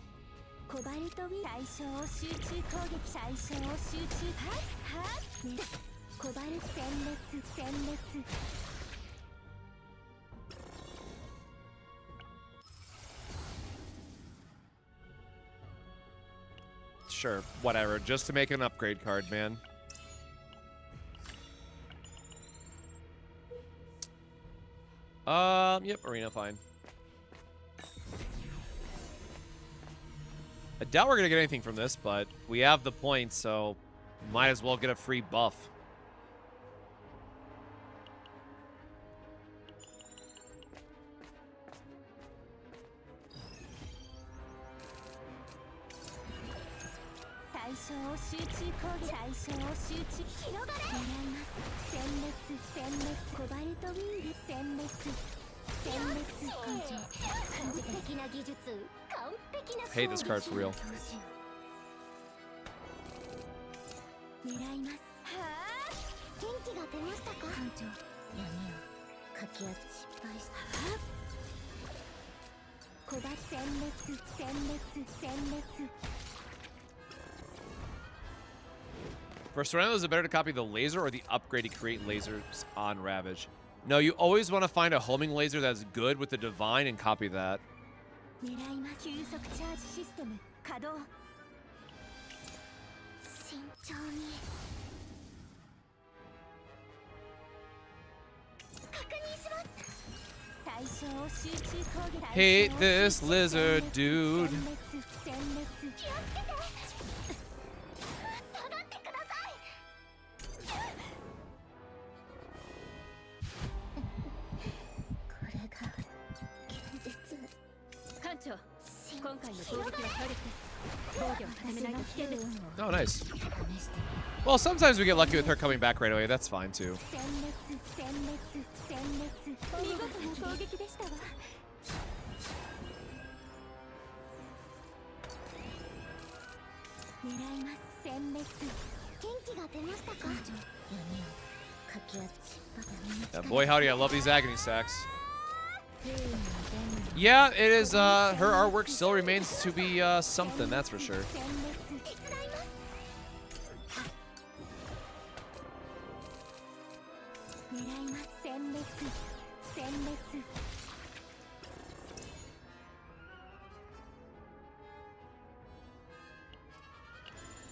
Sure, whatever. Just to make an upgrade card, man. Yep, arena, fine. I doubt we're gonna get anything from this, but we have the points, so might as well get a free buff. Hate this card for real. For Sereno, is it better to copy the laser or the upgrade to create lasers on Ravage? No, you always want to find a homing laser that's good with the Divine and copy that. Hate this lizard, dude. Oh, nice. Well, sometimes we get lucky with her coming back right away. That's fine, too. Yeah, boy howdy, I love these Agony stacks. Yeah, it is, her artwork still remains to be, something, that's for sure.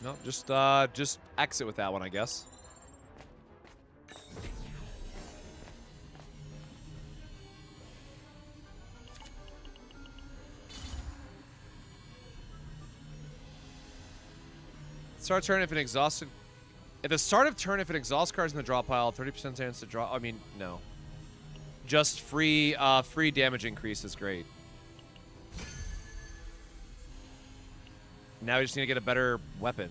No, just exit with that one, I guess. Start turn if an exhausted. At the start of turn, if it exhausts cards in the draw pile, 30% chance to draw. I mean, no. Just free damage increase is great. Now we just need to get a better weapon.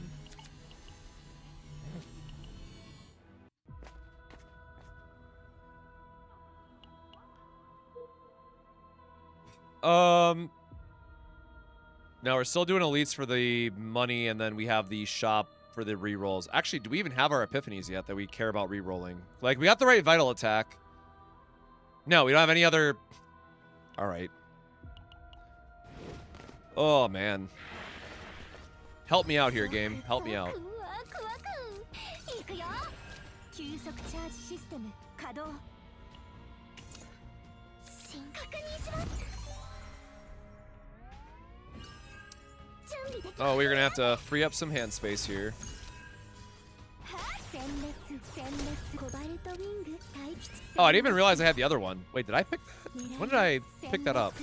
No, we're still doing elites for the money, and then we have the shop for the rerolls. Actually, do we even have our epiphanies yet that we care about rerolling? Like, we got the right vital attack. No, we don't have any other... Alright. Oh, man. Help me out here, game. Help me out. Oh, we're gonna have to free up some hand space here. Oh, I didn't even realize I had the other one. Wait, did I pick that? When did I pick that up?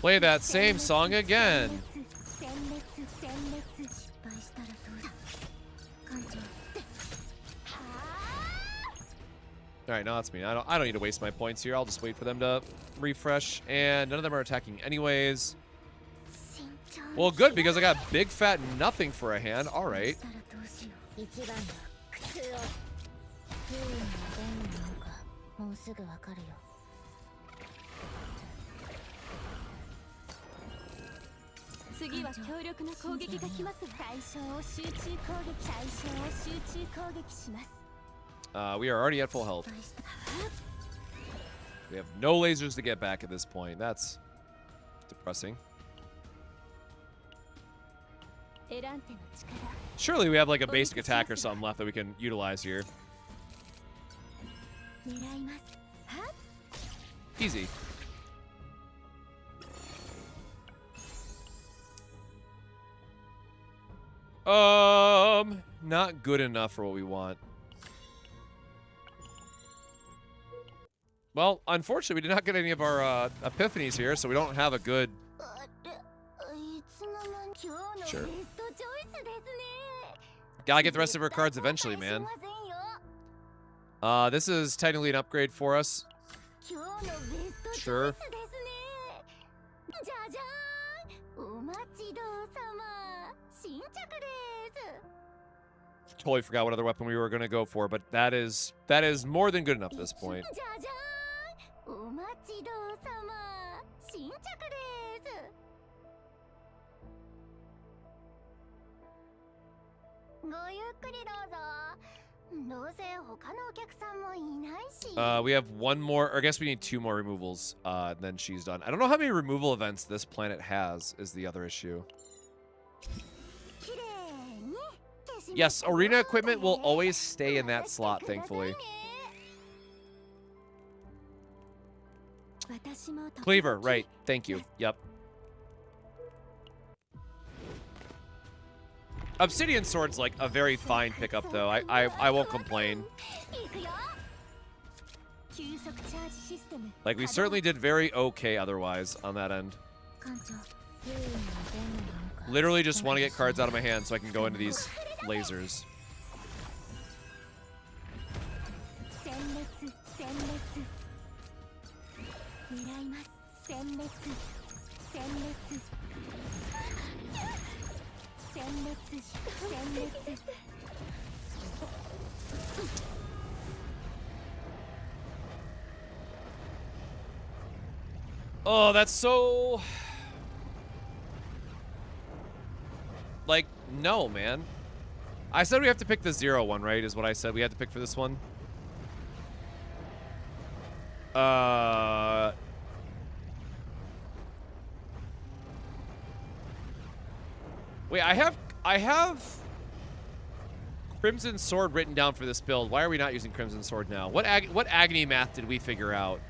Play that same song again. All right, now that's me. I don't need to waste my points here. I'll just wait for them to refresh, and none of them are attacking anyways. Well, good, because I got big fat nothing for a hand. All right. We are already at full health. We have no lasers to get back at this point. That's depressing. Surely we have like a basic attack or something left that we can utilize here. Easy. Not good enough for what we want. Well, unfortunately, we did not get any of our epiphanies here, so we don't have a good... Sure. Gotta get the rest of our cards eventually, man. This is technically an upgrade for us. Sure. Totally forgot what other weapon we were going to go for, but that is more than good enough at this point. We have one more, or I guess we need 2 more removals, and then she's done. I don't know how many removal events this planet has, is the other issue. Yes, arena equipment will always stay in that slot, thankfully. Cleaver, right. Thank you. Yep. Obsidian Sword's like a very fine pickup, though. I won't complain. Like, we certainly did very okay otherwise on that end. Literally just want to get cards out of my hand so I can go into these lasers. Oh, that's so... Like, no, man. I said we have to pick the 0 one, right? Is what I said we had to pick for this one. Wait, I have Crimson Sword written down for this build. Why are we not using Crimson Sword now? What Agony math did we figure out?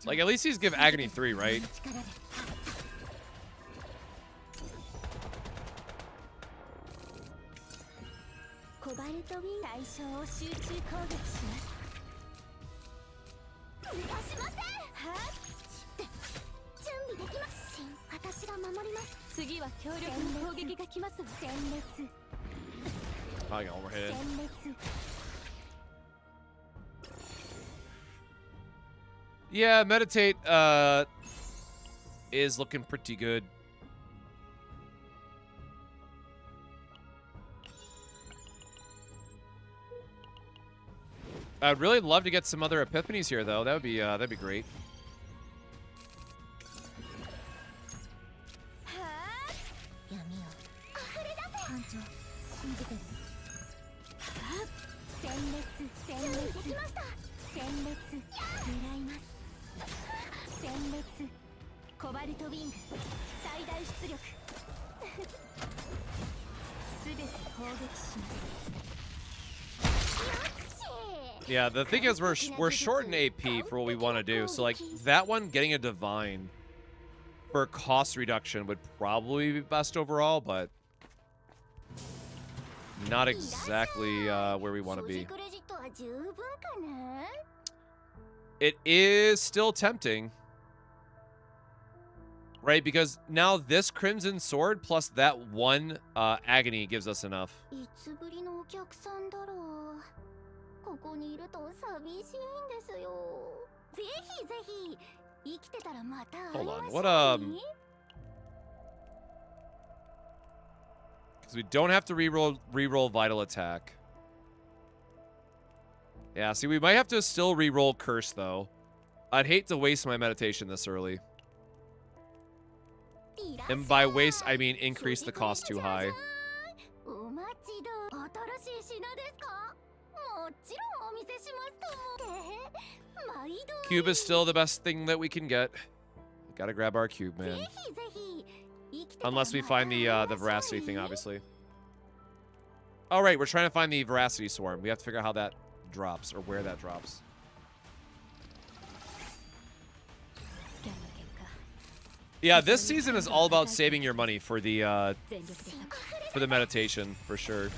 Like, at least he's give Agony 3, right? Probably gonna overhit it. Yeah, Meditate is looking pretty good. I'd really love to get some other epiphanies here, though. That'd be great. Yeah, the thing is, we're short in AP for what we want to do. So, like, that one, getting a Divine for cost reduction would probably be best overall, but not exactly where we want to be. It is still tempting, right? Because now this Crimson Sword plus that one Agony gives us enough. Hold on, what because we don't have to reroll Vital Attack. Yeah, see, we might have to still reroll Curse, though. I'd hate to waste my meditation this early. And by waste, I mean increase the cost too high. Cube is still the best thing that we can get. Gotta grab our cube, man. Unless we find the Veracity thing, obviously. All right, we're trying to find the Veracity Swarm. We have to figure out how that drops, or where that drops. Yeah, this season is all about saving your money for the meditation, for sure.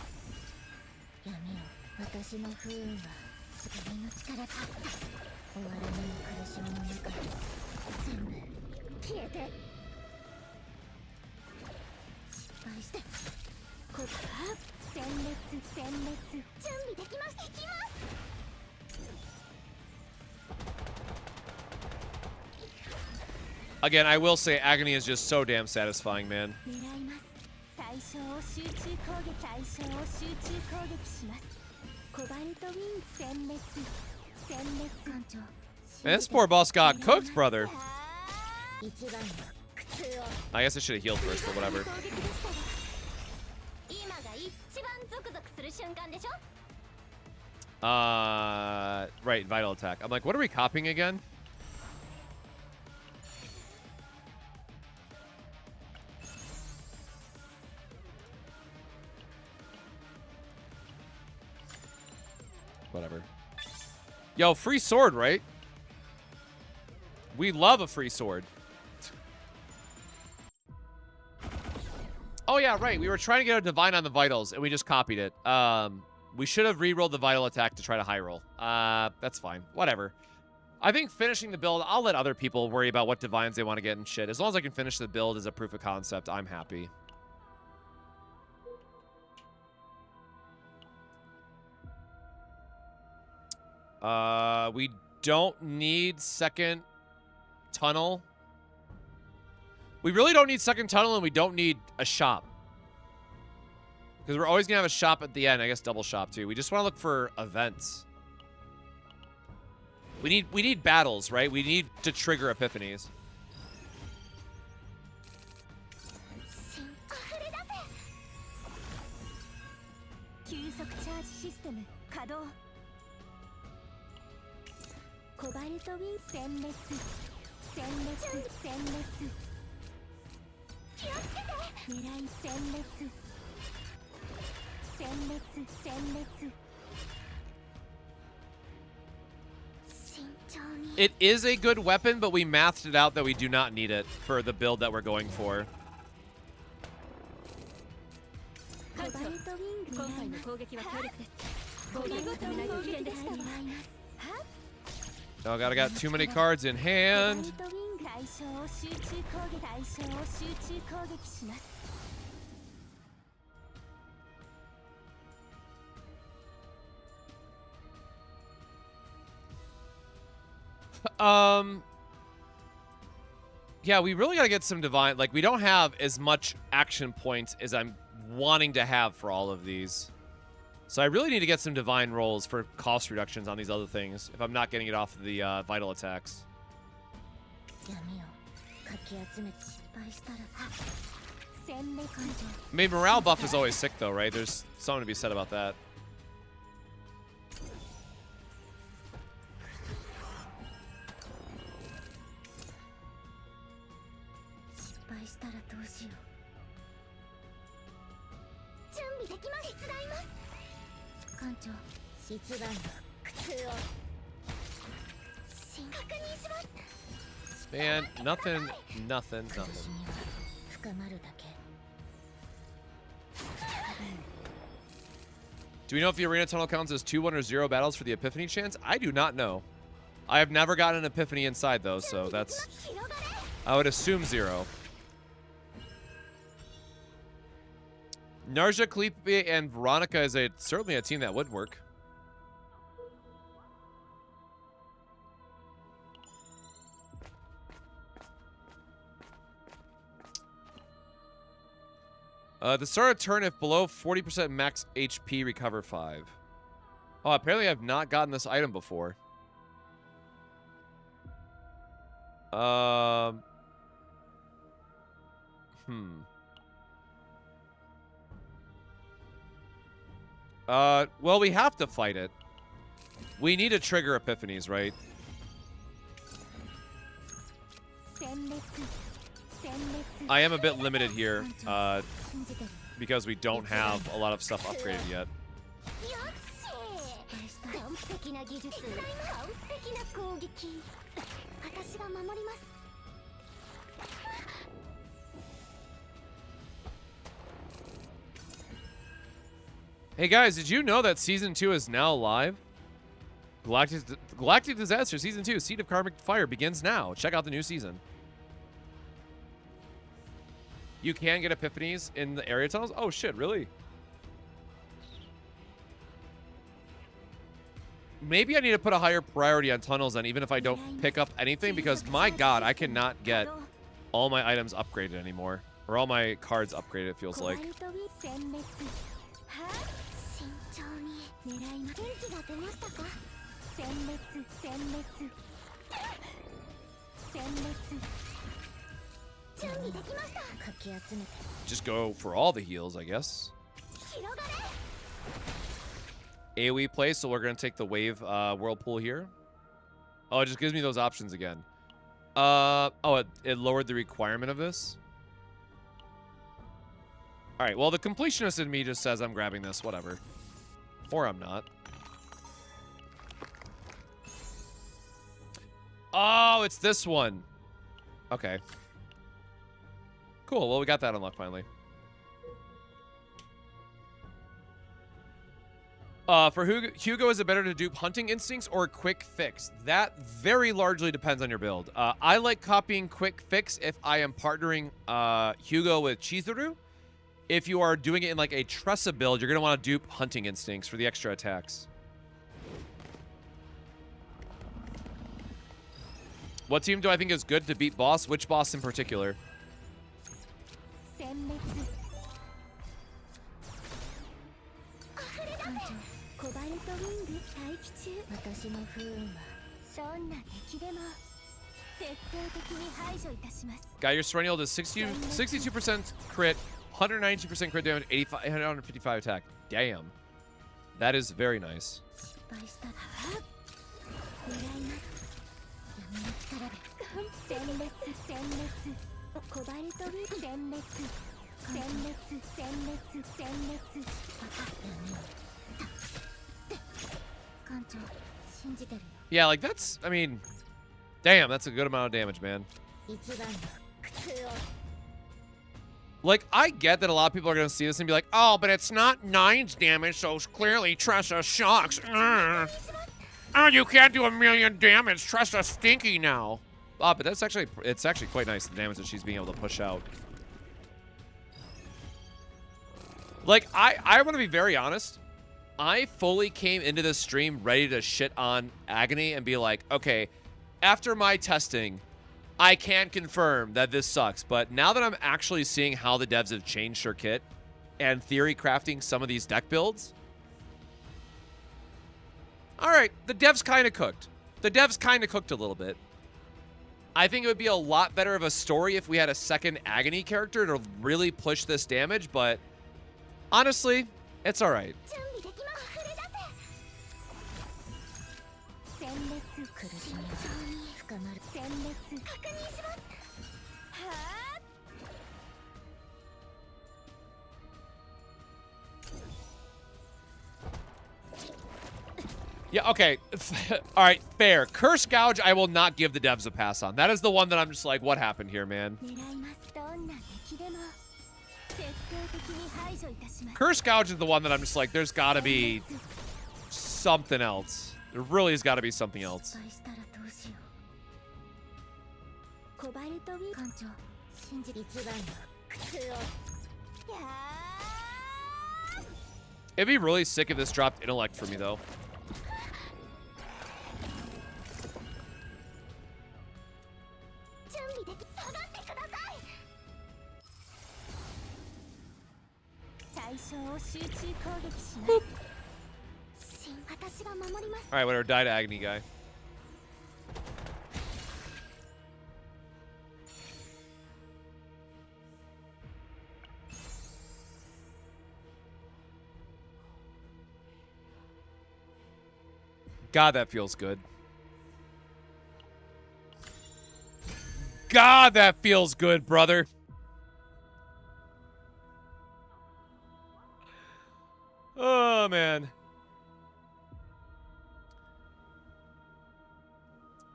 Again, I will say Agony is just so damn satisfying, man. Man, this poor boss got cooked, brother. I guess I should have healed first, but whatever. Right, Vital Attack. I'm like, what are we copying again? Whatever. Yo, free sword, right? We love a free sword. Oh, yeah, right. We were trying to get a Divine on the Vitals, and we just copied it. We should have re-rolled the Vital attack to try to high roll. That's fine. Whatever. I think finishing the build, I'll let other people worry about what Divines they want to get and shit. As long as I can finish the build as a proof of concept, I'm happy. We don't need second tunnel. We really don't need second tunnel, and we don't need a shop. Because we're always going to have a shop at the end. I guess double shop, too. We just want to look for events. We need battles, right? We need to trigger epiphanies. It is a good weapon, but we mathed it out that we do not need it for the build that we're going for. Oh, gotta got too many cards in hand. Yeah, we really gotta get some divine. Like, we don't have as much action points as I'm wanting to have for all of these. So I really need to get some divine rolls for cost reductions on these other things if I'm not getting it off of the vital attacks. I mean, morale buff is always sick, though, right? There's something to be said about that. Man, nothing. Do we know if the arena tunnel counts as 2, 1, or 0 battles for the epiphany chance? I do not know. I have never gotten an epiphany inside, though, so that's... I would assume 0. Narja, Kalipe, and Veronica is certainly a team that would work. The start of turn, if below 40% max HP, recover 5. Oh, apparently I've not gotten this item before. Well, we have to fight it. We need to trigger epiphanies, right? I am a bit limited here, because we don't have a lot of stuff upgraded yet. Hey guys, did you know that Season 2 is now live? Galactic Disaster Season 2, Seed of Karmic Fire begins now. Check out the new season. You can get epiphanies in the area tunnels? Oh shit, really? Maybe I need to put a higher priority on tunnels then, even if I don't pick up anything, because my god, I cannot get all my items upgraded anymore. Or all my cards upgraded, it feels like. Just go for all the heals, I guess. AoE play, so we're going to take the wave whirlpool here. Oh, it just gives me those options again. Oh, it lowered the requirement of this. All right, well, the completionist in me just says I'm grabbing this, whatever. Or I'm not. Oh, it's this one. Okay. Cool, well, we got that unlocked finally. For Hugo, is it better to dupe Hunting Instincts or Quick Fix? That very largely depends on your build. I like copying Quick Fix if I am partnering Hugo with Chizuru. If you are doing it in like a Tressa build, you're going to want to dupe Hunting Instincts for the extra attacks. What team do I think is good to beat boss? Which boss in particular? Guy, your Serennial does 62% crit, 192% crit damage, 855 attack. Damn. That is very nice. Yeah, like that's, I mean, damn, that's a good amount of damage, man. Like, I get that a lot of people are going to see this and be like, oh, but it's not 9's damage, so clearly Tressa sucks. Oh, you can't do 1,000,000 damage. Tressa's stinky now. But that's actually, it's actually quite nice, the damage that she's being able to push out. Like, I want to be very honest. I fully came into this stream ready to shit on Agony and be like, okay, after my testing, I can confirm that this sucks. But now that I'm actually seeing how the devs have changed their kit and theory crafting some of these deck builds, all right, the devs kind of cooked. The devs kind of cooked a little bit. I think it would be a lot better of a story if we had a second Agony character to really push this damage, but honestly, it's all right. Yeah, okay. All right, fair. Curse Gouge, I will not give the devs a pass on. That is the one that I'm just like, what happened here, man? Curse Gouge is the one that I'm just like, there's got to be something else. There really has got to be something else. It'd be really sick if this dropped Intellect for me, though. Boop. All right, whatever. Die to Agony, guy. God, that feels good. God, that feels good, brother. Oh, man.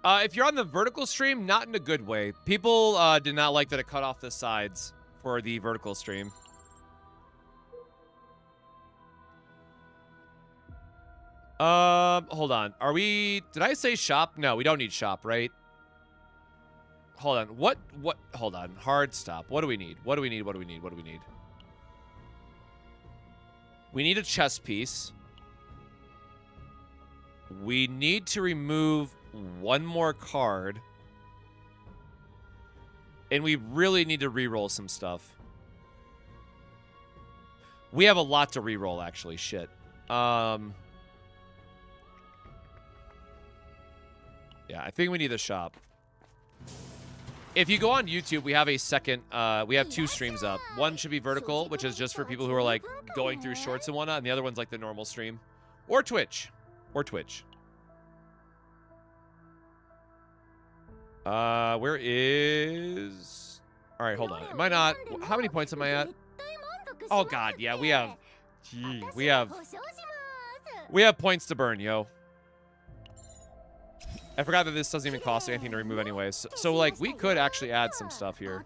If you're on the vertical stream, not in a good way. People did not like that it cut off the sides for the vertical stream. Hold on. Are we... Did I say shop? No, we don't need shop, right? Hold on. What? Hold on. Hard stop. What do we need? What do we need? What do we need? What do we need? We need a chess piece. We need to remove one more card. And we really need to reroll some stuff. We have a lot to reroll, actually. Shit. Yeah, I think we need the shop. If you go on YouTube, we have a second, we have 2 streams up. One should be vertical, which is just for people who are like going through shorts and whatnot, and the other one's like the normal stream. Or Twitch. Or Twitch. Where is... All right, hold on. Am I not... How many points am I at? Oh, God, yeah, we have... Gee, we have points to burn, yo. I forgot that this doesn't even cost anything to remove anyways. So, like, we could actually add some stuff here.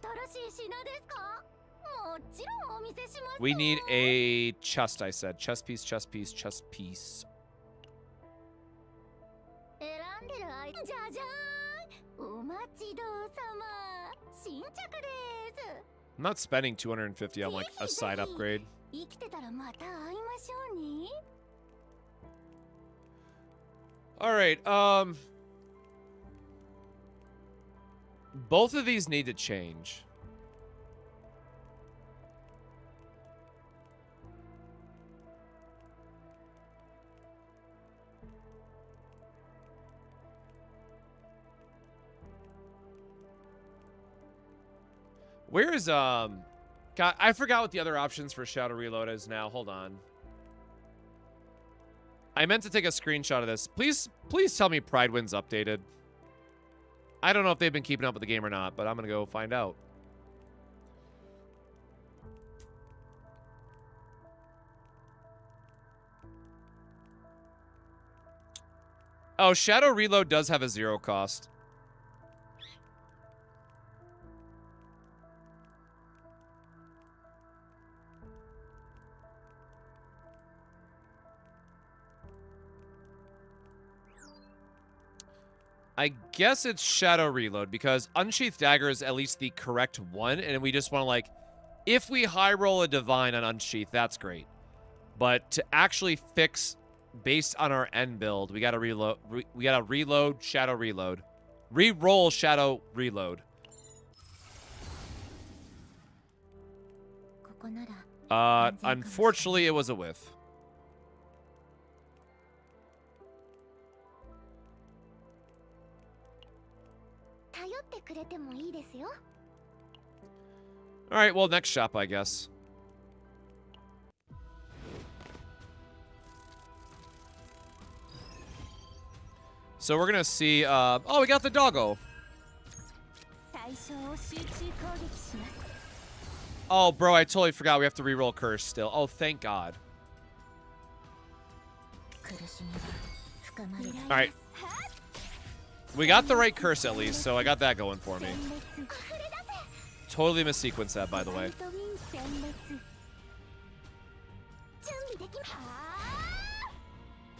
We need a chest, I said. Chest piece, chest piece, chest piece. I'm not spending 250 on like a side upgrade. All right, both of these need to change. Where is, God, I forgot what the other options for Shadow Reload is now. Hold on. I meant to take a screenshot of this. Please tell me Pride Wind's updated. I don't know if they've been keeping up with the game or not, but I'm going to go find out. Oh, Shadow Reload does have a 0 cost. I guess it's Shadow Reload because Unsheathed Dagger is at least the correct one, and we just want to, like, if we high roll a Divine on Unsheathed, that's great. But to actually fix based on our end build, we gotta reload. We gotta reload Shadow Reload, re-roll Shadow Reload. Unfortunately, it was a whiff. All right, well, next shop, I guess. So we're gonna see. Oh, we got the doggo. Oh, bro, I totally forgot we have to reroll curse still. Oh, thank God. All right. We got the right curse at least, so I got that going for me. Totally missequenced that, by the way.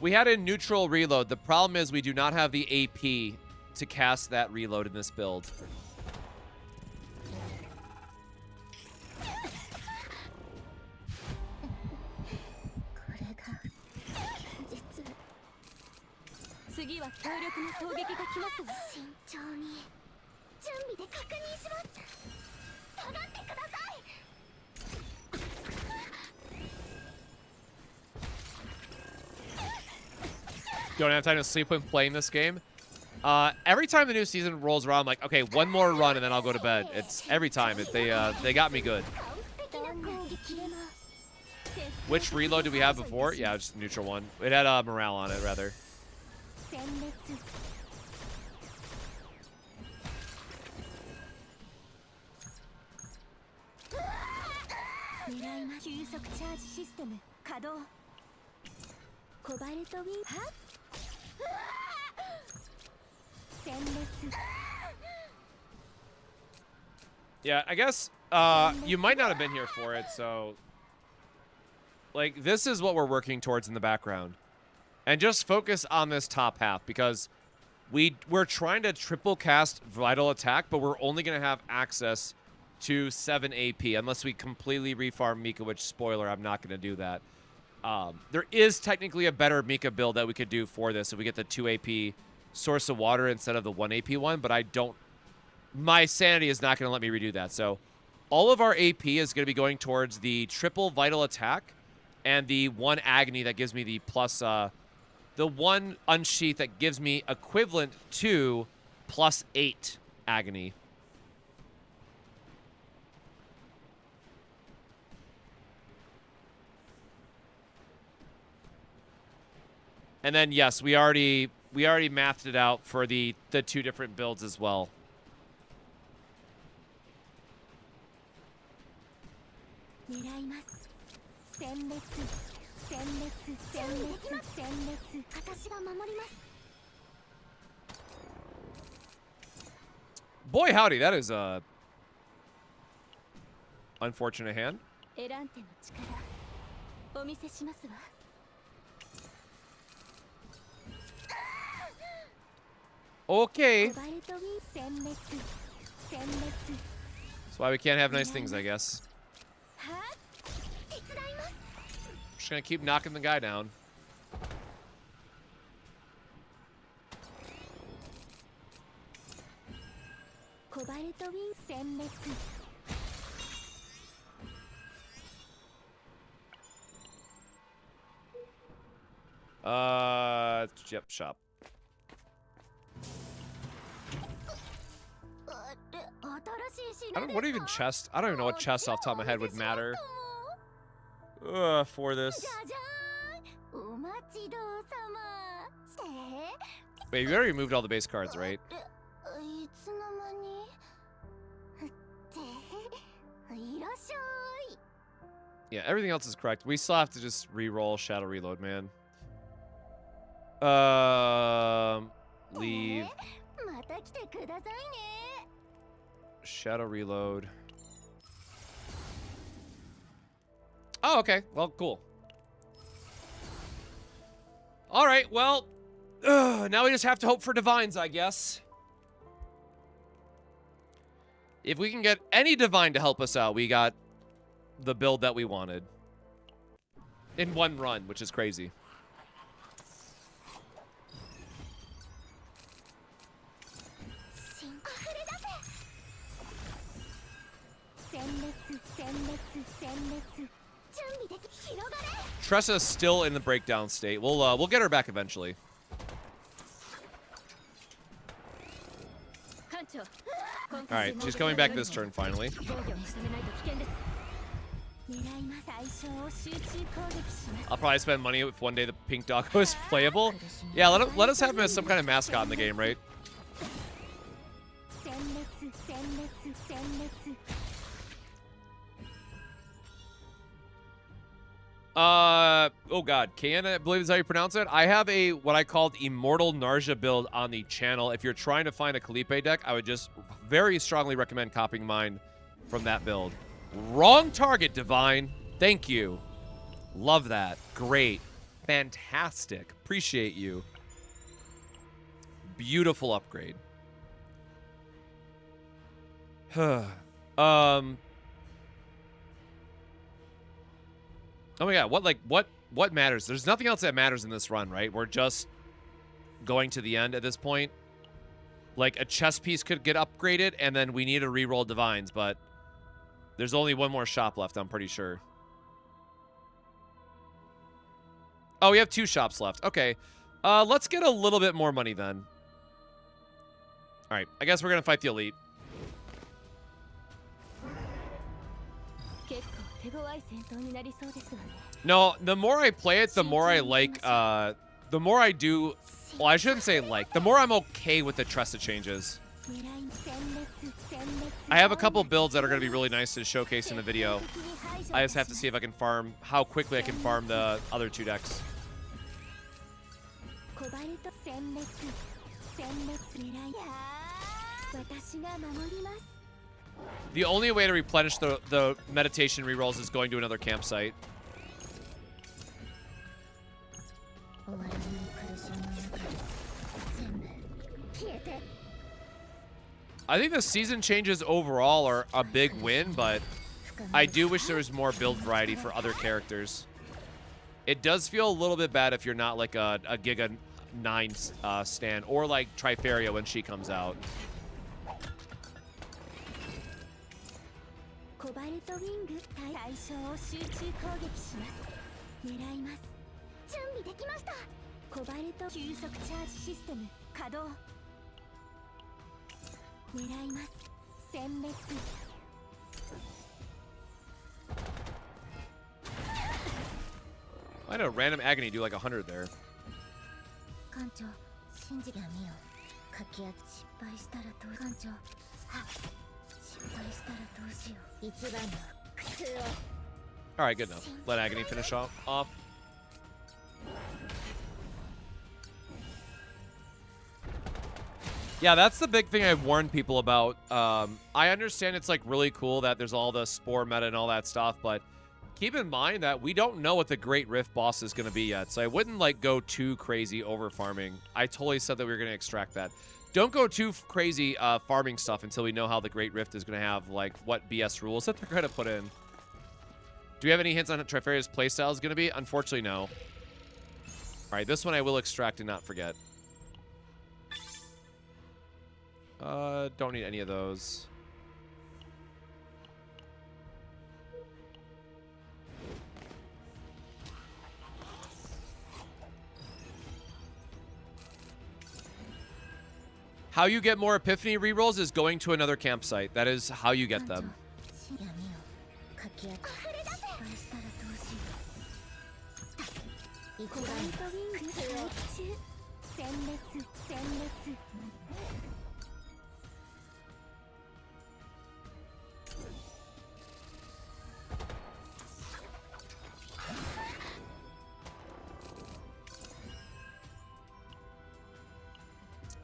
We had a neutral reload. The problem is we do not have the AP to cast that reload in this build. Don't have time to sleep when playing this game. Every time the new season rolls around, I'm like, okay, one more run and then I'll go to bed. It's every time. They got me good. Which reload did we have before? Yeah, just the neutral one. It had morale on it, rather. Yeah, I guess you might not have been here for it, so like this is what we're working towards in the background. And just focus on this top half because we're trying to triple cast Vital Attack, but we're only going to have access to 7 AP unless we completely refarm Mika, which, spoiler, I'm not going to do that. There is technically a better Mika build that we could do for this if we get the 2 AP Source of Water instead of the 1 AP one, but I don't... My sanity is not going to let me redo that. So all of our AP is going to be going towards the triple Vital Attack and the 1 Agony that gives me the plus... the 1 Unsheath that gives me equivalent to +8 Agony. And then, yes, we already mathed it out for the 2 different builds as well. Boy, howdy, that is a unfortunate hand. Okay. That's why we can't have nice things, I guess. Just gonna keep knocking the guy down. Yep, shop. What even chest? I don't even know what chest off the top of my head would matter. For this. Wait, you already removed all the base cards, right? Yeah, everything else is correct. We still have to just re-roll Shadow Reload, man. Leave. Shadow Reload. Oh, okay. Well, cool. All right, well, now we just have to hope for Divines, I guess. If we can get any Divine to help us out, we got the build that we wanted. In one run, which is crazy. Tressa's still in the breakdown state. We'll get her back eventually. All right, she's coming back this turn finally. I'll probably spend money if one day the pink doggo is playable. Yeah, let us have him as some kind of mascot in the game, right? Oh god, Can, I believe is how you pronounce it. I have a, what I called Immortal Narja build on the channel. If you're trying to find a Kalipe deck, I would just very strongly recommend copying mine from that build. Wrong target, Divine. Thank you. Love that. Great. Fantastic. Appreciate you. Beautiful upgrade. Oh my god, what matters? There's nothing else that matters in this run, right? We're just going to the end at this point. Like, a chess piece could get upgraded, and then we need to reroll Divines, but there's only one more shop left, I'm pretty sure. Oh, we have 2 shops left. Okay. Let's get a little bit more money then. Alright, I guess we're gonna fight the elite. No, the more I play it, the more I like, the more I do, well, I shouldn't say like, the more I'm okay with the Tressa changes. I have a couple builds that are going to be really nice to showcase in the video. I just have to see if I can farm, how quickly I can farm the other 2 decks. The only way to replenish the meditation rerolls is going to another campsite. I think the season changes overall are a big win, but I do wish there was more build variety for other characters. It does feel a little bit bad if you're not like a Giga 9 stan, or like Triferia when she comes out. Why did a random Agony do like 100 there? Alright, good enough. Let Agony finish off. Yeah, that's the big thing I warned people about. I understand it's like really cool that there's all the Spore meta and all that stuff, but keep in mind that we don't know what the Great Rift boss is going to be yet, so I wouldn't, like, go too crazy over farming. I totally said that we were going to extract that. Don't go too crazy farming stuff until we know how the Great Rift is going to have, like, what BS rules that they're going to put in. Do we have any hints on what Trifaria's playstyle is going to be? Unfortunately, no. All right, this one I will extract and not forget. Don't need any of those. How you get more Epiphany rerolls is going to another campsite. That is how you get them.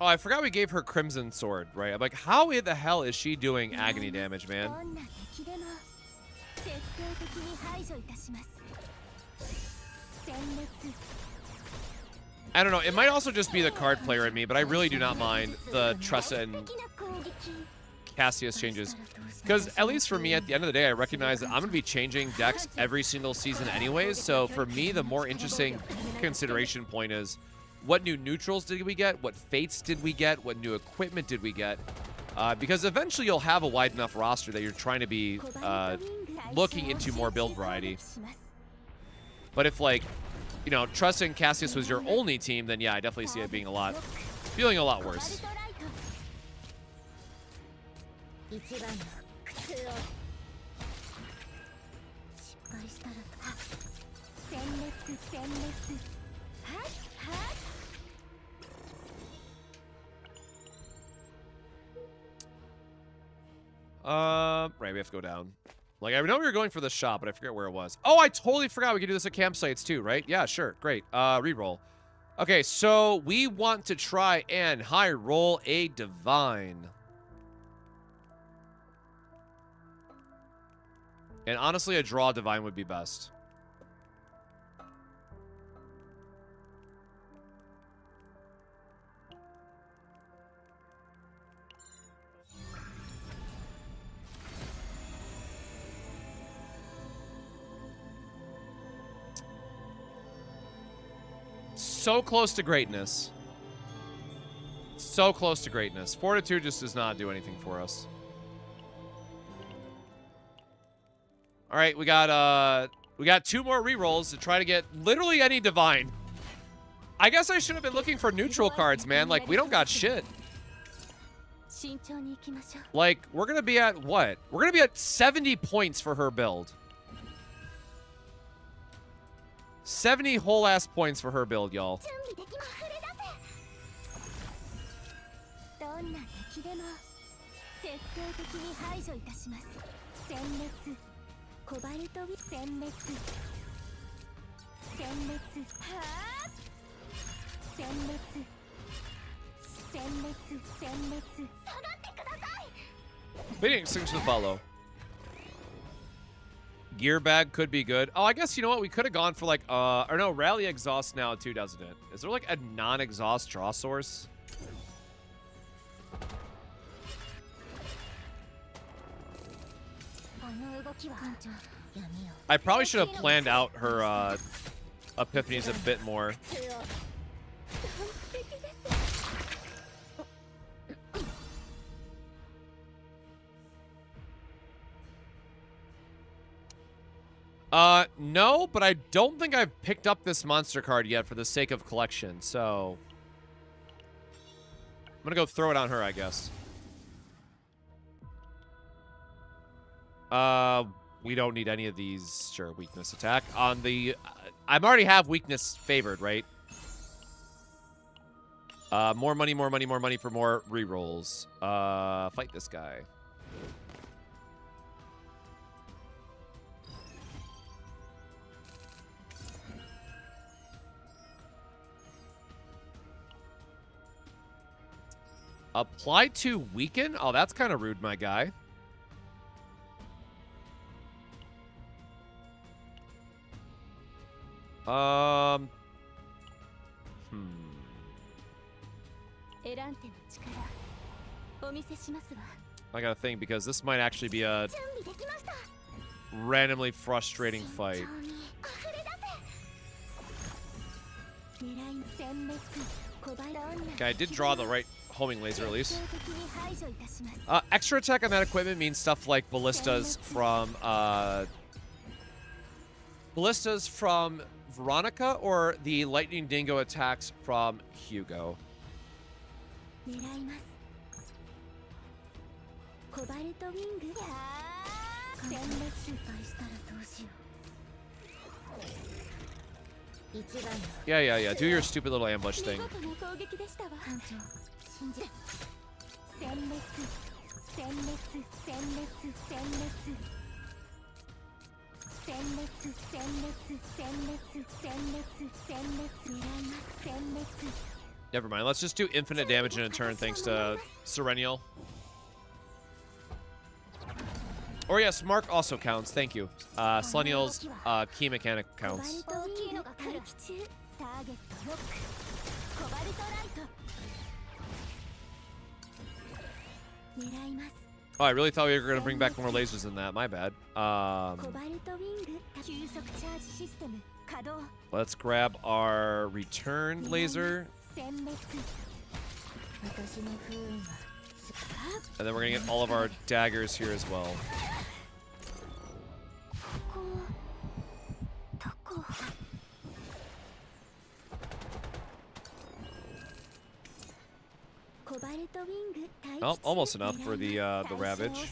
Oh, I forgot we gave her Crimson Sword, right? I'm like, how in the hell is she doing agony damage, man? I don't know. It might also just be the card player in me, but I really do not mind the Tressa and Cassius changes. Because at least for me, at the end of the day, I recognize that I'm going to be changing decks every single season anyways. So for me, the more interesting consideration point is, what new neutrals did we get? What fates did we get? What new equipment did we get? Because eventually you'll have a wide enough roster that you're trying to be looking into more build variety. But if, like, you know, Tressa and Cassius was your only team, then yeah, I definitely see it being feeling a lot worse. Right, we have to go down. Like, I know we were going for the shop, but I forget where it was. Oh, I totally forgot we could do this at campsites too, right? Yeah, sure. Great. Reroll. Okay, so we want to try and high roll a divine. And honestly, a draw divine would be best. So close to greatness. So close to greatness. Fortitude just does not do anything for us. All right, we got 2 more rerolls to try to get literally any divine. I guess I should have been looking for neutral cards, man. Like, we don't got shit. Like, we're gonna be at what? We're gonna be at 70 points for her build. 70 whole ass points for her build, y'all. Beating Extinction follow. Gear bag could be good. Oh, I guess, you know what? We could have gone for, like, or no, rally exhaust now too, doesn't it? Is there, like, a non-exhaust draw source? I probably should have planned out her epiphanies a bit more. No, but I don't think I've picked up this monster card yet for the sake of collection, so I'm gonna go throw it on her, I guess. We don't need any of these. Sure, weakness attack. On the... I already have weakness favored, right? More money, more money, more money for more rerolls. Fight this guy. Apply to weaken? Oh, that's kind of rude, my guy. Hmm. I got to think because this might actually be a randomly frustrating fight. Okay, I did draw the right homing laser at least. Extra attack on that equipment means stuff like ballistas from Veronica or the lightning dingo attacks from Hugo. Yeah. Do your stupid little ambush thing. Never mind. Let's just do infinite damage in a turn thanks to Serenial. Or yes, Mark also counts. Thank you. Selenial's key mechanic counts. Oh, I really thought we were going to bring back more lasers than that. My bad. Let's grab our return laser. And then we're going to get all of our daggers here as well. Oh, almost enough for the Ravage.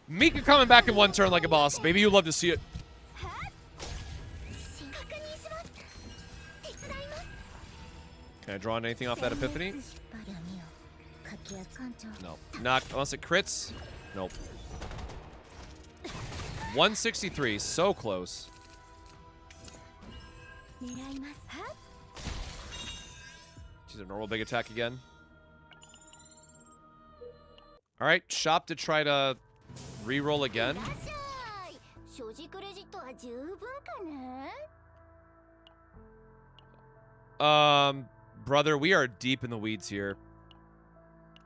Mika coming back in one turn like a boss. Maybe you'd love to see it. Can I draw anything off that Epiphany? No. Not unless it crits. Nope. 163. So close. She's a normal big attack again. All right, shop to try to re-roll again. Brother, we are deep in the weeds here.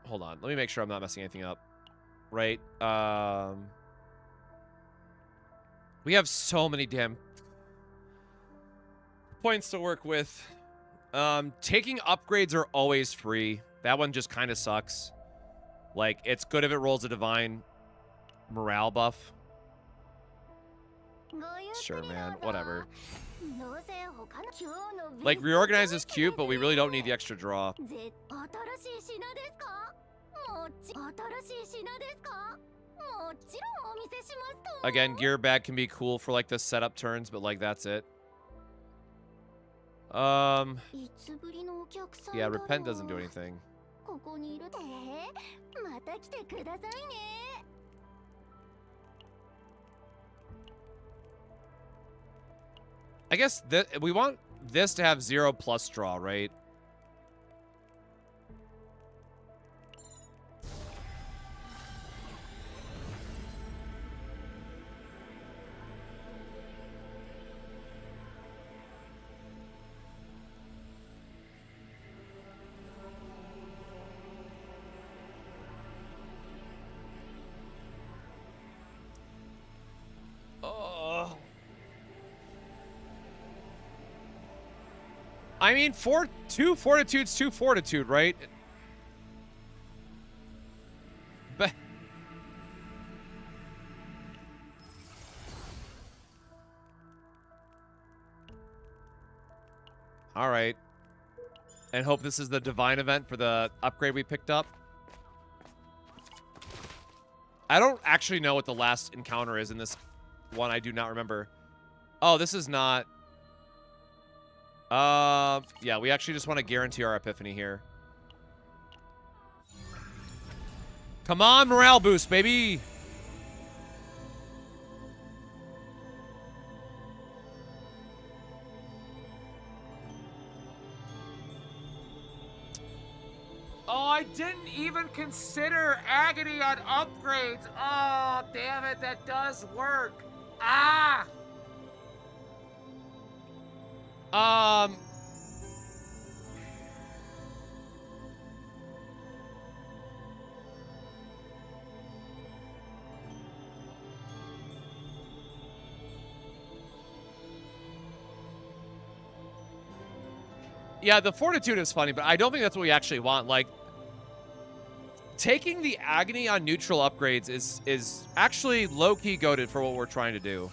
Hold on, let me make sure I'm not messing anything up. Right, we have so many damn points to work with. Taking upgrades are always free. That one just kind of sucks. Like, it's good if it rolls a divine morale buff. Sure, man. Whatever. Like, reorganize is cute, but we really don't need the extra draw. Again, gear bag can be cool for, like, the setup turns, but, like, that's it. Yeah, repent doesn't do anything. I guess we want this to have 0+ draw, right? I mean, 2 fortitude's 2 fortitude, right? But all right. And hope this is the divine event for the upgrade we picked up. I don't actually know what the last encounter is in this one. I do not remember. Oh, this is not. Yeah, we actually just want to guarantee our Epiphany here. Come on, morale boost, baby! Oh, I didn't even consider Agony on upgrades. Oh, damn it, that does work. Ah! Yeah, the Fortitude is funny, but I don't think that's what we actually want. Like, taking the Agony on neutral upgrades is actually low-key goated for what we're trying to do.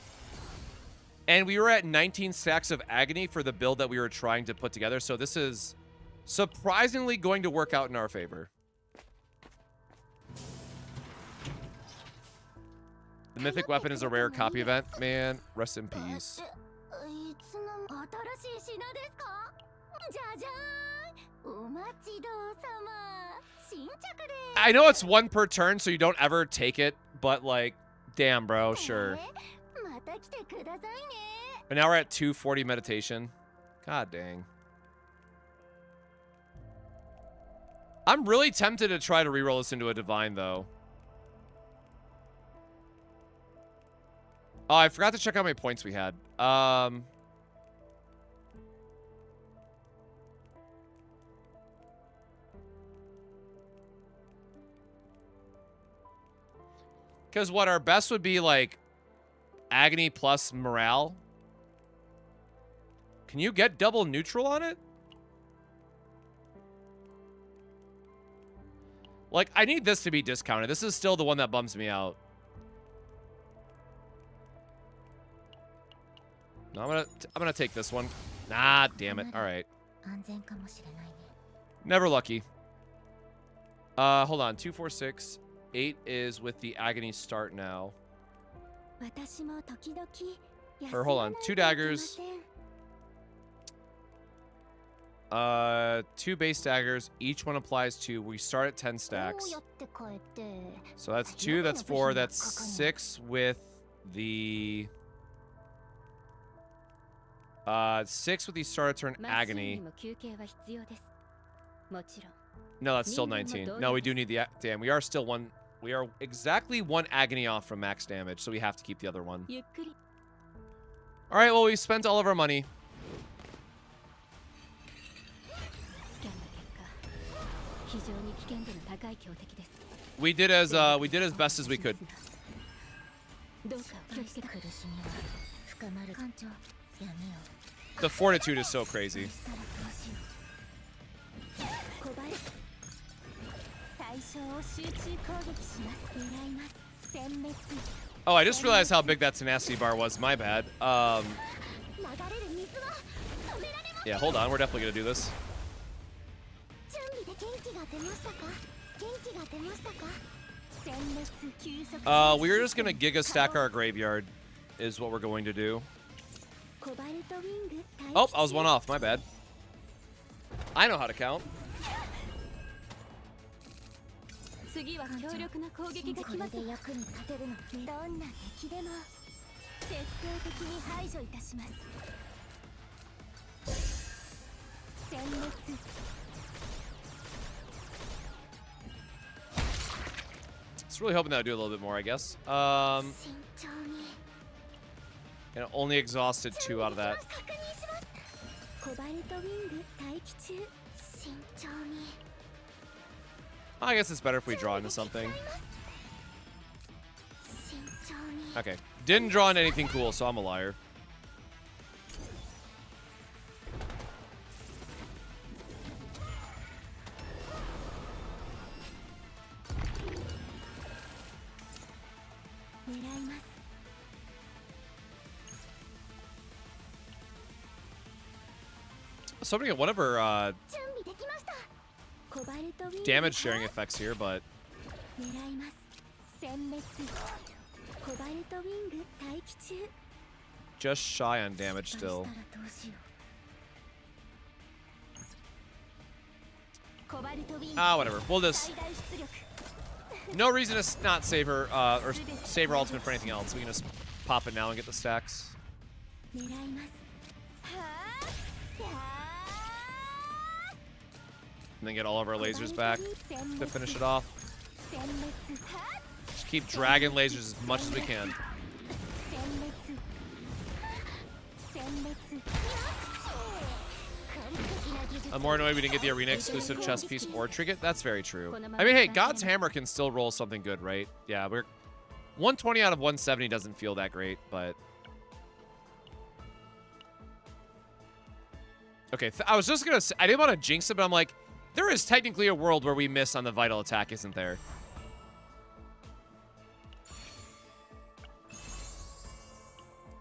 And we were at 19 stacks of Agony for the build that we were trying to put together, so this is surprisingly going to work out in our favor. The Mythic Weapon is a rare copy event. Man, rest in peace. I know it's one per turn, so you don't ever take it, but like, damn, bro, sure. But now we're at 240 meditation. God dang. I'm really tempted to try to reroll this into a divine, though. Oh, I forgot to check how many points we had. Because what our best would be like Agony plus morale. Can you get double neutral on it? Like, I need this to be discounted. This is still the one that bums me out. No, I'm gonna take this one. Nah, damn it. All right. Never lucky. Hold on. 2, 4, 6. 8 is with the Agony start now. Or hold on. 2 daggers. 2 base daggers. Each one applies to. We start at 10 stacks. So that's 2. That's 4. That's 6 with the. 6 with the start of turn Agony. No, that's still 19. No, we do need the. Damn, we are still one. We are exactly 1 Agony off from max damage, so we have to keep the other one. All right, well, we spent all of our money. We did as best as we could. The Fortitude is so crazy. Oh, I just realized how big that tenacity bar was. My bad. Yeah, hold on. We're definitely gonna do this. We're just gonna Giga stack our graveyard, is what we're going to do. Oh, I was one off. My bad. I know how to count. Just really hoping that would do a little bit more, I guess. And only exhausted 2 out of that. I guess it's better if we draw into something. Okay. Didn't draw into anything cool, so I'm a liar. So I'm gonna get whatever damage sharing effects here, but just shy on damage still. Whatever. We'll just no reason to not save her or save her ultimate for anything else. We can just pop it now and get the stacks. And then get all of our lasers back to finish it off. Just keep dragging lasers as much as we can. I'm more annoyed we didn't get the arena exclusive chest piece or trinket. That's very true. I mean, hey, God's Hammer can still roll something good, right? Yeah, we're 120 out of 170 doesn't feel that great, but okay. I was just gonna say, I didn't want to jinx it, but I'm like, there is technically a world where we miss on the vital attack, isn't there?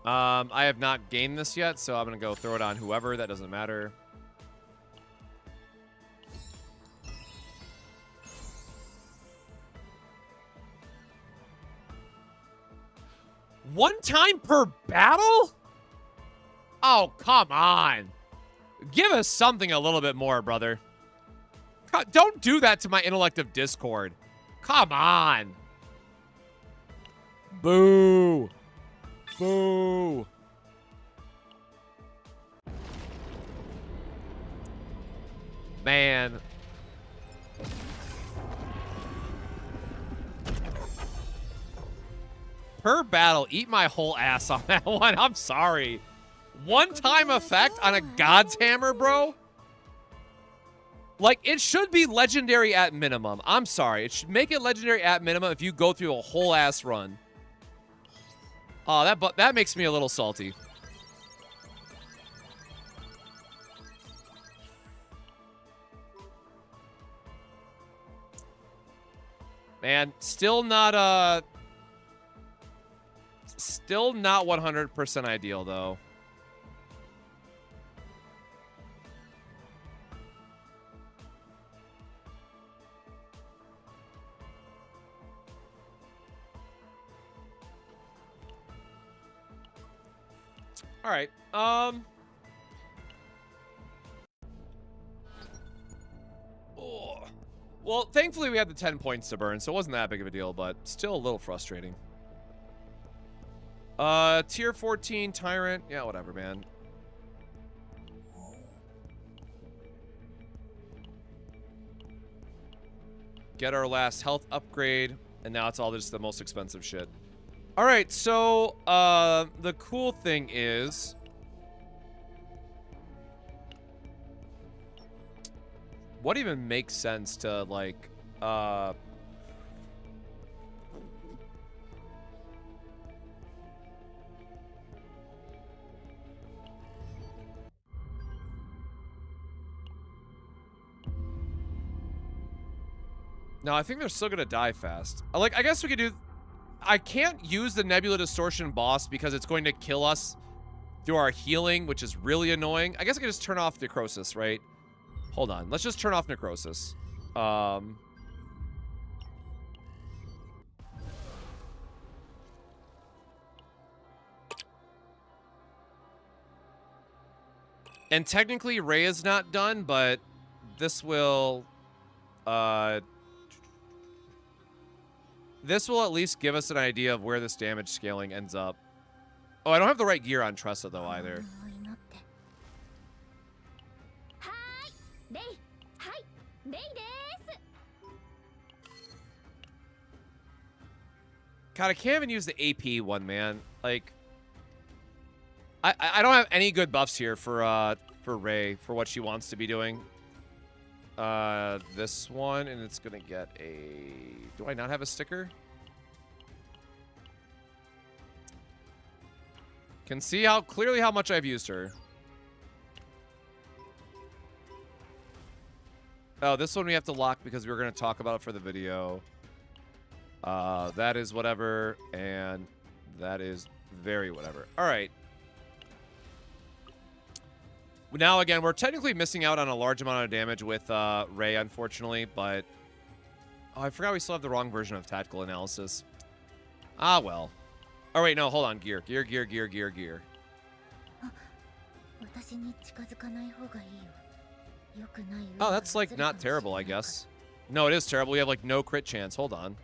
I have not gained this yet, so I'm gonna go throw it on whoever. That doesn't matter. One time per battle? Oh, come on. Give us something a little bit more, brother. Don't do that to my intellect of Discord. Come on. Boo. Boo. Man. Per battle, eat my whole ass on that one. I'm sorry. One-time effect on a God's Hammer, bro? Like, it should be legendary at minimum. I'm sorry. It should make it legendary at minimum if you go through a whole ass run. Oh, that makes me a little salty. Man, still not 100% ideal, though. All right. Oh. Well, thankfully we had the 10 points to burn, so it wasn't that big of a deal, but still a little frustrating. Tier 14 Tyrant. Yeah, whatever, man. Get our last health upgrade, and now it's all just the most expensive shit. All right, so the cool thing is what even makes sense to like no, I think they're still gonna die fast. Like, I guess we could do. I can't use the Nebula Distortion boss because it's going to kill us through our healing, which is really annoying. I guess I can just turn off Necrosis, right? Hold on. Let's just turn off Necrosis. And technically, Ray is not done, but this will... this will at least give us an idea of where this damage scaling ends up. Oh, I don't have the right gear on Tressa, though, either. God, I can't even use the AP one, man. Like, I don't have any good buffs here for Ray, for what she wants to be doing. This one, and it's gonna get a... Do I not have a sticker? Can see how clearly how much I've used her. Oh, this one we have to lock because we were gonna talk about it for the video. That is whatever, and that is very whatever. All right. Now, again, we're technically missing out on a large amount of damage with Ray, unfortunately, but... Oh, I forgot we still have the wrong version of Tactical Analysis. Ah, well. Oh, wait, no, hold on. Gear. Oh, that's, like, not terrible, I guess. No, it is terrible. We have, like, no crit chance. Hold on.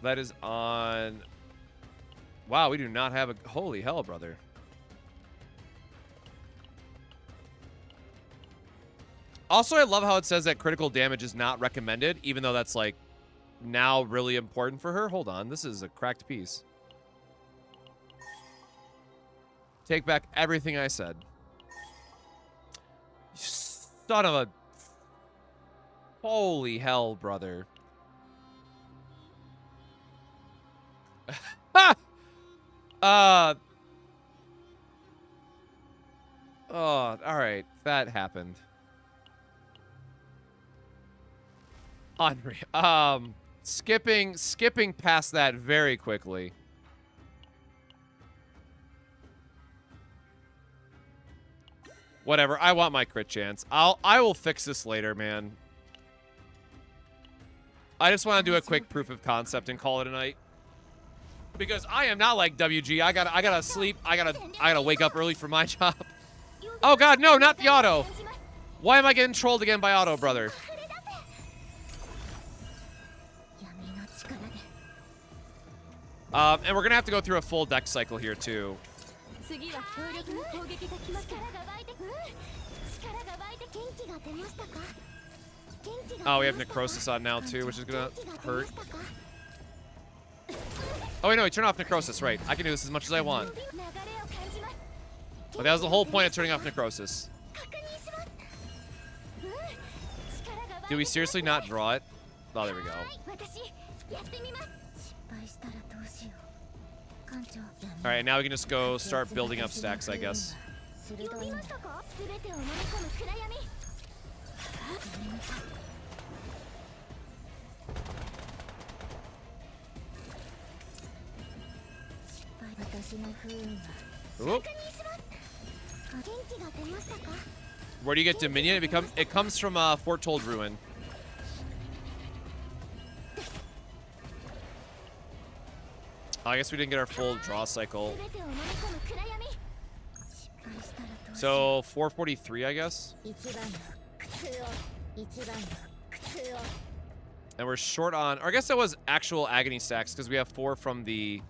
That is on... Wow, we do not have a... Holy hell, brother. Also, I love how it says that critical damage is not recommended, even though that's, like, now really important for her. Hold on. This is a cracked piece. Take back everything I said. You son of a... Holy hell, brother. Oh, alright. That happened. Unreal. Skipping past that very quickly. Whatever. I want my crit chance. I will fix this later, man. I just want to do a quick proof of concept and call it a night. Because I am not like WG. I gotta sleep. I gotta wake up early for my job. Oh god, no, not the auto. Why am I getting trolled again by auto, brother? And we're gonna have to go through a full deck cycle here too. Oh, we have Necrosis on now too, which is gonna hurt. Oh wait, no, we turn off Necrosis, right. I can do this as much as I want. But that was the whole point of turning off Necrosis. Did we seriously not draw it? Oh, there we go. Alright, now we can just go start building up stacks, I guess. Ooh. Where do you get Dominion? It comes from Foretold Ruin. I guess we didn't get our full draw cycle. So 443, I guess. And we're short on, or I guess that was actual Agony stacks because we have 4 from the,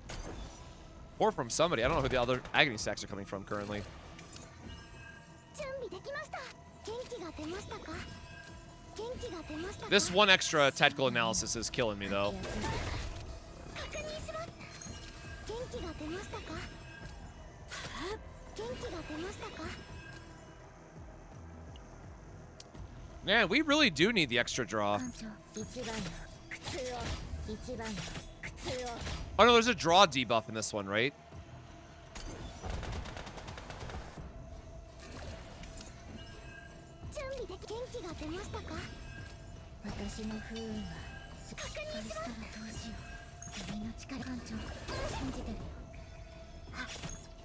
4 from somebody. I don't know who the other Agony stacks are coming from currently. This one extra tactical analysis is killing me though. Man, we really do need the extra draw. Oh no, there's a draw debuff in this one, right?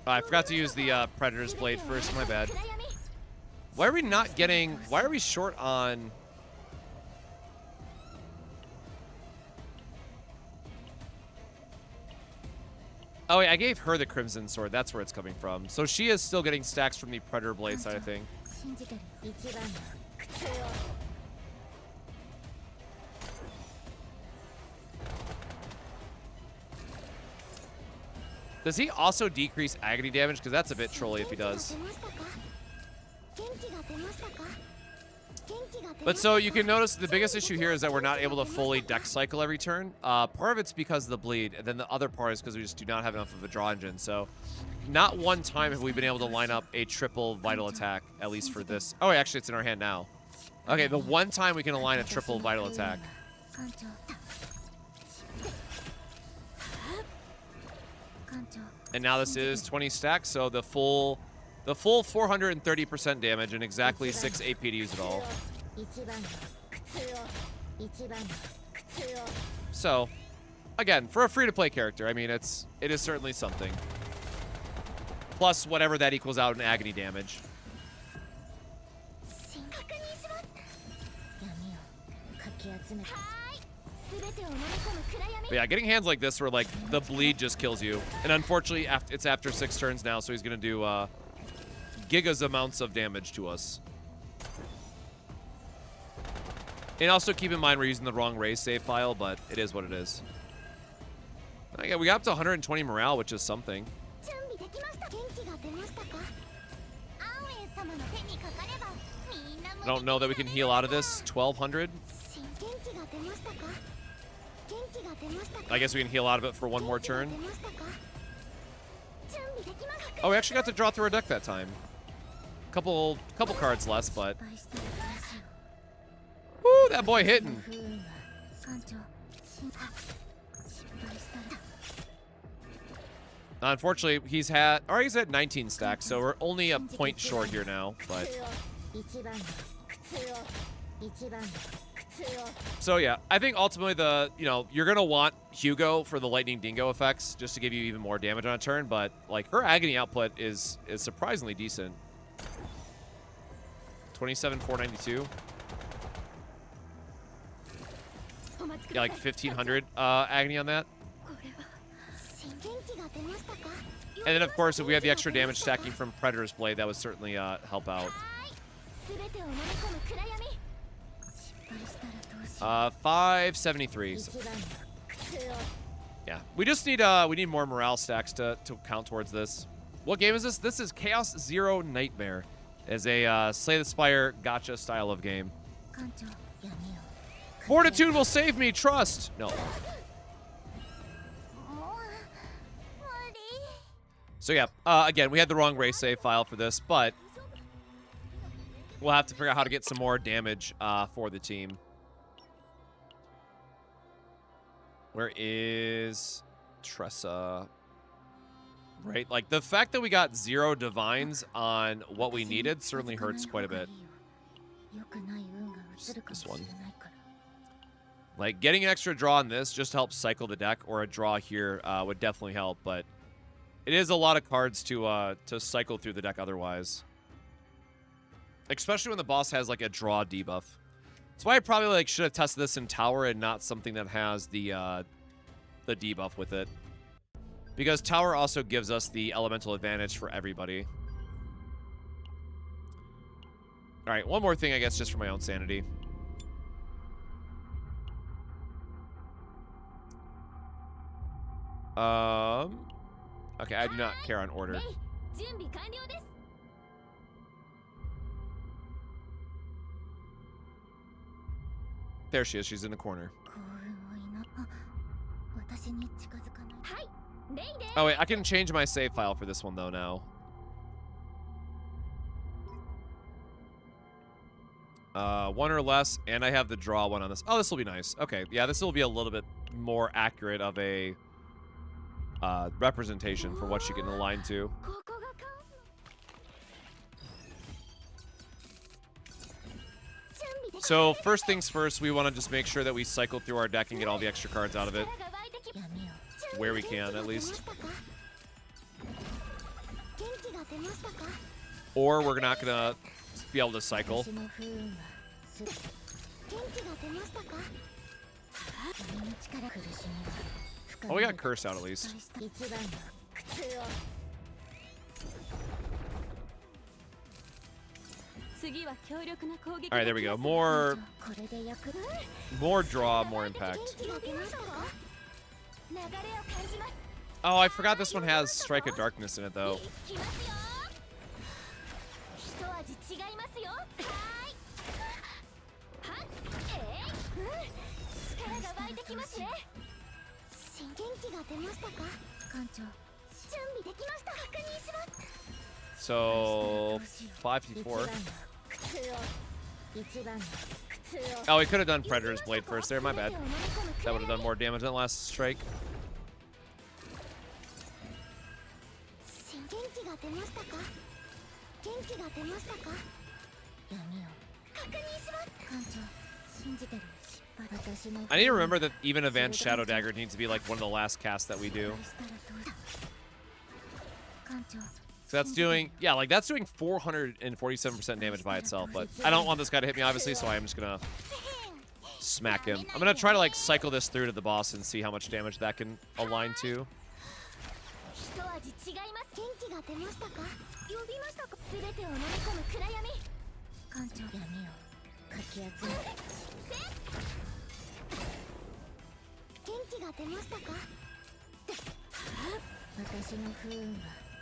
Oh, I forgot to use the Predator's Blade first, my bad. Why are we not getting... Why are we short on... Oh, wait, I gave her the Crimson Sword. That's where it's coming from. So she is still getting stacks from the Predator Blade side of thing. Does he also decrease Agony damage? Because that's a bit trolly if he does. But so you can notice the biggest issue here is that we're not able to fully deck cycle every turn. Part of it's because of the bleed, and then the other part is because we just do not have enough of a draw engine. So not one time have we been able to line up a triple vital attack, at least for this. Oh, actually, it's in our hand now. Okay, the one time we can align a triple vital attack. And now this is 20 stacks, so the full 430% damage and exactly 6 AP to use it all. So, again, for a free-to-play character, I mean, it is certainly something. Plus whatever that equals out in Agony damage. But yeah, getting hands like this where, like, the bleed just kills you. And unfortunately, it's after 6 turns now, so he's going to do gigas amounts of damage to us. And also keep in mind we're using the wrong raise save file, but it is what it is. Okay, we got up to 120 morale, which is something. I don't know that we can heal out of this. 1200. I guess we can heal out of it for one more turn. Oh, we actually got to draw through our deck that time. Couple cards less, but... Woo, that boy hitting. Unfortunately, he's at 19 stacks, so we're only a point short here now, but... So yeah, I think ultimately you're gonna want Hugo for the Lightning Dingo effects, just to give you even more damage on a turn, but like her Agony output is surprisingly decent. 27,492. Yeah, like 1,500 Agony on that. And then, of course, if we have the extra damage stacking from Predator's Blade, that would certainly help out. 573. So. Yeah, we just need we need more morale stacks to count towards this. What game is this? This is Chaos Zero Nightmare. It's a Slay the Spire gacha style of game. Fortitude will save me. Trust. No. So yeah, again, we had the wrong race save file for this, but we'll have to figure out how to get some more damage for the team. Where is Tressa? Right, like the fact that we got 0 divines on what we needed certainly hurts quite a bit. This one. Like getting an extra draw on this just helps cycle the deck, or a draw here would definitely help, but it is a lot of cards to cycle through the deck otherwise. Especially when the boss has like a draw debuff. That's why I probably like should have tested this in Tower and not something that has the debuff with it. Because Tower also gives us the elemental advantage for everybody. Alright, one more thing I guess just for my own sanity. Okay, I do not care on order. There she is. She's in the corner. Oh, wait. I can change my save file for this one, though, now. One or less, and I have the draw one on this. Oh, this will be nice. Okay, yeah, this will be a little bit more accurate of a representation for what she can align to. So first things first, we want to just make sure that we cycle through our deck and get all the extra cards out of it. Where we can, at least. Or we're not going to be able to cycle. Oh, we got Curse out at least. Alright, there we go. More draw, more impact. Oh, I forgot this one has Strike of Darkness in it, though. So 554. Oh, we could have done Predator's Blade first there. My bad. That would have done more damage than last strike. I need to remember that even Advanced Shadow Dagger needs to be like one of the last casts that we do. So that's doing, yeah, like that's doing 447% damage by itself, but I don't want this guy to hit me, obviously, so I am just gonna smack him. I'm gonna try to like cycle this through to the boss and see how much damage that can align to.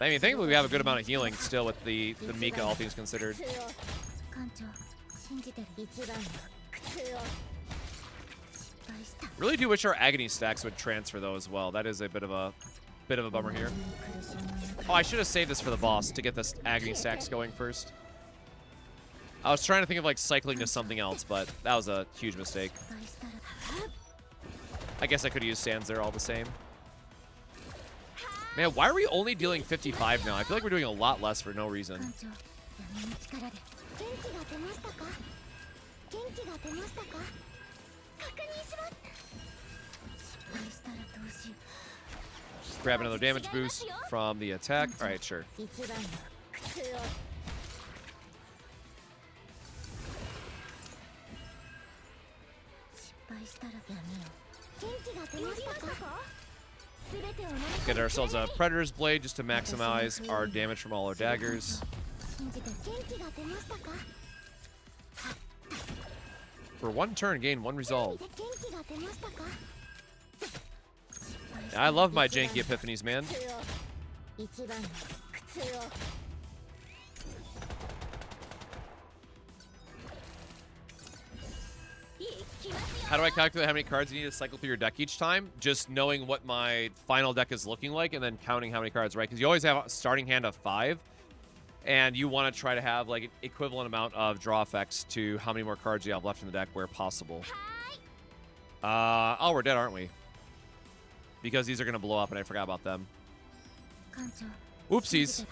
I mean, thankfully we have a good amount of healing still with the Mika, all things considered. Really do wish our Agony stacks would transfer though as well. That is a bit of a bit of a bummer here. Oh, I should have saved this for the boss to get this Agony stacks going first. I was trying to think of like cycling to something else, but that was a huge mistake. I guess I could have used Sands there all the same. Man, why are we only dealing 55 now? I feel like we're doing a lot less for no reason. Grab another damage boost from the attack. All right, sure. Get ourselves a Predator's Blade just to maximize our damage from all our daggers. For one turn, gain one resolve. I love my janky epiphanies, man. How do I calculate how many cards you need to cycle through your deck each time? Just knowing what my final deck is looking like and then counting how many cards, right? Because you always have a starting hand of 5, and you want to try to have like an equivalent amount of draw effects to how many more cards you have left in the deck where possible. Oh, we're dead, aren't we? Because these are going to blow up, and I forgot about them. Oopsies.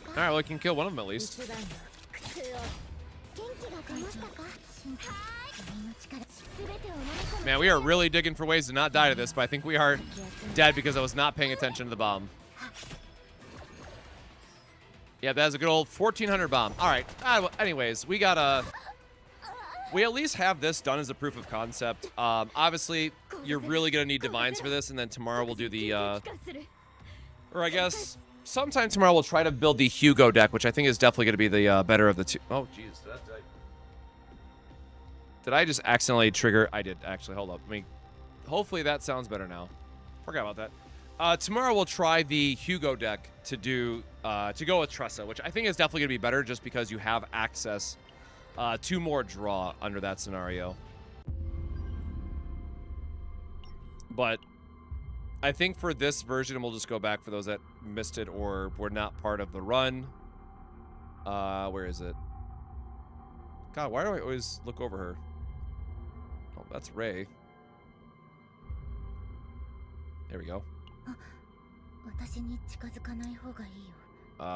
Alright, well, we can kill one of them at least. Man, we are really digging for ways to not die to this, but I think we are dead because I was not paying attention to the bomb. Yeah, that's a good old 1400 bomb. All right. Anyways, we at least have this done as a proof of concept. Obviously, you're really gonna need divines for this, and then tomorrow we'll do the, or I guess sometime tomorrow we'll try to build the Hugo deck, which I think is definitely gonna be the better of the two. Oh, jeez. Did I just accidentally trigger? I did, actually. Hold up. I mean, hopefully that sounds better now. Forgot about that. Tomorrow we'll try the Hugo deck to do to go with Tressa, which I think is definitely gonna be better just because you have access to more draw under that scenario. But I think for this version, we'll just go back for those that missed it or were not part of the run. Where is it? God, why do I always look over her? Oh, that's Ray. There we go.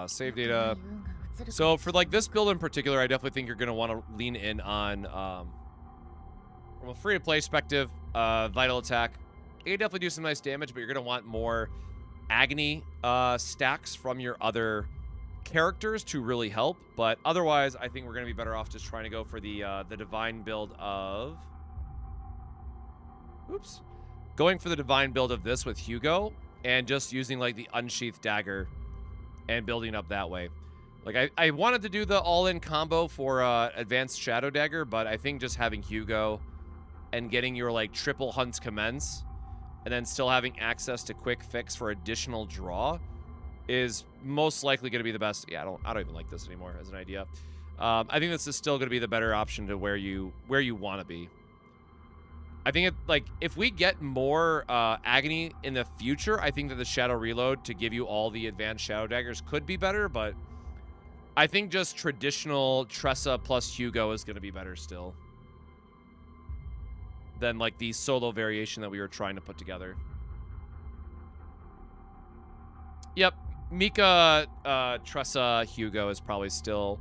Save data. So for like this build in particular, I definitely think you're going to want to lean in on from a free-to-play perspective, Vital Attack. You can definitely do some nice damage, but you're going to want more Agony stacks from your other characters to really help. But otherwise, I think we're going to be better off just trying to go for the Divine build of... Oops. Going for the Divine build of this with Hugo and just using like the Unsheathed Dagger and building up that way. Like I wanted to do the all-in combo for Advanced Shadow Dagger, but I think just having Hugo and getting your like triple Hunts Commence and then still having access to Quick Fix for additional draw is most likely going to be the best. Yeah, I don't even like this anymore as an idea. I think this is still going to be the better option to where you want to be. I think if we get more Agony in the future, I think that the Shadow Reload to give you all the advanced Shadow Daggers could be better, but I think just traditional Tressa plus Hugo is going to be better still than like the solo variation that we were trying to put together. Yep, Mika, Tressa, Hugo is probably still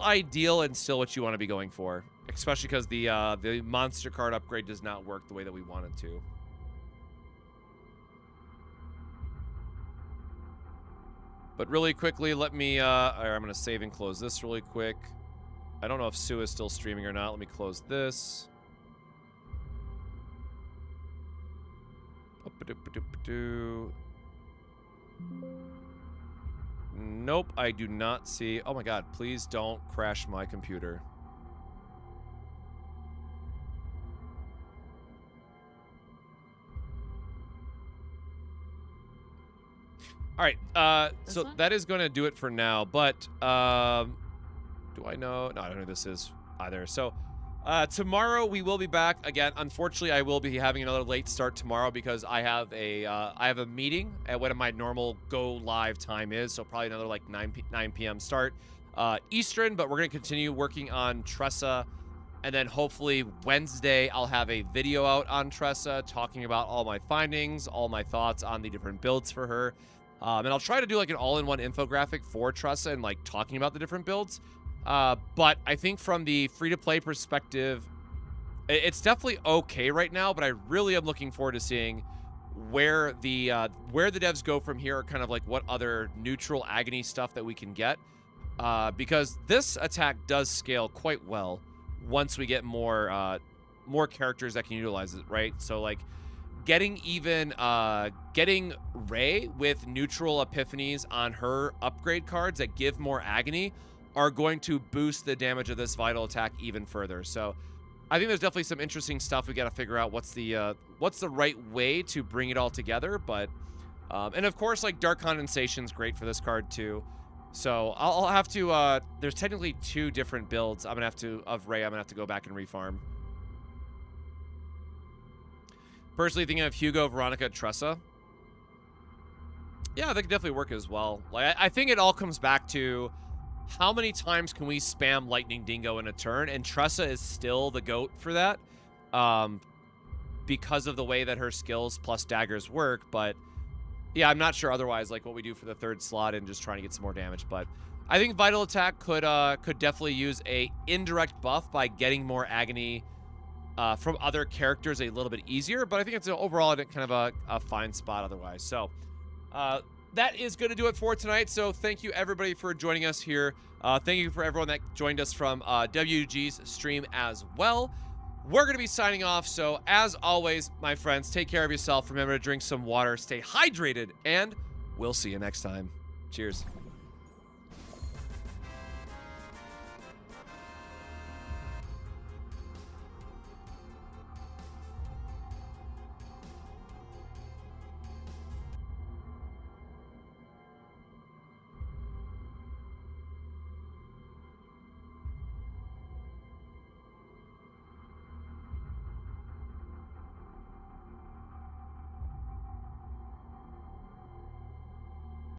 ideal and still what you want to be going for. Especially because the monster card upgrade does not work the way that we want it to. But really quickly, let me... I'm going to save and close this really quick. I don't know if Sue is still streaming or not. Let me close this. Nope, I do not see... Oh my god, please don't crash my computer. All right. So that is going to do it for now. But do I know? No, I don't know who this is either. So tomorrow we will be back again. Unfortunately, I will be having another late start tomorrow because I have a meeting at what my normal go live time is. So probably another like 9 p.m. start Eastern. But we're going to continue working on Tressa. And then hopefully Wednesday, I'll have a video out on Tressa talking about all my findings, all my thoughts on the different builds for her. And I'll try to do like an all-in-one infographic for Tressa and like talking about the different builds. But I think from the free-to-play perspective, it's definitely okay right now, but I really am looking forward to seeing where the devs go from here, or kind of like what other neutral Agony stuff that we can get. Because this attack does scale quite well once we get more characters that can utilize it, right? So like getting Ray with neutral epiphanies on her upgrade cards that give more Agony are going to boost the damage of this vital attack even further. So I think there's definitely some interesting stuff. We got to figure out what's the right way to bring it all together. But and of course, like Dark Condensation's great for this card too. So I'll have to, there's technically 2 different builds of Ray. I'm gonna have to go back and refarm. Personally thinking of Hugo, Veronica, Tressa. Yeah, that could definitely work as well. Like, I think it all comes back to how many times can we spam Lightning Dingo in a turn, and Tressa is still the GOAT for that. Because of the way that her skills plus daggers work, but yeah, I'm not sure otherwise, like what we do for the 3rd slot and just trying to get some more damage. But I think Vital Attack could definitely use a indirect buff by getting more Agony from other characters a little bit easier. But I think it's overall kind of a fine spot otherwise. So that is going to do it for tonight. So thank you everybody for joining us here. Thank you for everyone that joined us from WG's stream as well. We're going to be signing off, so as always, my friends, take care of yourself. Remember to drink some water, stay hydrated, and we'll see you next time. Cheers.